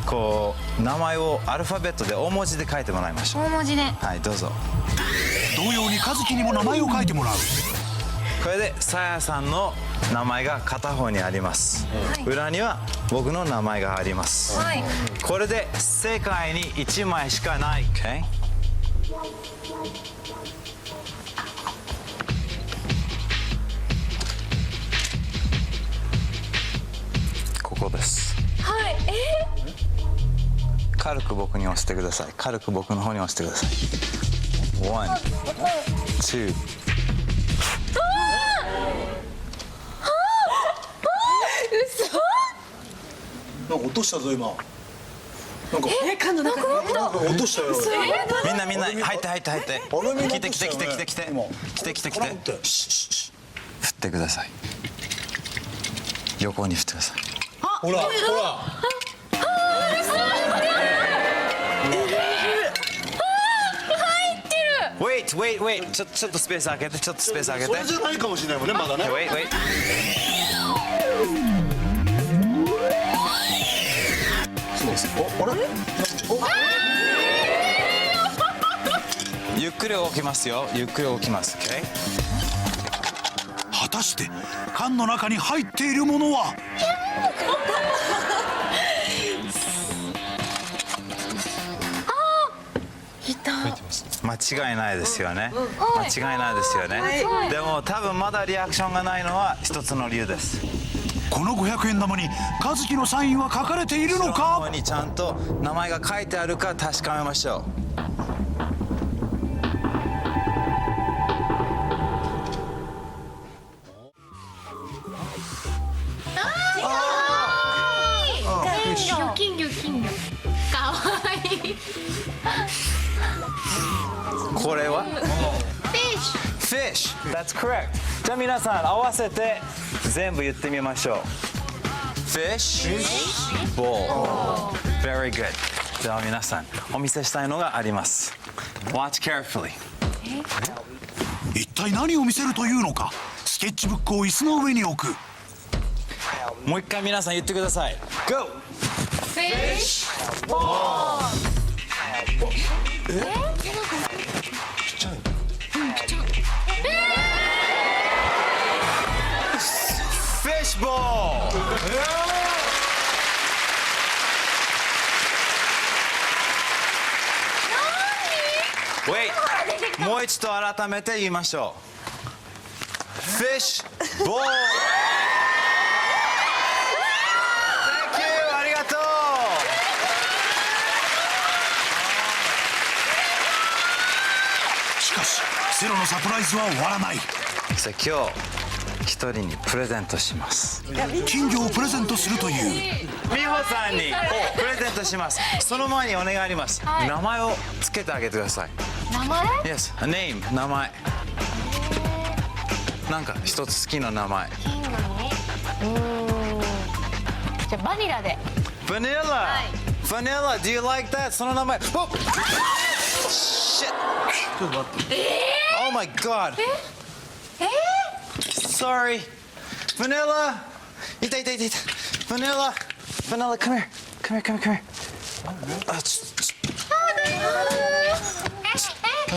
[SPEAKER 10] こう名前をアルファベットで大文字で書いてもらいましょう。
[SPEAKER 19] 大文字で。
[SPEAKER 10] はい、どうぞ。
[SPEAKER 6] 同様に和樹にも名前を書いてもらう。
[SPEAKER 10] これでさやさんの名前が片方にあります、はい、裏には僕の名前があります、はい、これで世界に1枚しかない、okay? ここです。
[SPEAKER 19] はい。
[SPEAKER 10] 軽く僕に押してください。軽く僕の方に押してください。1、2。
[SPEAKER 6] なんか落としたぞ今。なんか
[SPEAKER 19] 缶の中に
[SPEAKER 6] 落としたよ。
[SPEAKER 10] みんな入って入って入って。来て来て来て来て来て来て来て来て。振ってください。横に振ってください。
[SPEAKER 6] ほらほら。
[SPEAKER 10] Wait ちょっとスペース開けてちょっとスペース開けて。
[SPEAKER 6] それじゃないかもしれないもんねまだね。
[SPEAKER 10] Waitゆっくり動きますよ。ゆっくり動きます、okay?
[SPEAKER 6] 果たして缶の中に入っているものは。
[SPEAKER 10] 間違いないですよね。間違いないですよね。でも多分まだリアクションがないのは一つの理由です。
[SPEAKER 6] この500円玉に和樹のサインは書かれているのか。
[SPEAKER 10] 後ろの方にちゃんと名前が書いてあるか確かめましょう。
[SPEAKER 19] 金魚かわいい。
[SPEAKER 10] これは Fish That's correct じゃあ皆さん合わせて全部言ってみましょう。 Fish Bowl Very good では皆さんお見せしたいのがあります。 Watch carefully
[SPEAKER 6] 一体何を見せるというのか。スケッチブックを椅子の上に置く。
[SPEAKER 10] もう一回皆さん言ってください。 Go
[SPEAKER 19] Fish Ball
[SPEAKER 10] Fishbowl! Wait! もう一度改めて言いましょう。Fishbowl! Thank you! ありがとう！
[SPEAKER 6] しかしゼロのサプライズは終わらない。
[SPEAKER 10] さあ今日一人にプレゼントします。
[SPEAKER 6] 金魚をプレゼントするという。
[SPEAKER 10] 美穂さんにプレゼントします。その前にお願いあります、はい、名前をつけてあげてください。
[SPEAKER 19] 名前
[SPEAKER 10] Yes, a name 名前。なんか一つ好きな名前。
[SPEAKER 19] 金魚にじゃあバニラで。
[SPEAKER 10] バニラ、はい、バニラ Do you like that その名前。Oh! Shit! ちょっと待って。Oh my god! Sorry. Vanilla. 痛い。Vanilla. Vanilla, come here. Come here.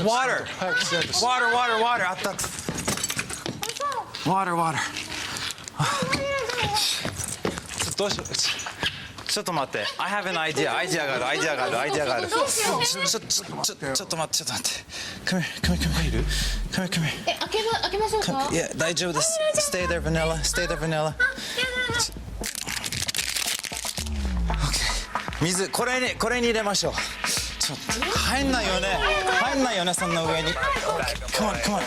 [SPEAKER 10] Water. Water, water, water. あった。Water, water. どうしよう。ちょっと待って。I have an idea. アイデアがある。アイデアがある。アイデアがある。ちょっと待って。Come here. Come here. Come here. Come here.
[SPEAKER 19] 開けましょうか。
[SPEAKER 10] いや、大丈夫です。Stay there, vanilla. Stay there, vanilla. 水、これに入れましょう。ちょっと入んないよね。そんな上に。Come on, come on.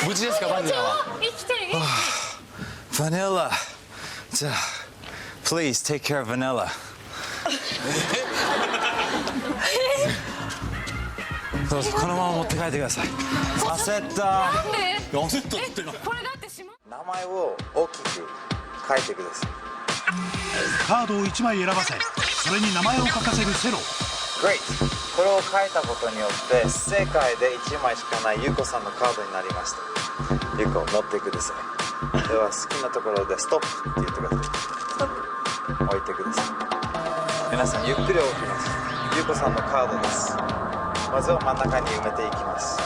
[SPEAKER 10] 無事ですか、バニラは。
[SPEAKER 19] 生きてる。
[SPEAKER 10] バニラ。じゃあ、please take care of vanilla。どうぞ、このまま持って帰ってください。焦った。焦ったっての。
[SPEAKER 19] これだってしま。
[SPEAKER 10] 名前を大きく書いてください。
[SPEAKER 6] カードを1枚選ばせ、それに名前を書かせるセロ。
[SPEAKER 10] Great。これを書いたことによって世界で1枚しかないユコさんのカードになりました。ユコ持ってください。では好きなところでストップって言ってください。ストップ。置いてください。皆さんゆっくり置きます。ユコさんのカードです。まずは真ん中に埋めていきます。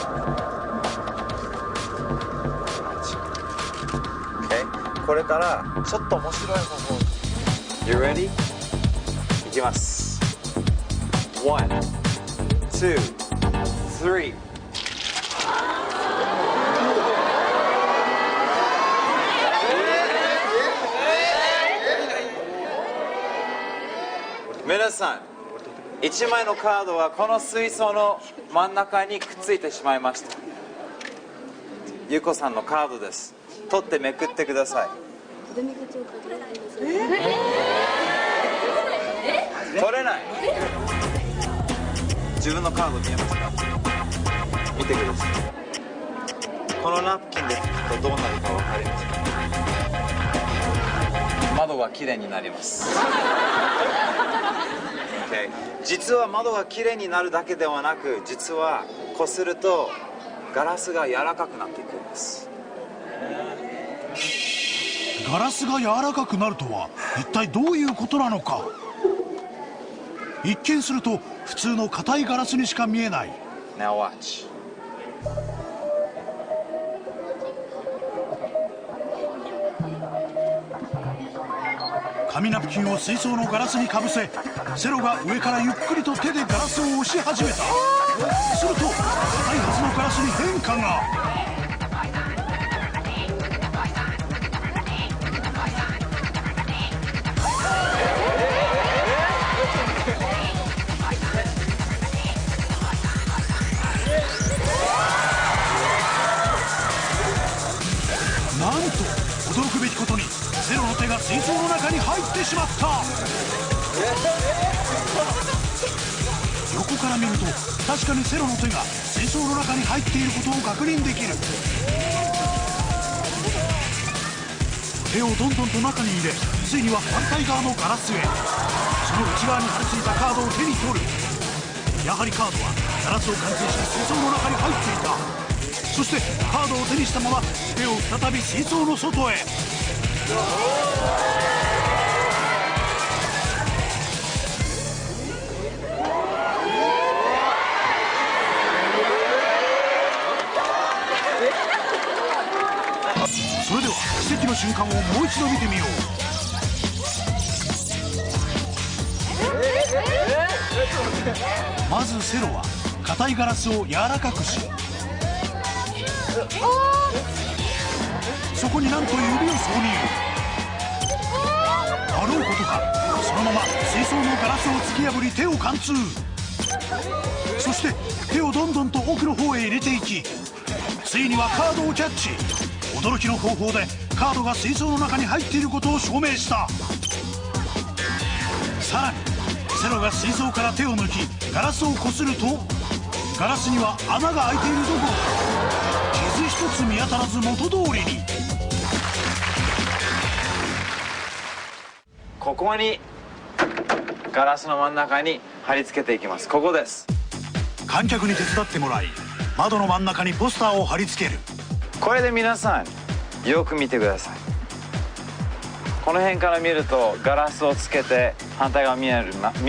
[SPEAKER 10] OK。これからちょっと面白い方法。You ready？ いきます。1、2、3。皆さん、1枚のカードはこの水槽の真ん中にくっついてしまいました。ゆこさんのカードです。取ってめくってください。取れない。自分のカード見えますか？見てください。このナプキンで拭くとどうなるか分かりますか？窓がきれいになります。Okay. 実は窓がきれいになるだけではなく、実はこするとガラスが柔らかくなっていくんです。
[SPEAKER 6] ガラスが柔らかくなるとは一体どういうことなのか。一見すると普通の硬いガラスにしか見えない。
[SPEAKER 10] Now watch。
[SPEAKER 6] 紙ナプキンを水槽のガラスにかぶせ、セロが上からゆっくりと手でガラスを押し始めた。すると硬いはずのガラスに変化が。なんと驚くべきことにセロの手が水槽の中に入ってしまった。横から見ると確かにセロの手が水槽の中に入っていることを確認できる。手をどんどんと中に入れ、ついには反対側のガラスへ。その内側に貼り付いたカードを手に取る。やはりカードはガラスを貫通し水槽の中に入っていた。そしてカードを手にしたまま手を再び水槽の外へ。それでは奇跡の瞬間をもう一度見てみよう。まずセロは硬いガラスを柔らかくし、そこになんと指を挿入。あろうことかそのまま水槽のガラスを突き破り手を貫通。そして手をどんどんと奥の方へ入れていき、ついにはカードをキャッチ。驚きの方法でカードが水槽の中に入っていることを証明した。さらにセロが水槽から手を抜きガラスをこすると、ガラスには穴が開いているどころか傷一つ見当たらず元通りに。
[SPEAKER 10] ここにガラスの真ん中に貼り付けていきます。ここです。
[SPEAKER 6] 観客に手伝ってもらい、窓の真ん中にポスターを貼り付ける。
[SPEAKER 10] これで皆さんよく見てください。この辺から見るとガラスをつけて反対側見え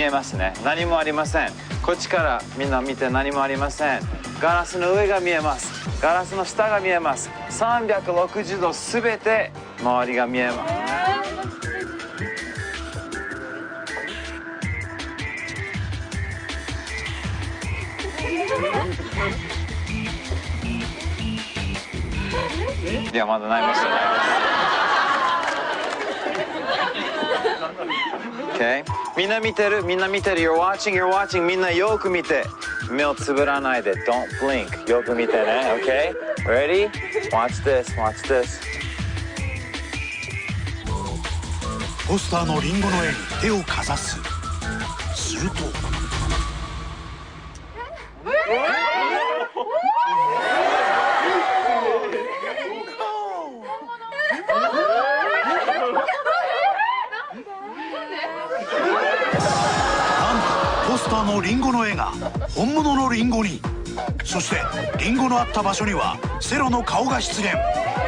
[SPEAKER 10] ますね。何もありません。こっちからみんな見て何もありません。ガラスの上が見えます。ガラスの下が見えます。360度すべて周りが見えます。いやまだないましたね。Okay. みんな見てる、みんな見てる。You're watching, you're watching. みんなよく見て。目をつぶらないで。Don't blink. よく見てね。Okay? Ready? Watch this, watch this.
[SPEAKER 6] ポスターのリンゴの絵に手をかざす。すると。ポスターのリンゴの絵が本物のリンゴに。そしてリンゴのあった場所にはセロの顔が出現。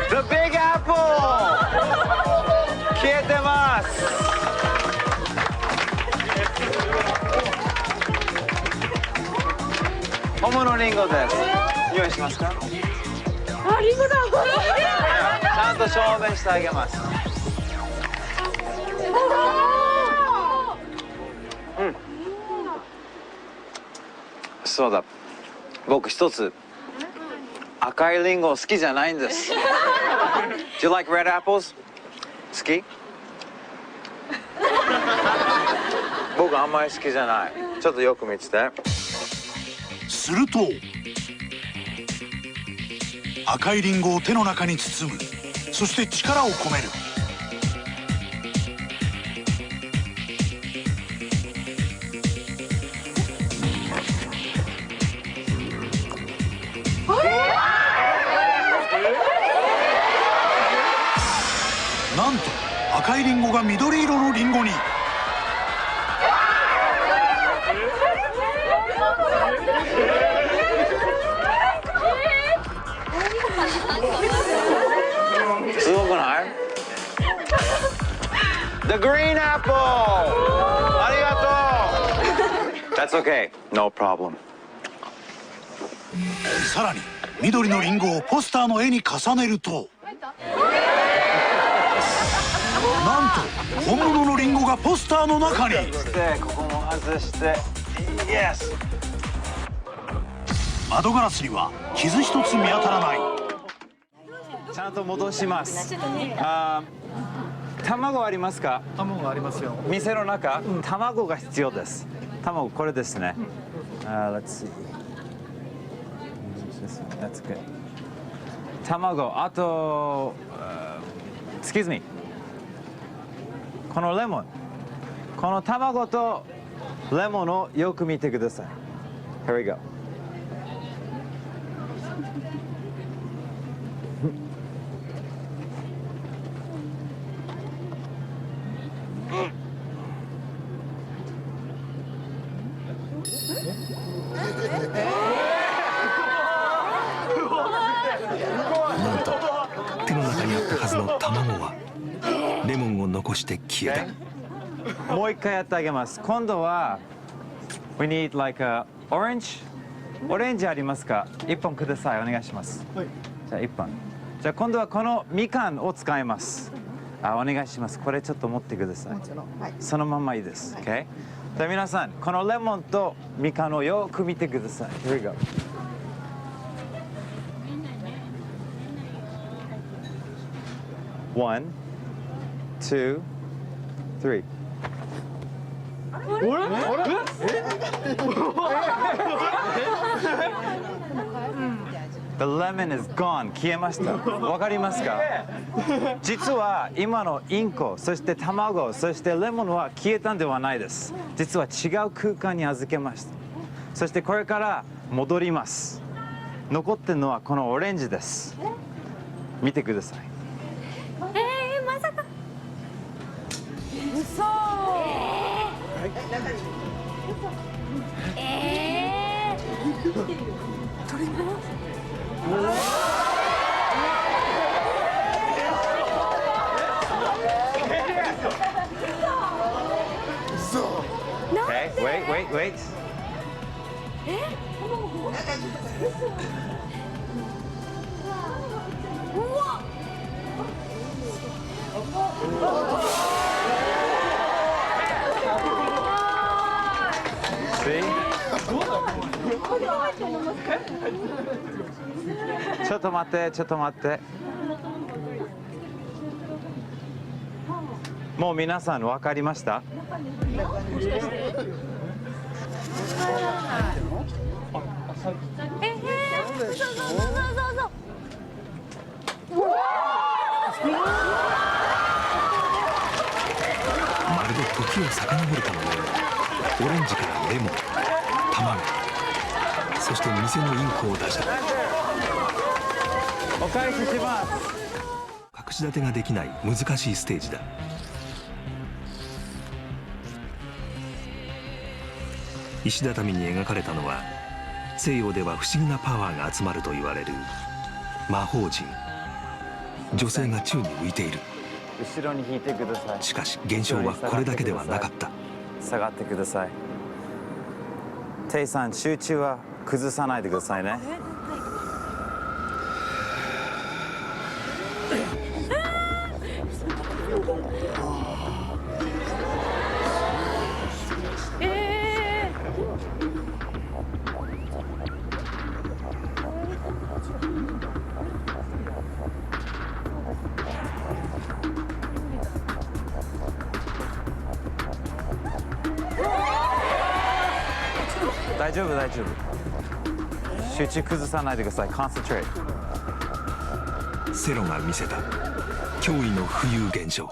[SPEAKER 10] The Big Apple 消えてます。本物のリンゴです。用意しますか。
[SPEAKER 19] あ、リンゴだ。
[SPEAKER 10] ちゃんと証明してあげます。うん。そうだ。僕一つ赤いリンゴ好きじゃないんです。Do you like red apples? 好き？僕あんまり好きじゃない。ちょっとよく見てて。
[SPEAKER 6] すると赤いリンゴを手の中に包む。そして力を込める。なんと赤いリンゴが緑色のリンゴに。
[SPEAKER 10] すごくない？ The green apple! ありがとう。That's okay. No problem.
[SPEAKER 6] さらに緑のリンゴをポスターの絵に重ねると、なんと本物のリンゴがポスターの中に。
[SPEAKER 10] ここも外して、Yes!
[SPEAKER 6] 窓ガラスには傷一つ見当たらない。
[SPEAKER 10] ちゃんと戻します。卵ありますか？
[SPEAKER 20] 卵ありますよ。
[SPEAKER 10] 店の中、卵が必要です。卵これですね。Let's see. That's good. 卵、あと、excuse me. このレモン、この卵とレモンをよく見てください。Here we go.
[SPEAKER 21] なんと手の中にあったはずの卵はレモンを残して消え
[SPEAKER 10] た。もう一回やってあげます。今度は We need like a orange. オレンジありますか？1本ください。お願いします。はい、じゃあ1本。じゃあ今度はこのみかんを使います。お願いします。これちょっと持ってください。そのままいいです。Okay? じゃあ皆さん、このレモンとみかんをよく見てください。Here we go. One, two, three. The lemon is gone. 消えました。わかりますか？実は今のインコ、そして卵、そしてレモンは消えたんではないです。実は違う空間に預けました。そしてこれから戻ります。残ってるのはこのオレンジです。見てください。
[SPEAKER 19] まさか。嘘。トリンゴ
[SPEAKER 10] Okay, wait.
[SPEAKER 19] うわ
[SPEAKER 10] ちょっと待って。もう皆さん分かりました？
[SPEAKER 21] まるで時を遡るかのようにオレンジからレモン、卵、そして店のインクを出した。
[SPEAKER 10] お返しします。
[SPEAKER 21] 隠し立てができない難しいステージだ。石畳に描かれたのは西洋では不思議なパワーが集まると言われる魔法陣。女性が宙に浮いている。
[SPEAKER 10] 後ろに引いてください。
[SPEAKER 21] しかし現象はこれだけではなかった。
[SPEAKER 10] 下がってください。テイさん、集中は崩さないでくださいね。大丈夫。集中崩さないでください。コンセントレート。
[SPEAKER 21] セロが見せた驚異の浮遊現象。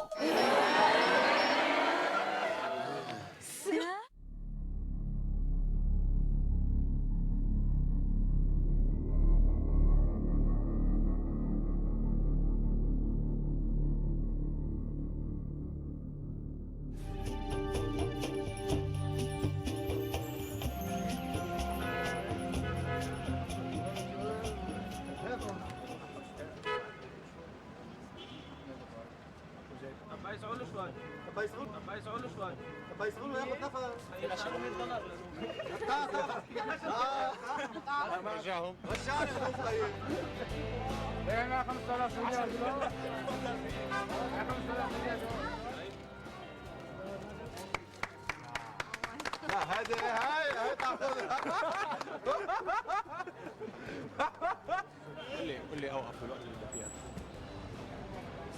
[SPEAKER 14] قول لي اوقف في الوقت اللي انت فيها.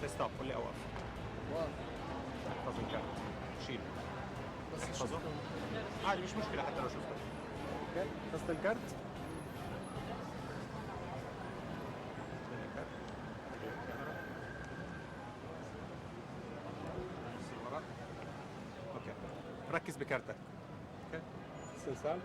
[SPEAKER 14] ستوب. قول لي اوقف. احفظ الكارت. شيل. بس احفظه. عادي مش مشكله حتى لو شفته. اوكي. حفظت الكارت. اوكي. ركز بكارتك. اوكي. استرسال.